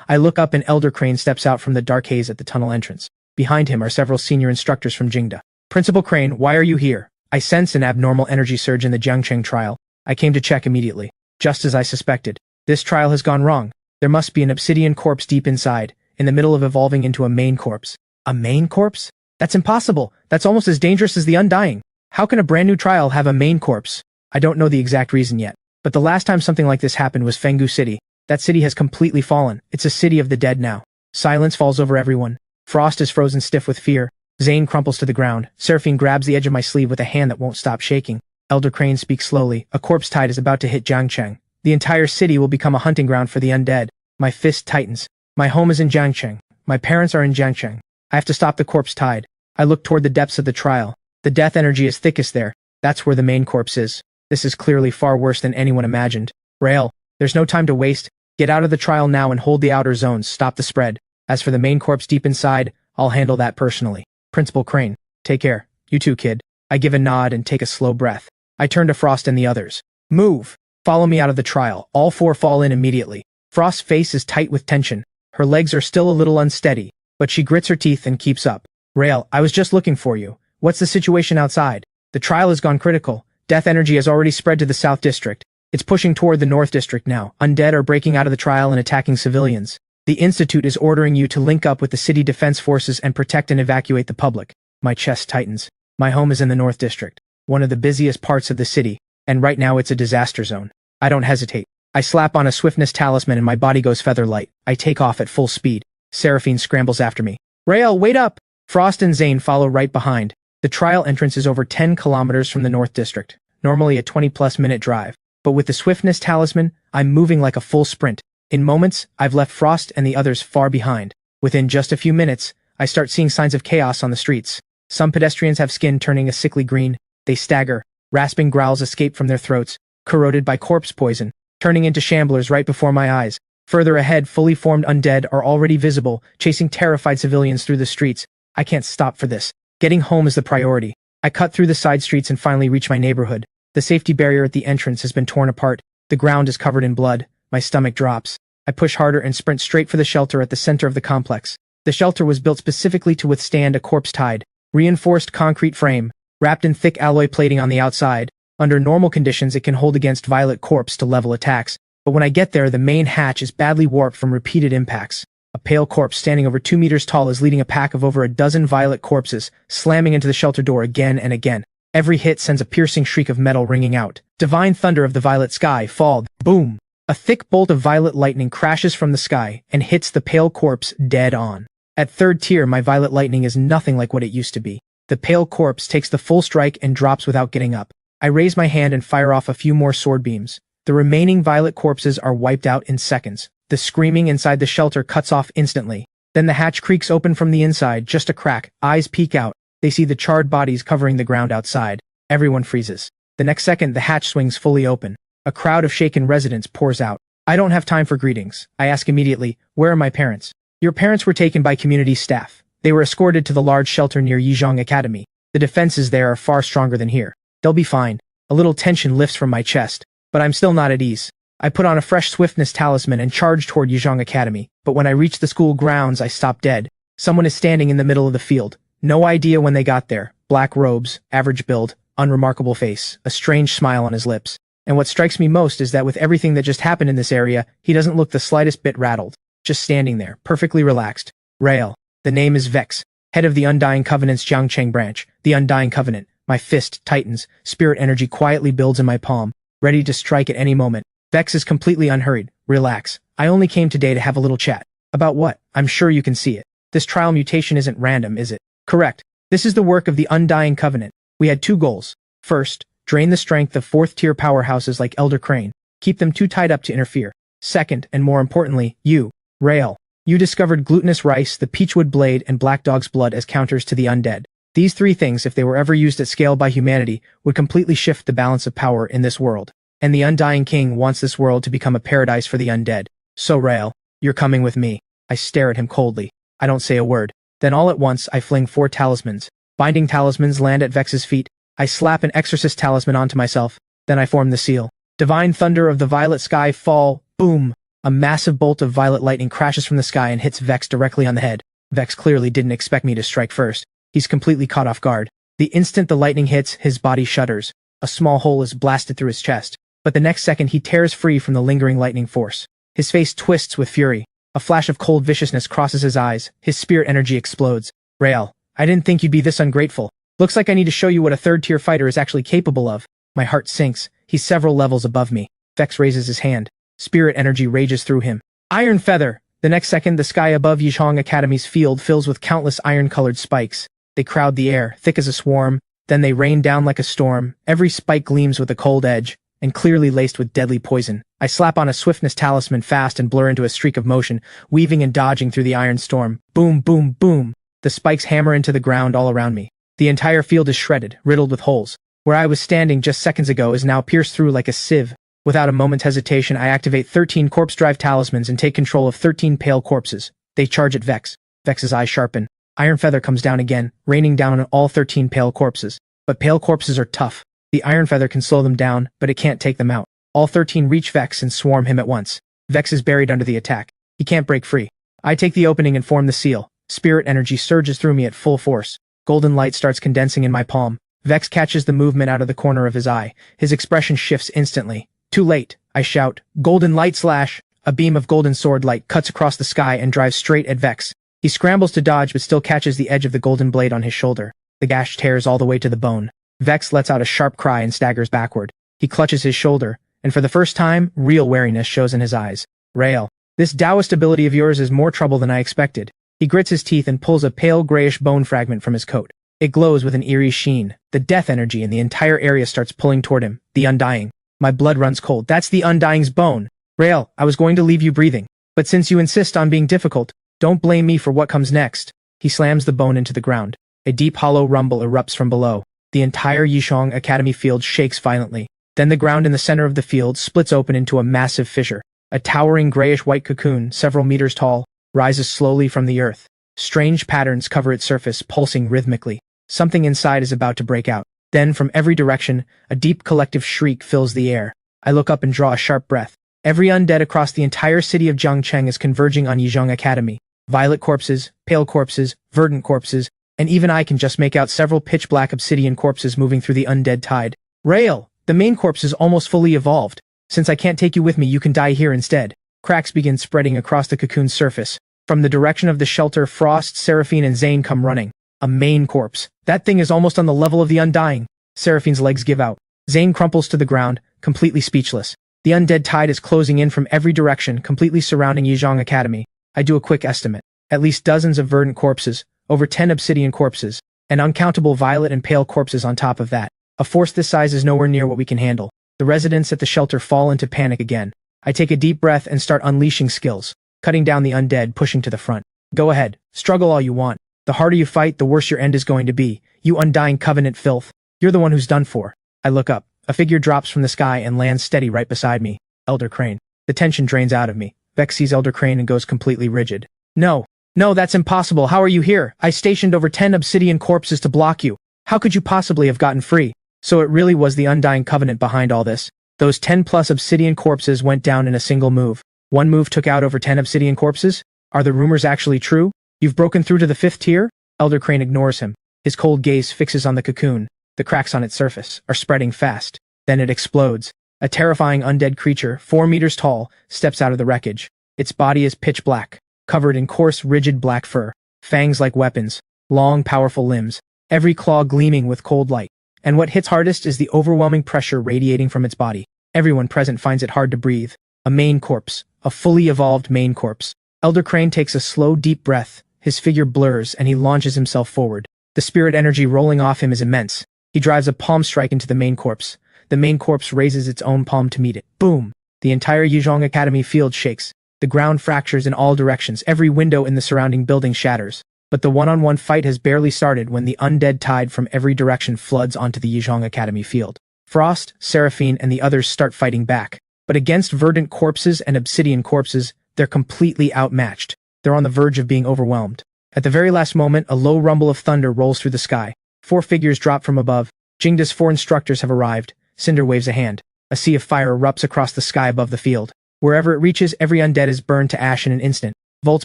I look up and Elder Crane steps out from the dark haze at the tunnel entrance. Behind him are several senior instructors from Jingda. Principal Crane, why are you here? I sense an abnormal energy surge in the Jiangcheng trial. I came to check immediately. Just as I suspected. This trial has gone wrong. There must be an obsidian corpse deep inside, in the middle of evolving into a main corpse. A main corpse? That's impossible. That's almost as dangerous as the Undying. How can a brand new trial have a main corpse? I don't know the exact reason yet, but the last time something like this happened was Fenggu City. That city has completely fallen. It's a city of the dead now. Silence falls over everyone. Frost is frozen stiff with fear. Zane crumples to the ground. Seraphine grabs the edge of my sleeve with a hand that won't stop shaking. Elder Crane speaks slowly. A corpse tide is about to hit Jiangcheng. The entire city will become a hunting ground for the undead. My fist tightens. My home is in Jiangcheng. My parents are in Jiangcheng. I have to stop the corpse tide. I look toward the depths of the trial. The death energy is thickest there. That's where the main corpse is. This is clearly far worse than anyone imagined. Rael, there's no time to waste. Get out of the trial now and hold the outer zones. Stop the spread. As for the main corpse deep inside, I'll handle that personally. Principal Crane, take care. You too, kid. I give a nod and take a slow breath. I turn to Frost and the others. Move. Follow me out of the trial. All four fall in immediately. Frost's face is tight with tension. Her legs are still a little unsteady, but she grits her teeth and keeps up. Rael, I was just looking for you. What's the situation outside? The trial has gone critical. Death energy has already spread to the South District. It's pushing toward the North District now. Undead are breaking out of the trial and attacking civilians. The Institute is ordering you to link up with the city defense forces and protect and evacuate the public. My chest tightens. My home is in the North District, one of the busiest parts of the city, and right now it's a disaster zone. I don't hesitate. I slap on a swiftness talisman and my body goes feather light. I take off at full speed. Seraphine scrambles after me. Rael, wait up! Frost and Zane follow right behind. The trial entrance is over 10 kilometers from the North District, normally a 20-plus minute drive. But with the swiftness talisman, I'm moving like a full sprint. In moments, I've left Frost and the others far behind. Within just a few minutes, I start seeing signs of chaos on the streets. Some pedestrians have skin turning a sickly green. They stagger. Rasping growls escape from their throats, corroded by corpse poison, turning into shamblers right before my eyes. Further ahead, fully formed undead are already visible, chasing terrified civilians through the streets. I can't stop for this. Getting home is the priority. I cut through the side streets and finally reach my neighborhood. The safety barrier at the entrance has been torn apart. The ground is covered in blood. My stomach drops. I push harder and sprint straight for the shelter at the center of the complex. The shelter was built specifically to withstand a corpse tide. Reinforced concrete frame, wrapped in thick alloy plating on the outside. Under normal conditions, it can hold against violet corpse to level attacks. But when I get there, the main hatch is badly warped from repeated impacts. A pale corpse standing over 2 meters tall is leading a pack of over a dozen violet corpses, slamming into the shelter door again and again. Every hit sends a piercing shriek of metal ringing out. Divine thunder of the violet sky fall. Boom! A thick bolt of violet lightning crashes from the sky and hits the pale corpse dead on. At third tier, my violet lightning is nothing like what it used to be. The pale corpse takes the full strike and drops without getting up. I raise my hand and fire off a few more sword beams. The remaining violet corpses are wiped out in seconds. The screaming inside the shelter cuts off instantly. Then the hatch creaks open from the inside, just a crack. Eyes peek out. They see the charred bodies covering the ground outside. Everyone freezes. The next second, the hatch swings fully open. A crowd of shaken residents pours out. I don't have time for greetings. I ask immediately, where are my parents? Your parents were taken by community staff. They were escorted to the large shelter near Yizhong Academy. The defenses there are far stronger than here. They'll be fine. A little tension lifts from my chest, but I'm still not at ease. I put on a fresh swiftness talisman and charge toward Yizhong Academy, but when I reach the school grounds, I stop dead. Someone is standing in the middle of the field. No idea when they got there. Black robes, average build, unremarkable face, a strange smile on his lips. And what strikes me most is that with everything that just happened in this area, he doesn't look the slightest bit rattled. Just standing there, perfectly relaxed. Rael. The name is Vex, head of the Undying Covenant's Jiangcheng branch. The Undying Covenant. My fist tightens. Spirit energy quietly builds in my palm, ready to strike at any moment. Vex is completely unhurried. Relax. I only came today to have a little chat. About what? I'm sure you can see it. This trial mutation isn't random, is it? Correct. This is the work of the Undying Covenant. We had 2 goals. First, drain the strength of 4th-tier powerhouses like Elder Crane. Keep them too tied up to interfere. Second, and more importantly, you, Rael. You discovered glutinous rice, the peachwood blade, and black dog's blood as counters to the undead. These 3 things, if they were ever used at scale by humanity, would completely shift the balance of power in this world. And the Undying King wants this world to become a paradise for the undead. So Rael, you're coming with me. I stare at him coldly. I don't say a word. Then all at once, I fling 4 talismans. Binding talismans land at Vex's feet. I slap an exorcist talisman onto myself. Then I form the seal. Divine thunder of the violet sky fall. Boom! A massive bolt of violet lightning crashes from the sky and hits Vex directly on the head. Vex clearly didn't expect me to strike first. He's completely caught off guard. The instant the lightning hits, his body shudders. A small hole is blasted through his chest. But the next second he tears free from the lingering lightning force. His face twists with fury. A flash of cold viciousness crosses his eyes. His spirit energy explodes. Rael, I didn't think you'd be this ungrateful. Looks like I need to show you what a third-tier fighter is actually capable of. My heart sinks. He's several levels above me. Vex raises his hand. Spirit energy rages through him. Iron Feather! The next second, the sky above Yizhong Academy's field fills with countless iron-colored spikes. They crowd the air, thick as a swarm. Then they rain down like a storm. Every spike gleams with a cold edge, and clearly laced with deadly poison. I slap on a swiftness talisman fast and blur into a streak of motion, weaving and dodging through the iron storm. Boom, boom, boom! The spikes hammer into the ground all around me. The entire field is shredded, riddled with holes. Where I was standing just seconds ago is now pierced through like a sieve. Without a moment's hesitation, I activate 13 corpse drive talismans and take control of 13 pale corpses. They charge at Vex. Vex's eyes sharpen. Iron Feather comes down again, raining down on all 13 pale corpses. But pale corpses are tough. The Iron Feather can slow them down, but it can't take them out. All 13 reach Vex and swarm him at once. Vex is buried under the attack. He can't break free. I take the opening and form the seal. Spirit energy surges through me at full force. Golden light starts condensing in my palm. Vex catches the movement out of the corner of his eye. His expression shifts instantly. Too late, I shout. Golden light slash! A beam of golden sword light cuts across the sky and drives straight at Vex. He scrambles to dodge but still catches the edge of the golden blade on his shoulder. The gash tears all the way to the bone. Vex lets out a sharp cry and staggers backward. He clutches his shoulder, and for the first time, real wariness shows in his eyes. Rael, this Daoist ability of yours is more trouble than I expected. He grits his teeth and pulls a pale grayish bone fragment from his coat. It glows with an eerie sheen. The death energy in the entire area starts pulling toward him. The Undying. My blood runs cold. That's the Undying's bone. Rael, I was going to leave you breathing. But since you insist on being difficult, don't blame me for what comes next. He slams the bone into the ground. A deep hollow rumble erupts from below. The entire Yizhong Academy field shakes violently. Then the ground in the center of the field splits open into a massive fissure. A towering grayish-white cocoon, several meters tall, rises slowly from the earth. Strange patterns cover its surface, pulsing rhythmically. Something inside is about to break out. Then, from every direction, a deep collective shriek fills the air. I look up and draw a sharp breath. Every undead across the entire city of Jiangcheng is converging on Yizhong Academy. Violet corpses, pale corpses, verdant corpses, and even I can just make out several pitch-black obsidian corpses moving through the undead tide. Rael, the main corpse is almost fully evolved. Since I can't take you with me, you can die here instead. Cracks begin spreading across the cocoon's surface. From the direction of the shelter, Frost, Seraphine, and Zane come running. A main corpse. That thing is almost on the level of the Undying. Seraphine's legs give out. Zane crumples to the ground, completely speechless. The undead tide is closing in from every direction, completely surrounding Yizhong Academy. I do a quick estimate. At least dozens of verdant corpses, over 10 obsidian corpses, and uncountable violet and pale corpses on top of that. A force this size is nowhere near what we can handle. The residents at the shelter fall into panic again. I take a deep breath and start unleashing skills, cutting down the undead, pushing to the front. Go ahead, struggle all you want. The harder you fight, the worse your end is going to be. You Undying Covenant filth. You're the one who's done for. I look up. A figure drops from the sky and lands steady right beside me. Elder Crane. The tension drains out of me. Vex sees Elder Crane and goes completely rigid. No, that's impossible. How are you here? I stationed over 10 obsidian corpses to block you. How could you possibly have gotten free? So it really was the Undying Covenant behind all this. Those 10+ obsidian corpses went down in a single move. One move took out over 10 obsidian corpses? Are the rumors actually true? You've broken through to the 5th tier? Elder Crane ignores him. His cold gaze fixes on the cocoon. The cracks on its surface are spreading fast. Then it explodes. A terrifying undead creature, 4 meters tall, steps out of the wreckage. Its body is pitch black, covered in coarse, rigid black fur, fangs like weapons, long, powerful limbs, every claw gleaming with cold light. And what hits hardest is the overwhelming pressure radiating from its body. Everyone present finds it hard to breathe. A main corpse. A fully evolved main corpse. Elder Crane takes a slow, deep breath. His figure blurs and he launches himself forward. The spirit energy rolling off him is immense. He drives a palm strike into the main corpse. The main corpse raises its own palm to meet it. Boom! The entire Yizhong Academy field shakes. The ground fractures in all directions. Every window in the surrounding building shatters. But the one-on-one fight has barely started when the undead tide from every direction floods onto the Yizhong Academy field. Frost, Seraphine, and the others start fighting back. But against verdant corpses and obsidian corpses, they're completely outmatched. They're on the verge of being overwhelmed. At the very last moment, a low rumble of thunder rolls through the sky. 4 figures drop from above. Jingda's 4 instructors have arrived. Cinder waves a hand. A sea of fire erupts across the sky above the field. Wherever it reaches, every undead is burned to ash in an instant. Volt's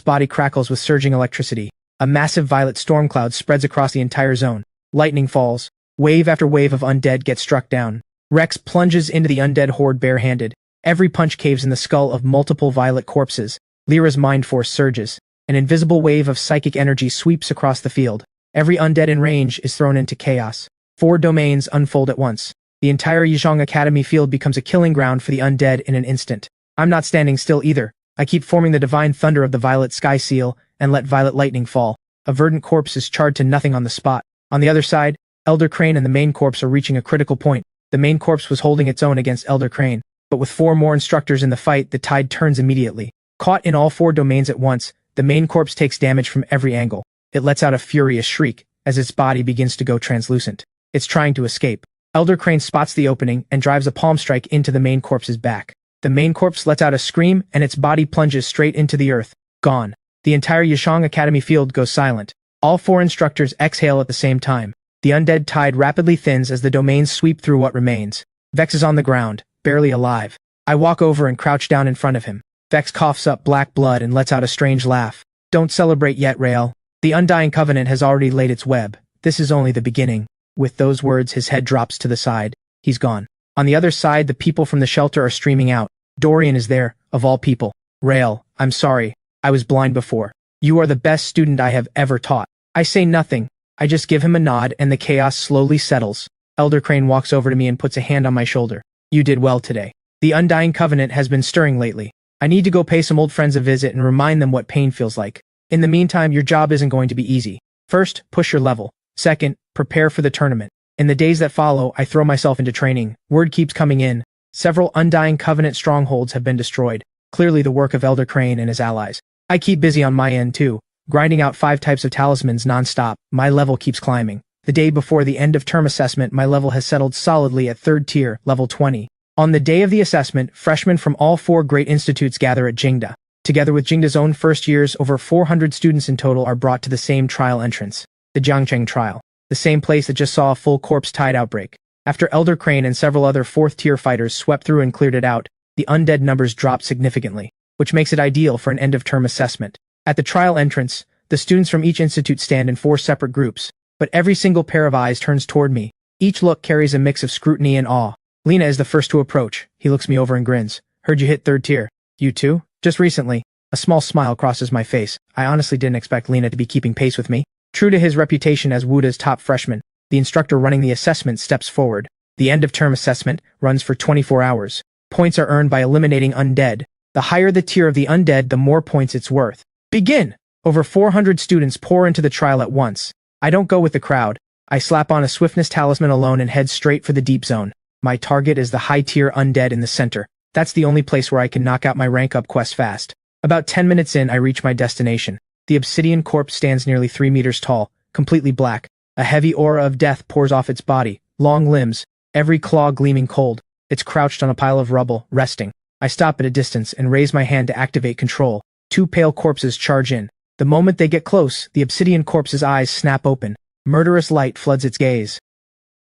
body crackles with surging electricity. A massive violet storm cloud spreads across the entire zone. Lightning falls. Wave after wave of undead get struck down. Rex plunges into the undead horde barehanded. Every punch caves in the skull of multiple violet corpses. Lyra's mind force surges. An invisible wave of psychic energy sweeps across the field. Every undead in range is thrown into chaos. 4 domains unfold at once. The entire Yizhong Academy field becomes a killing ground for the undead in an instant. I'm not standing still either. I keep forming the divine thunder of the violet sky seal and let violet lightning fall. A verdant corpse is charred to nothing on the spot. On the other side, Elder Crane and the main corpse are reaching a critical point. The main corpse was holding its own against Elder Crane, but with 4 more instructors in the fight, the tide turns immediately. Caught in all 4 domains at once, the main corpse takes damage from every angle. It lets out a furious shriek as its body begins to go translucent. It's trying to escape. Elder Crane spots the opening and drives a palm strike into the main corpse's back. The main corpse lets out a scream and its body plunges straight into the earth. Gone. The entire Yizhong Academy field goes silent. All 4 instructors exhale at the same time. The undead tide rapidly thins as the domains sweep through what remains. Vex is on the ground, barely alive. I walk over and crouch down in front of him. Vex coughs up black blood and lets out a strange laugh. Don't celebrate yet, Rael. The Undying Covenant has already laid its web. This is only the beginning. With those words, his head drops to the side. He's gone. On the other side, the people from the shelter are streaming out. Dorian is there, of all people. Rael, I'm sorry. I was blind before. You are the best student I have ever taught. I say nothing. I just give him a nod and the chaos slowly settles. Elder Crane walks over to me and puts a hand on my shoulder. You did well today. The Undying Covenant has been stirring lately. I need to go pay some old friends a visit and remind them what pain feels like. In the meantime, your job isn't going to be easy. First, push your level. Second, prepare for the tournament. In the days that follow, I throw myself into training. Word keeps coming in. Several Undying Covenant strongholds have been destroyed. Clearly the work of Elder Crane and his allies. I keep busy on my end too, grinding out 5 types of talismans non-stop. My level keeps climbing. The day before the end of term assessment, my level has settled solidly at 3rd tier, level 20. On the day of the assessment, freshmen from all 4 great institutes gather at Jingda. Together with Jingda's own first years, over 400 students in total are brought to the same trial entrance. The Jiangcheng trial. The same place that just saw a full corpse tide outbreak. After Elder Crane and several other 4th tier fighters swept through and cleared it out, the undead numbers dropped significantly, which makes it ideal for an end-of-term assessment. At the trial entrance, the students from each institute stand in 4 separate groups, but every single pair of eyes turns toward me. Each look carries a mix of scrutiny and awe. Lena is the first to approach. He looks me over and grins. Heard you hit 3rd tier. You too? Just recently. A small smile crosses my face. I honestly didn't expect Lena to be keeping pace with me. True to his reputation as Wuda's top freshman, the instructor running the assessment steps forward. The end-of-term assessment runs for 24 hours. Points are earned by eliminating undead. The higher the tier of the undead, the more points it's worth. Begin! Over 400 students pour into the trial at once. I don't go with the crowd. I slap on a swiftness talisman alone and head straight for the deep zone. My target is the high-tier undead in the center. That's the only place where I can knock out my rank-up quest fast. About 10 minutes in, I reach my destination. The obsidian corpse stands nearly 3 meters tall, completely black. A heavy aura of death pours off its body, long limbs, every claw gleaming cold. It's crouched on a pile of rubble, resting. I stop at a distance and raise my hand to activate control. 2 pale corpses charge in. The moment they get close, the obsidian corpse's eyes snap open. Murderous light floods its gaze.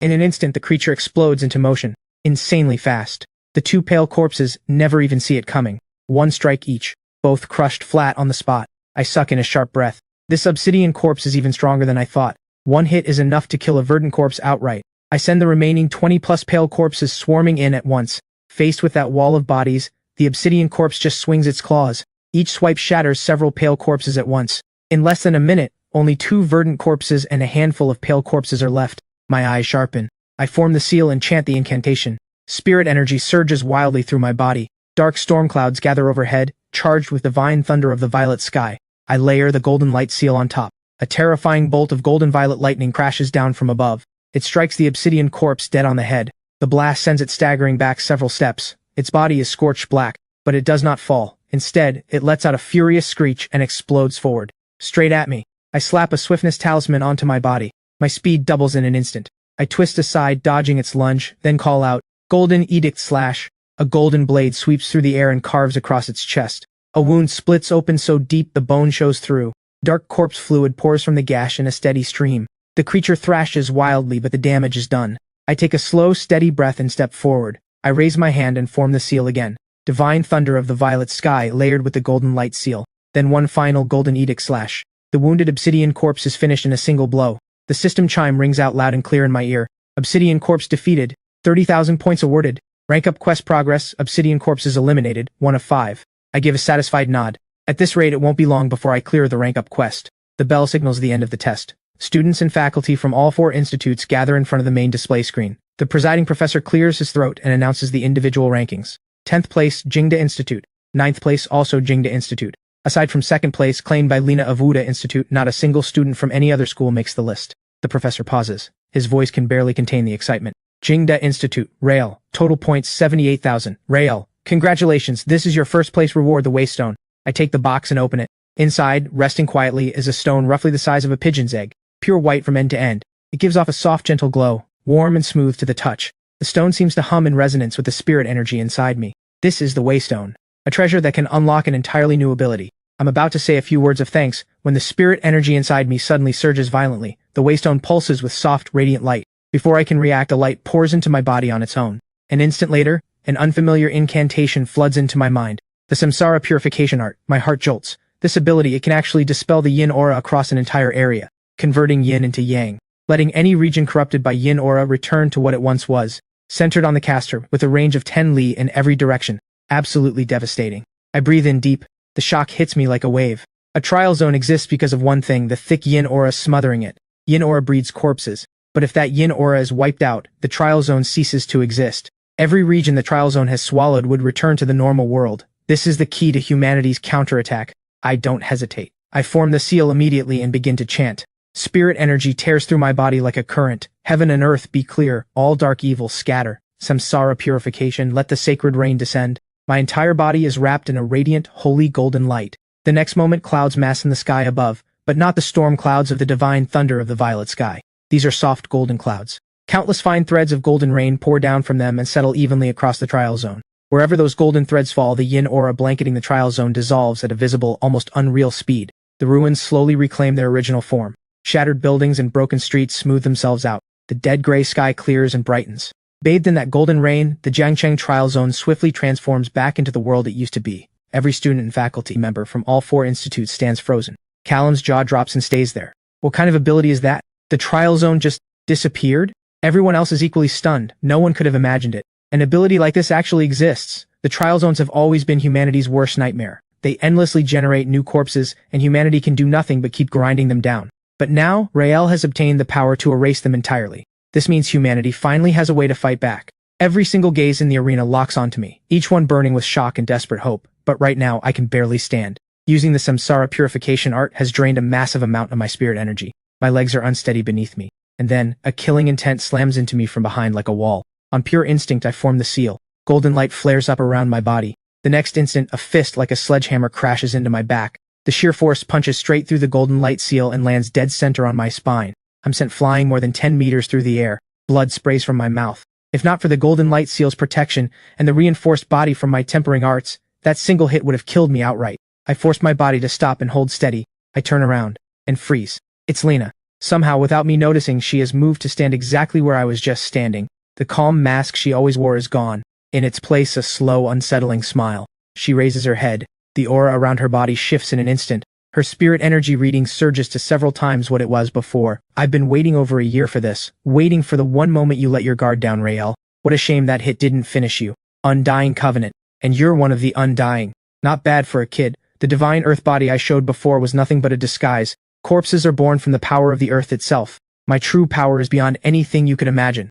In an instant, the creature explodes into motion, insanely fast. The 2 pale corpses never even see it coming. 1 strike each, both crushed flat on the spot. I suck in a sharp breath. This obsidian corpse is even stronger than I thought. 1 hit is enough to kill a verdant corpse outright. I send the remaining 20+ pale corpses swarming in at once. Faced with that wall of bodies, the obsidian corpse just swings its claws. Each swipe shatters several pale corpses at once. In less than a minute, only 2 verdant corpses and a handful of pale corpses are left. My eyes sharpen. I form the seal and chant the incantation. Spirit energy surges wildly through my body. Dark storm clouds gather overhead, charged with divine thunder of the violet sky. I layer the golden light seal on top. A terrifying bolt of golden violet lightning crashes down from above. It strikes the obsidian corpse dead on the head. The blast sends it staggering back several steps. Its body is scorched black, but it does not fall. Instead, it lets out a furious screech and explodes forward. Straight at me. I slap a swiftness talisman onto my body. My speed doubles in an instant. I twist aside, dodging its lunge, then call out, Golden Edict Slash. A golden blade sweeps through the air and carves across its chest. A wound splits open so deep the bone shows through. Dark corpse fluid pours from the gash in a steady stream. The creature thrashes wildly, but the damage is done. I take a slow, steady breath and step forward. I raise my hand and form the seal again. Divine thunder of the violet sky layered with the golden light seal. Then one final golden edict slash. The wounded obsidian corpse is finished in a single blow. The system chime rings out loud and clear in my ear. Obsidian corpse defeated. 30,000 points awarded. Rank up quest progress. Obsidian corpse is eliminated. 1 of 5. I give a satisfied nod. At this rate, it won't be long before I clear the rank up quest. The bell signals the end of the test. Students and faculty from all 4 institutes gather in front of the main display screen. The presiding professor clears his throat and announces the individual rankings. 10th place, Jingda Institute. 9th place, also Jingda Institute. Aside from 2nd place, claimed by Lena of Wuda Institute, not a single student from any other school makes the list. The professor pauses. His voice can barely contain the excitement. Jingda Institute, Rail. Total points 78,000. Rail. Congratulations, this is your first place reward, the Waystone. I take the box and open it. Inside, resting quietly, is a stone roughly the size of a pigeon's egg. Pure white from end to end. It gives off a soft, gentle glow, warm and smooth to the touch. The stone seems to hum in resonance with the spirit energy inside me. This is the Waystone, a treasure that can unlock an entirely new ability. I'm about to say a few words of thanks when the spirit energy inside me suddenly surges violently. The Waystone pulses with soft, radiant light. Before I can react, a light pours into my body on its own. An instant later, an unfamiliar incantation floods into my mind. The Samsara purification art. My heart jolts. This ability, it can actually dispel the yin aura across an entire area, converting yin into yang, letting any region corrupted by yin aura return to what it once was. Centered on the caster, with a range of 10 li in every direction. Absolutely devastating. I breathe in deep. The shock hits me like a wave. A trial zone exists because of one thing, the thick yin aura smothering it. Yin aura breeds corpses. But if that yin aura is wiped out, the trial zone ceases to exist. Every region the trial zone has swallowed would return to the normal world. This is the key to humanity's counterattack. I don't hesitate. I form the seal immediately and begin to chant. Spirit energy tears through my body like a current. Heaven and earth be clear, all dark evil scatter. Samsara purification, let the sacred rain descend. My entire body is wrapped in a radiant, holy golden light. The next moment clouds mass in the sky above, but not the storm clouds of the divine thunder of the violet sky. These are soft golden clouds. Countless fine threads of golden rain pour down from them and settle evenly across the trial zone. Wherever those golden threads fall, the yin aura blanketing the trial zone dissolves at a visible, almost unreal speed. The ruins slowly reclaim their original form. Shattered buildings and broken streets smooth themselves out. The dead gray sky clears and brightens. Bathed in that golden rain, the Jiangcheng trial zone swiftly transforms back into the world it used to be. Every student and faculty member from all 4 institutes stands frozen. Callum's jaw drops and stays there. What kind of ability is that? The trial zone just disappeared? Everyone else is equally stunned. No one could have imagined it. An ability like this actually exists. The trial zones have always been humanity's worst nightmare. They endlessly generate new corpses, and humanity can do nothing but keep grinding them down. But now, Rael has obtained the power to erase them entirely. This means humanity finally has a way to fight back. Every single gaze in the arena locks onto me, each one burning with shock and desperate hope. But right now, I can barely stand. Using the Samsara purification art has drained a massive amount of my spirit energy. My legs are unsteady beneath me. And then, a killing intent slams into me from behind like a wall. On pure instinct, I form the seal. Golden light flares up around my body. The next instant, a fist like a sledgehammer crashes into my back. The sheer force punches straight through the golden light seal and lands dead center on my spine. I'm sent flying more than 10 meters through the air. Blood sprays from my mouth. If not for the golden light seal's protection and the reinforced body from my tempering arts, that single hit would have killed me outright. I force my body to stop and hold steady. I turn around and freeze. It's Lena. Somehow, without me noticing, she has moved to stand exactly where I was just standing. The calm mask she always wore is gone. In its place, a slow, unsettling smile. She raises her head. The aura around her body shifts in an instant. Her spirit energy reading surges to several times what it was before. I've been waiting over a year for this. Waiting for the one moment you let your guard down, Rael. What a shame that hit didn't finish you. Undying Covenant. And you're one of the undying. Not bad for a kid. The divine earth body I showed before was nothing but a disguise. Corpses are born from the power of the earth itself. My true power is beyond anything you could imagine.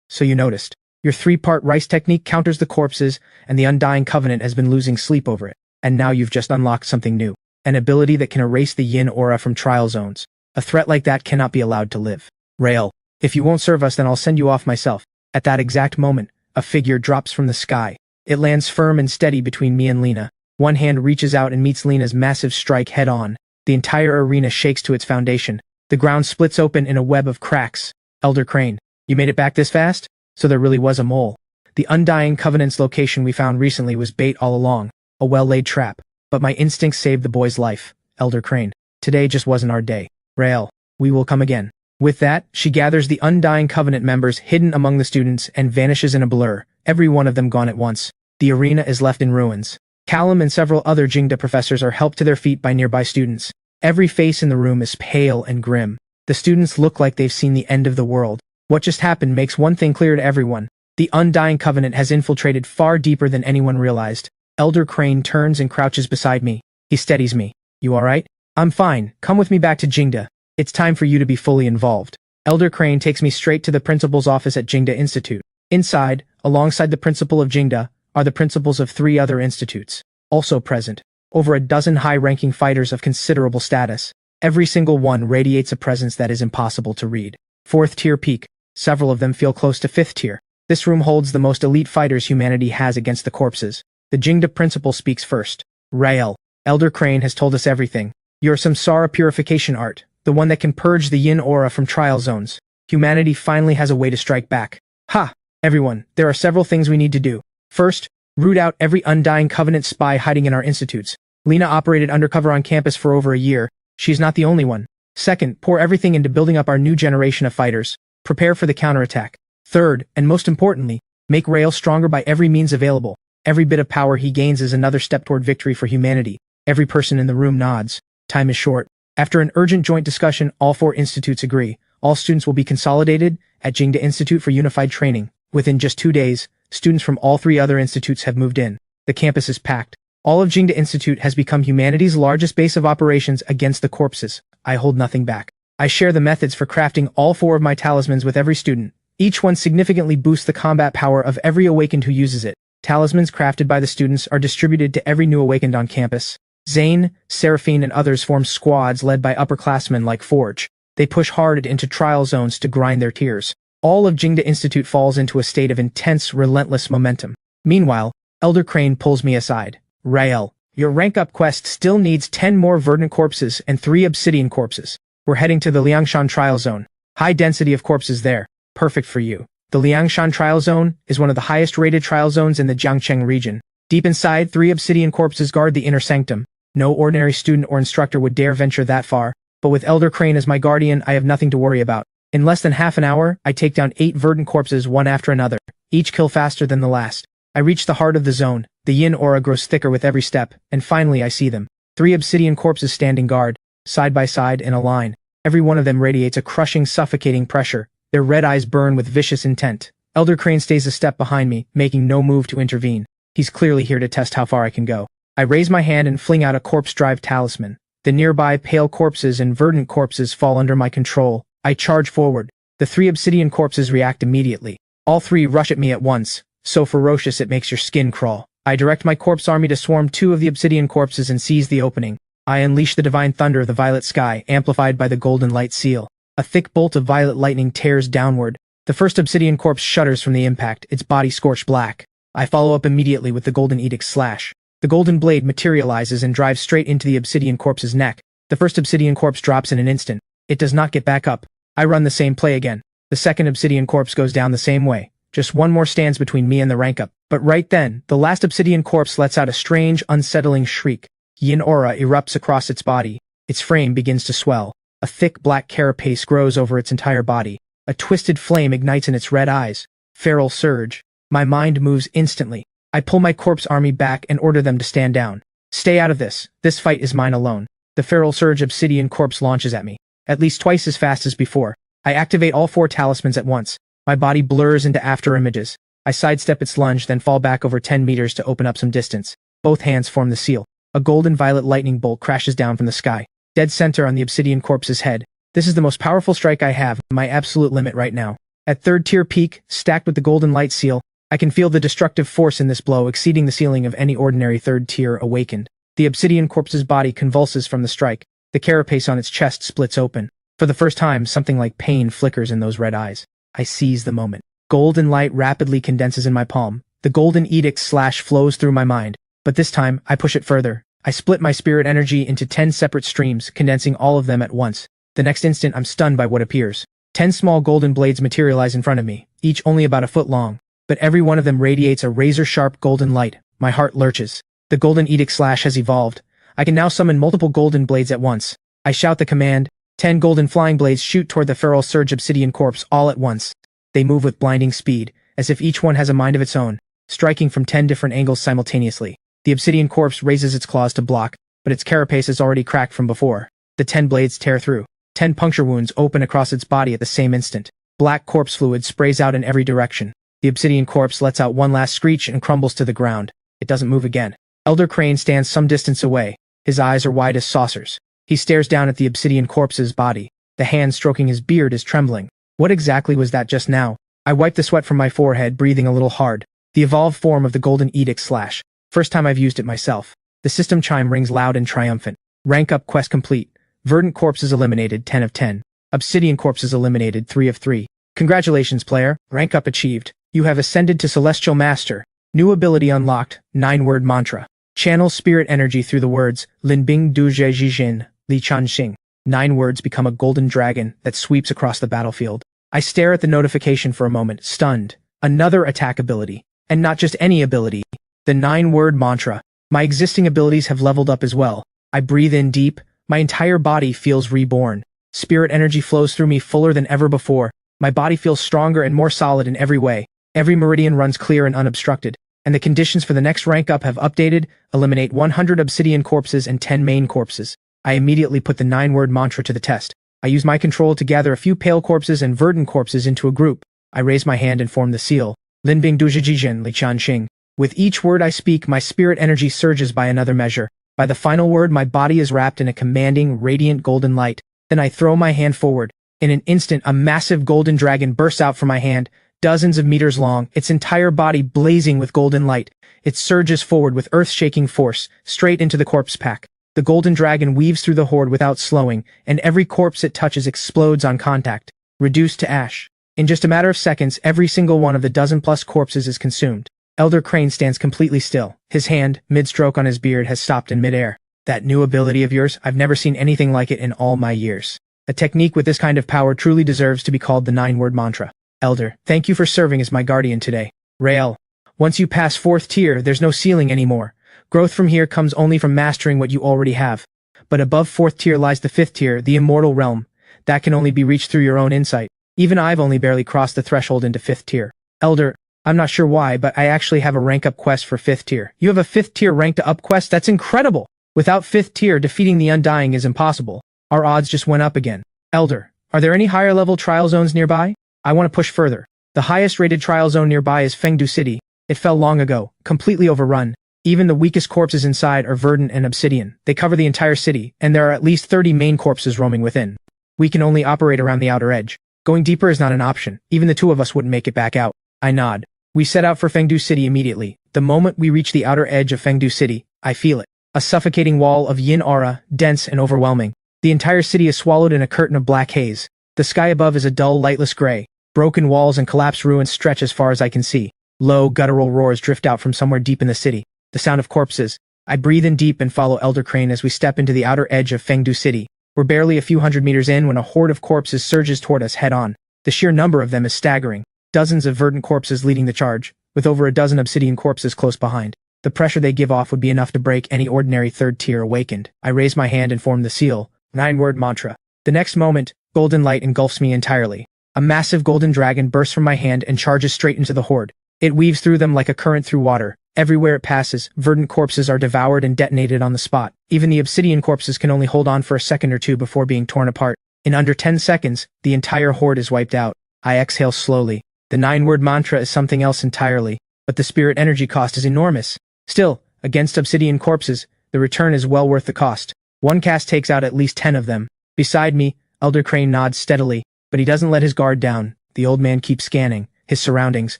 So you noticed. Your 3-part rice technique counters the corpses, and the Undying Covenant has been losing sleep over it. And now you've just unlocked something new. An ability that can erase the yin aura from trial zones. A threat like that cannot be allowed to live. Rael, if you won't serve us, then I'll send you off myself. At that exact moment, a figure drops from the sky. It lands firm and steady between me and Lena. One hand reaches out and meets Lena's massive strike head on. The entire arena shakes to its foundation. The ground splits open in a web of cracks. Elder Crane, you made it back this fast? So there really was a mole. The Undying Covenant's location we found recently was bait all along. A well-laid trap. But my instincts saved the boy's life. Elder Crane, Today just wasn't our day. Rael, we will come again. With that, she gathers the Undying Covenant members hidden among the students and vanishes in a blur, every one of them gone at once. The arena is left in ruins. Callum and several other Jingda professors are helped to their feet by nearby students. Every face in the room is pale and grim. The students look like they've seen the end of the world. What just happened makes one thing clear to everyone. The Undying Covenant has infiltrated far deeper than anyone realized. Elder Crane turns and crouches beside me. He steadies me. You alright? I'm fine. Come with me back to Jingda. It's time for you to be fully involved. Elder Crane takes me straight to the principal's office at Jingda Institute. Inside, alongside the principal of Jingda, are the principals of 3 other institutes. Also present, over a dozen high-ranking fighters of considerable status. Every single one radiates a presence that is impossible to read. 4th tier peak. Several of them feel close to 5th tier. This room holds the most elite fighters humanity has against the corpses. The Jingda principal speaks first. Rael, Elder Crane has told us everything. Your samsara purification art, the one that can purge the yin aura from trial zones. Humanity finally has a way to strike back. Ha! Everyone, there are several things we need to do. First, root out every Undying Covenant spy hiding in our institutes. Lena operated undercover on campus for over a year. She's not the only one. Second, pour everything into building up our new generation of fighters. Prepare for the counterattack. Third, and most importantly, make Rael stronger by every means available. Every bit of power he gains is another step toward victory for humanity. Every person in the room nods. Time is short. After an urgent joint discussion, all 4 institutes agree. All students will be consolidated at Jingda Institute for unified training. Within just 2 days, students from all 3 other institutes have moved in. The campus is packed. All of Jingda Institute has become humanity's largest base of operations against the corpses. I hold nothing back. I share the methods for crafting all 4 of my talismans with every student. Each one significantly boosts the combat power of every awakened who uses it. Talismans crafted by the students are distributed to every new awakened on campus. Zane, Seraphine, and others form squads led by upperclassmen like Forge. They push hard into trial zones to grind their tears. All of Jingda Institute falls into a state of intense, relentless momentum. Meanwhile, Elder Crane pulls me aside. Rael, your rank-up quest still needs 10 more verdant corpses and 3 obsidian corpses. We're heading to the Liangshan trial zone. High density of corpses there. Perfect for you. The Liangshan trial zone is one of the highest-rated trial zones in the Jiangcheng region. Deep inside, 3 obsidian corpses guard the inner sanctum. No ordinary student or instructor would dare venture that far, but with Elder Crane as my guardian, I have nothing to worry about. In less than half an hour, I take down 8 verdant corpses one after another, each kill faster than the last. I reach the heart of the zone, the yin aura grows thicker with every step, and finally I see them. 3 obsidian corpses standing guard, side by side in a line. Every one of them radiates a crushing, suffocating pressure. Their red eyes burn with vicious intent. Elder Crane stays a step behind me, making no move to intervene. He's clearly here to test how far I can go. I raise my hand and fling out a corpse drive talisman. The nearby pale corpses and verdant corpses fall under my control. I charge forward. The 3 obsidian corpses react immediately. All 3 rush at me at once, so ferocious it makes your skin crawl. I direct my corpse army to swarm 2 of the obsidian corpses and seize the opening. I unleash the divine thunder of the violet sky, amplified by the golden light seal. A thick bolt of violet lightning tears downward. The first obsidian corpse shudders from the impact, its body scorched black. I follow up immediately with the golden edict slash. The golden blade materializes and drives straight into the obsidian corpse's neck. The first obsidian corpse drops in an instant. It does not get back up. I run the same play again. The second obsidian corpse goes down the same way. Just one more stands between me and the rank up. But right then, the last obsidian corpse lets out a strange, unsettling shriek. Yin aura erupts across its body. Its frame begins to swell. A thick black carapace grows over its entire body. A twisted flame ignites in its red eyes. Feral surge. My mind moves instantly. I pull my corpse army back and order them to stand down. Stay out of this. This fight is mine alone. The feral surge obsidian corpse launches at me. At least twice as fast as before. I activate all 4 talismans at once. My body blurs into after images. I sidestep its lunge, then fall back over 10 meters to open up some distance. Both hands form the seal. A golden violet lightning bolt crashes down from the sky. Dead center on the obsidian corpse's head. This is the most powerful strike I have, my absolute limit right now. At 3rd tier peak, stacked with the golden light seal, I can feel the destructive force in this blow exceeding the ceiling of any ordinary 3rd tier awakened. The obsidian corpse's body convulses from the strike. The carapace on its chest splits open. For the first time, something like pain flickers in those red eyes. I seize the moment. Golden light rapidly condenses in my palm. The golden edict slash flows through my mind. But this time, I push it further. I split my spirit energy into 10 separate streams, condensing all of them at once. The next instant, I'm stunned by what appears. 10 small golden blades materialize in front of me, each only about a foot long. But every one of them radiates a razor-sharp golden light. My heart lurches. The golden edict slash has evolved. I can now summon multiple golden blades at once. I shout the command. 10 golden flying blades shoot toward the feral surge obsidian corpse all at once. They move with blinding speed, as if each one has a mind of its own, striking from 10 different angles simultaneously. The obsidian corpse raises its claws to block, but its carapace is already cracked from before. The 10 blades tear through. 10 puncture wounds open across its body at the same instant. Black corpse fluid sprays out in every direction. The obsidian corpse lets out one last screech and crumbles to the ground. It doesn't move again. Elder Crane stands some distance away. His eyes are wide as saucers. He stares down at the obsidian corpse's body. The hand stroking his beard is trembling. What exactly was that just now? I wipe the sweat from my forehead, breathing a little hard. The evolved form of the Golden Edict / First time I've used it myself. The system chime rings loud and triumphant. Rank up quest complete. Verdant corpses eliminated 10 of 10. Obsidian corpses eliminated 3 of 3. Congratulations, player. Rank up achieved. You have ascended to Celestial Master. New ability unlocked. 9-word mantra. Channel spirit energy through the words Linbing Duje Jijin, Li Chanxing. 9 words become a golden dragon that sweeps across the battlefield. I stare at the notification for a moment, stunned. Another attack ability. And not just any ability. The 9-word mantra. My existing abilities have leveled up as well. I breathe in deep. My entire body feels reborn. Spirit energy flows through me fuller than ever before. My body feels stronger and more solid in every way. Every meridian runs clear and unobstructed. And the conditions for the next rank up have updated. Eliminate 100 obsidian corpses and 10 main corpses. I immediately put the 9-word mantra to the test. I use my control to gather a few pale corpses and verdant corpses into a group. I raise my hand and form the seal. Linbing Dujijijin Li Chanxing. With each word I speak, my spirit energy surges by another measure. By the final word, my body is wrapped in a commanding, radiant golden light. Then I throw my hand forward. In an instant, a massive golden dragon bursts out from my hand, dozens of meters long, its entire body blazing with golden light. It surges forward with earth-shaking force, straight into the corpse pack. The golden dragon weaves through the horde without slowing, and every corpse it touches explodes on contact, reduced to ash. In just a matter of seconds, every single one of the dozen-plus corpses is consumed. Elder Crane stands completely still. His hand, mid-stroke on his beard, has stopped in mid-air. That new ability of yours, I've never seen anything like it in all my years. A technique with this kind of power truly deserves to be called the 9-word mantra. Elder, thank you for serving as my guardian today. Rael. Once you pass 4th tier, there's no ceiling anymore. Growth from here comes only from mastering what you already have. But above 4th tier lies the 5th tier, the immortal realm. That can only be reached through your own insight. Even I've only barely crossed the threshold into 5th tier. Elder, I'm not sure why, but I actually have a rank up quest for 5th tier. You have a 5th tier rank up quest? That's incredible! Without 5th tier, defeating the Undying is impossible. Our odds just went up again. Elder, are there any higher level trial zones nearby? I want to push further. The highest rated trial zone nearby is Fengdu City. It fell long ago, completely overrun. Even the weakest corpses inside are verdant and obsidian. They cover the entire city, and there are at least 30 main corpses roaming within. We can only operate around the outer edge. Going deeper is not an option. Even the two of us wouldn't make it back out. I nod. We set out for Fengdu City immediately. The moment we reach the outer edge of Fengdu City, I feel it. A suffocating wall of yin aura, dense and overwhelming. The entire city is swallowed in a curtain of black haze. The sky above is a dull, lightless gray. Broken walls and collapsed ruins stretch as far as I can see. Low, guttural roars drift out from somewhere deep in the city. The sound of corpses. I breathe in deep and follow Elder Crane as we step into the outer edge of Fengdu City. We're barely a few hundred meters in when a horde of corpses surges toward us head-on. The sheer number of them is staggering. Dozens of verdant corpses leading the charge, with over a dozen obsidian corpses close behind. The pressure they give off would be enough to break any ordinary 3rd tier awakened. I raise my hand and form the seal. 9-word mantra. The next moment, golden light engulfs me entirely. A massive golden dragon bursts from my hand and charges straight into the horde. It weaves through them like a current through water. Everywhere it passes, verdant corpses are devoured and detonated on the spot. Even the obsidian corpses can only hold on for a second or two before being torn apart. In under 10 seconds, the entire horde is wiped out. I exhale slowly. The 9-word mantra is something else entirely, but the spirit energy cost is enormous. Still, against obsidian corpses, the return is well worth the cost. One cast takes out at least 10 of them. Beside me, Elder Crane nods steadily, but he doesn't let his guard down. The old man keeps scanning his surroundings,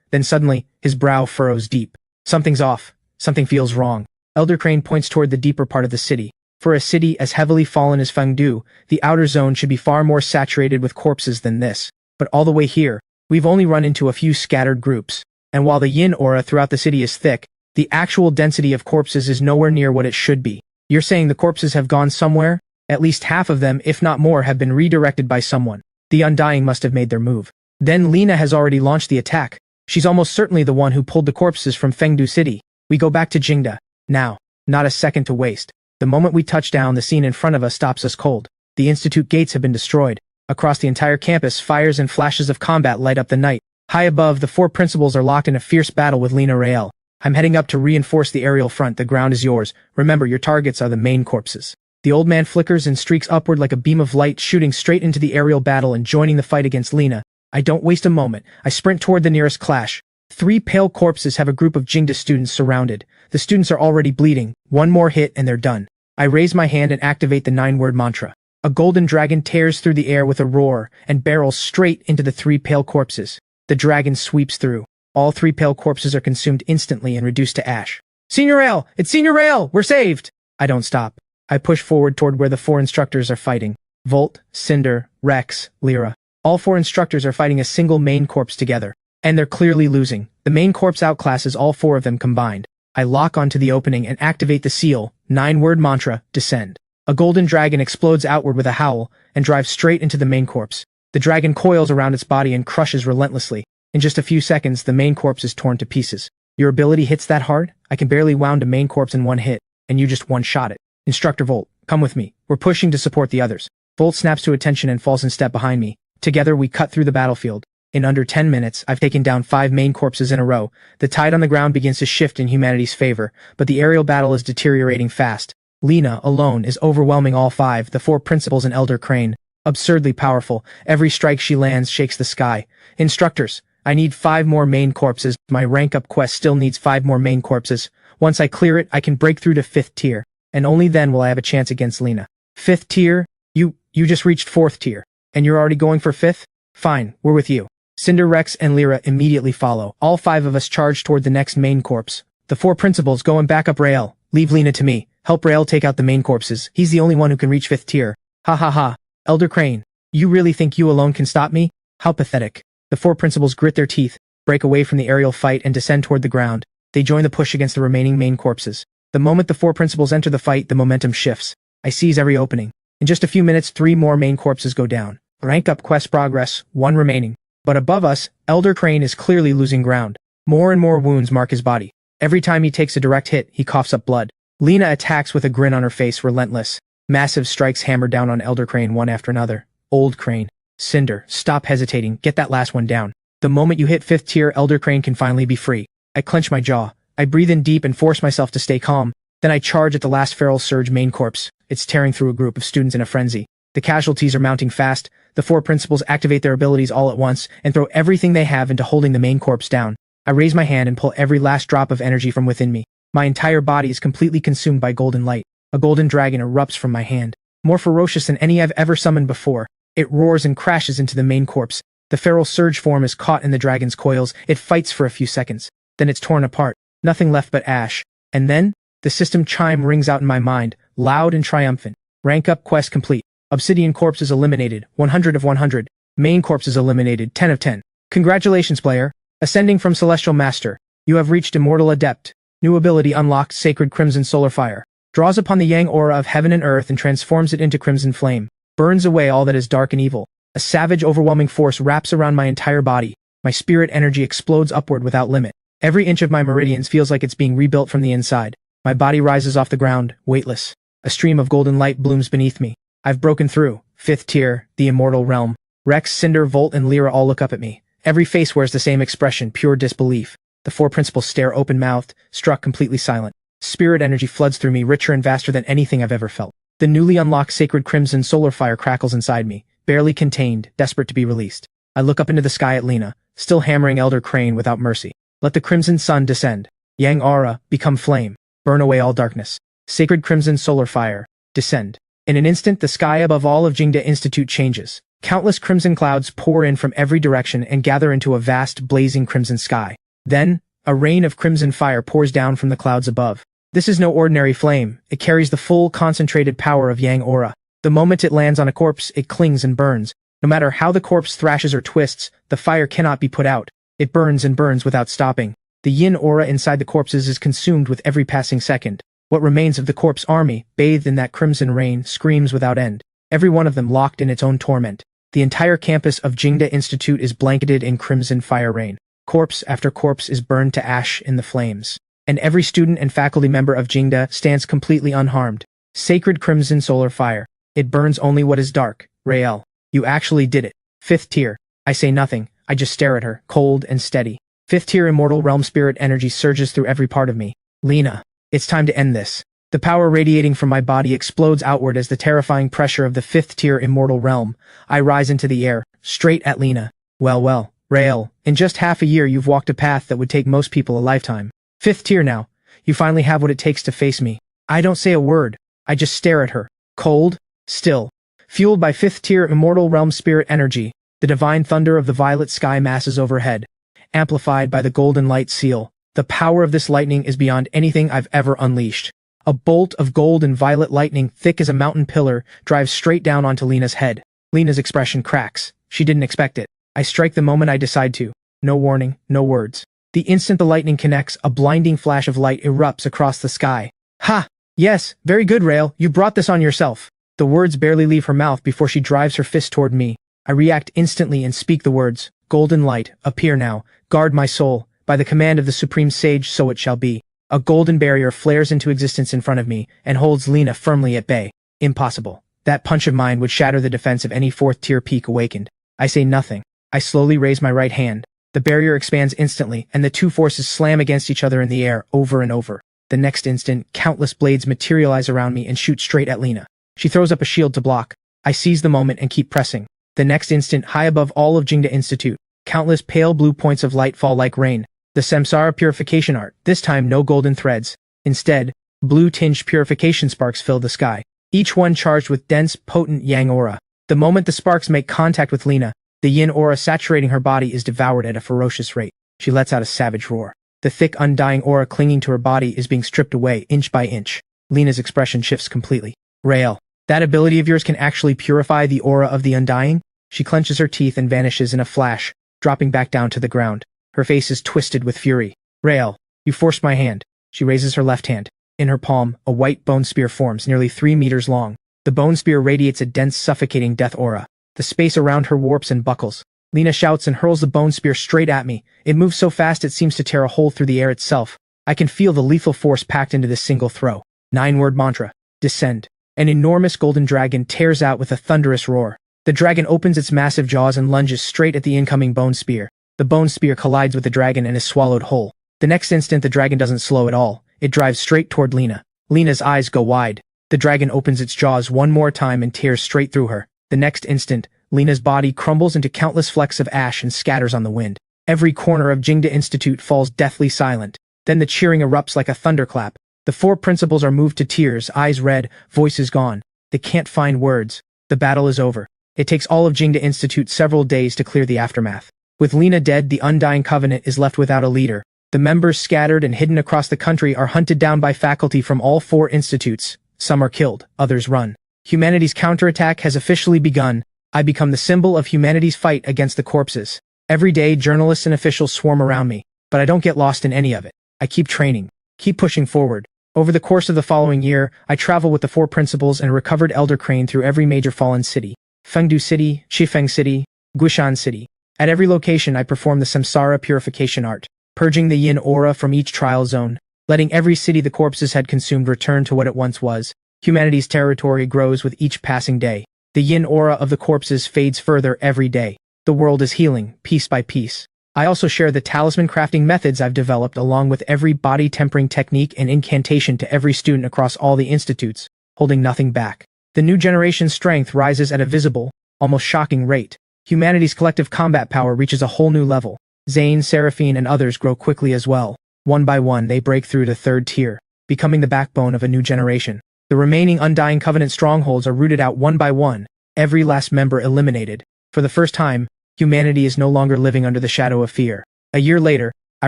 then suddenly, his brow furrows deep. Something's off. Something feels wrong. Elder Crane points toward the deeper part of the city. For a city as heavily fallen as Fengdu, the outer zone should be far more saturated with corpses than this. But all the way here, we've only run into a few scattered groups. And while the yin aura throughout the city is thick, the actual density of corpses is nowhere near what it should be. You're saying the corpses have gone somewhere? At least half of them, if not more, have been redirected by someone. The Undying must have made their move. Then Lena has already launched the attack. She's almost certainly the one who pulled the corpses from Fengdu City. We go back to Jingda. Now. Not a second to waste. The moment we touch down, the scene in front of us stops us cold. The institute gates have been destroyed. Across the entire campus, fires and flashes of combat light up the night. High above, the 4 principals are locked in a fierce battle with Lena Rael. I'm heading up to reinforce the aerial front. The ground is yours. Remember, your targets are the main corpses. The old man flickers and streaks upward like a beam of light, shooting straight into the aerial battle and joining the fight against Lena. I don't waste a moment. I sprint toward the nearest clash. 3 pale corpses have a group of Jingda students surrounded. The students are already bleeding. One more hit and they're done. I raise my hand and activate the 9-word mantra. A golden dragon tears through the air with a roar and barrels straight into the 3 pale corpses. The dragon sweeps through. All 3 pale corpses are consumed instantly and reduced to ash. Senior Rail! It's Senior Rail! We're saved! I don't stop. I push forward toward where the 4 instructors are fighting. Volt, Cinder, Rex, Lyra. All 4 instructors are fighting a single main corpse together. And they're clearly losing. The main corpse outclasses all 4 of them combined. I lock onto the opening and activate the seal, 9-word mantra, descend. A golden dragon explodes outward with a howl and drives straight into the main corpse. The dragon coils around its body and crushes relentlessly. In just a few seconds, the main corpse is torn to pieces. Your ability hits that hard? I can barely wound a main corpse in one hit, and you just one-shot it. Instructor Volt, come with me. We're pushing to support the others. Volt snaps to attention and falls in step behind me. Together we cut through the battlefield. In under 10 minutes, I've taken down 5 main corpses in a row. The tide on the ground begins to shift in humanity's favor, but the aerial battle is deteriorating fast. Lena, alone, is overwhelming all 5, the 4 principals and Elder Crane. Absurdly powerful, every strike she lands shakes the sky. Instructors, I need 5 more main corpses. My rank-up quest still needs 5 more main corpses. Once I clear it, I can break through to 5th tier, and only then will I have a chance against Lena. 5th tier? You just reached 4th tier, and you're already going for 5th? Fine, we're with you. Cinder, Rex, and Lyra immediately follow. All 5 of us charge toward the next main corpse. The 4 principals go and back up Rael. Leave Lena to me. Help Rael take out the main corpses. He's the only one who can reach 5th tier. Ha ha ha. Elder Crane, you really think you alone can stop me? How pathetic. The 4 principals grit their teeth, break away from the aerial fight and descend toward the ground. They join the push against the remaining main corpses. The moment the 4 principals enter the fight, the momentum shifts. I seize every opening. In just a few minutes, 3 more main corpses go down. Rank up quest progress, 1 remaining. But above us, Elder Crane is clearly losing ground. More and more wounds mark his body. Every time he takes a direct hit, he coughs up blood. Lena attacks with a grin on her face, relentless. Massive strikes hammer down on Elder Crane one after another. Old Crane. Cinder, stop hesitating, get that last one down. The moment you hit 5th tier, Elder Crane can finally be free. I clench my jaw. I breathe in deep and force myself to stay calm. Then I charge at the last feral surge main corpse. It's tearing through a group of students in a frenzy. The casualties are mounting fast. The 4 principals activate their abilities all at once and throw everything they have into holding the main corpse down. I raise my hand and pull every last drop of energy from within me. My entire body is completely consumed by golden light. A golden dragon erupts from my hand. More ferocious than any I've ever summoned before. It roars and crashes into the main corpse. The feral surge form is caught in the dragon's coils. It fights for a few seconds. Then it's torn apart. Nothing left but ash. And then, the system chime rings out in my mind, loud and triumphant. Rank up quest complete. Obsidian corpse is eliminated, 100 of 100. Main corpse is eliminated, 10 of 10. Congratulations, player. Ascending from Celestial Master. You have reached Immortal Adept. New ability unlocked, Sacred Crimson Solar Fire. Draws upon the yang aura of heaven and earth and transforms it into crimson flame. Burns away all that is dark and evil. A savage, overwhelming force wraps around my entire body. My spirit energy explodes upward without limit. Every inch of my meridians feels like it's being rebuilt from the inside. My body rises off the ground, weightless. A stream of golden light blooms beneath me. I've broken through. 5th tier, the immortal realm. Rex, Cinder, Volt, and Lyra all look up at me. Every face wears the same expression, pure disbelief. The 4 principals stare open-mouthed, struck completely silent. Spirit energy floods through me, richer and vaster than anything I've ever felt. The newly unlocked Sacred Crimson Solar Fire crackles inside me, barely contained, desperate to be released. I look up into the sky at Lena, still hammering Elder Crane without mercy. Let the crimson sun descend. Yang aura, become flame. Burn away all darkness. Sacred Crimson Solar Fire, descend. In an instant, the sky above all of Jingda Institute changes. Countless crimson clouds pour in from every direction and gather into a vast, blazing crimson sky. Then, a rain of crimson fire pours down from the clouds above. This is no ordinary flame. It carries the full, concentrated power of Yang aura. The moment it lands on a corpse, it clings and burns. No matter how the corpse thrashes or twists, the fire cannot be put out. It burns and burns without stopping. The yin aura inside the corpses is consumed with every passing second. What remains of the corpse army, bathed in that crimson rain, screams without end. Every one of them locked in its own torment. The entire campus of Jingda Institute is blanketed in crimson fire rain. Corpse after corpse is burned to ash in the flames. And every student and faculty member of Jingda stands completely unharmed. Sacred Crimson Solar Fire. It burns only what is dark. Rael, you actually did it. 5th tier. I say nothing, I just stare at her, cold and steady. 5th tier immortal realm spirit energy surges through every part of me. Lena. It's time to end this. The power radiating from my body explodes outward as the terrifying pressure of the 5th tier immortal realm. I rise into the air, straight at Lena. Well, Rael, in just half a year you've walked a path that would take most people a lifetime. 5th tier now. You finally have what it takes to face me. I don't say a word. I just stare at her. Cold, still. Fueled by 5th tier immortal realm spirit energy, the divine thunder of the violet sky masses overhead. Amplified by the golden light seal. The power of this lightning is beyond anything I've ever unleashed. A bolt of gold and violet lightning, thick as a mountain pillar, drives straight down onto Lena's head. Lena's expression cracks. She didn't expect it. I strike the moment I decide to. No warning, no words. The instant the lightning connects, a blinding flash of light erupts across the sky. Ha! Yes, very good, Rael. You brought this on yourself. The words barely leave her mouth before she drives her fist toward me. I react instantly and speak the words. Golden light, appear now. Guard my soul. By the command of the supreme sage, so it shall be. A golden barrier flares into existence in front of me and holds Lena firmly at bay. Impossible. That punch of mine would shatter the defense of any 4th tier peak awakened. I say nothing. I slowly raise my right hand. The barrier expands instantly, and the two forces slam against each other in the air, over and over. The next instant, countless blades materialize around me and shoot straight at Lena. She throws up a shield to block. I seize the moment and keep pressing. The next instant, high above all of Jingda Institute, countless pale blue points of light fall like rain. The samsara purification art, this time no golden threads. Instead, blue-tinged purification sparks fill the sky, each one charged with dense, potent yang aura. The moment the sparks make contact with Lena, the yin aura saturating her body is devoured at a ferocious rate. She lets out a savage roar. The thick, undying aura clinging to her body is being stripped away inch by inch. Lena's expression shifts completely. Rael, that ability of yours can actually purify the aura of the undying? She clenches her teeth and vanishes in a flash, dropping back down to the ground. Her face is twisted with fury. Rael, you forced my hand. She raises her left hand. In her palm, a white bone spear forms nearly 3 meters long. The bone spear radiates a dense, suffocating death aura. The space around her warps and buckles. Lena shouts and hurls the bone spear straight at me. It moves so fast it seems to tear a hole through the air itself. I can feel the lethal force packed into this single throw. 9-word mantra. Descend. An enormous golden dragon tears out with a thunderous roar. The dragon opens its massive jaws and lunges straight at the incoming bone spear. The bone spear collides with the dragon and is swallowed whole. The next instant the dragon doesn't slow at all. It drives straight toward Lena. Lena's eyes go wide. The dragon opens its jaws one more time and tears straight through her. The next instant, Lena's body crumbles into countless flecks of ash and scatters on the wind. Every corner of Jingda Institute falls deathly silent. Then the cheering erupts like a thunderclap. The 4 principals are moved to tears, eyes red, voices gone. They can't find words. The battle is over. It takes all of Jingda Institute several days to clear the aftermath. With Lena dead, the Undying Covenant is left without a leader. The members scattered and hidden across the country are hunted down by faculty from all 4 institutes. Some are killed, others run. Humanity's counterattack has officially begun. I become the symbol of humanity's fight against the corpses. Every day, journalists and officials swarm around me, but I don't get lost in any of it. I keep training, keep pushing forward. Over the course of the following year, I travel with the 4 principals and recovered Elder Crane through every major fallen city. Fengdu City, Shifeng City, Guishan City. At every location I perform the samsara purification art, purging the yin aura from each trial zone, letting every city the corpses had consumed return to what it once was. Humanity's territory grows with each passing day. The yin aura of the corpses fades further every day. The world is healing, piece by piece. I also share the talisman crafting methods I've developed along with every body tempering technique and incantation to every student across all the institutes, holding nothing back. The new generation's strength rises at a visible, almost shocking rate. Humanity's collective combat power reaches a whole new level. Zane, Seraphine, and others grow quickly as well. One by one, they break through to 3rd tier, becoming the backbone of a new generation. The remaining Undying Covenant strongholds are rooted out one by one, every last member eliminated. For the first time, humanity is no longer living under the shadow of fear. A year later, I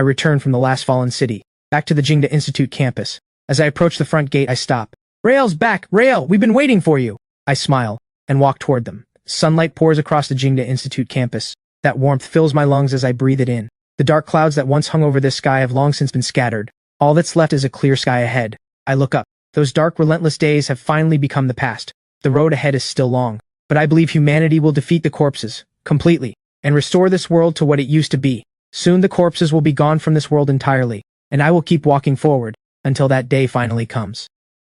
return from the last fallen city, back to the Jingda Institute campus. As I approach the front gate, I stop. Rael's back! Rael, we've been waiting for you! I smile, and walk toward them. Sunlight pours across the Jingda Institute campus. That warmth fills my lungs as I breathe it in. The dark clouds that once hung over this sky have long since been scattered. All that's left is a clear sky ahead. I look up. Those dark, relentless days have finally become the past. The road ahead is still long, but I believe humanity will defeat the corpses, completely, and restore this world to what it used to be. Soon the corpses will be gone from this world entirely, and I will keep walking forward, until that day finally comes.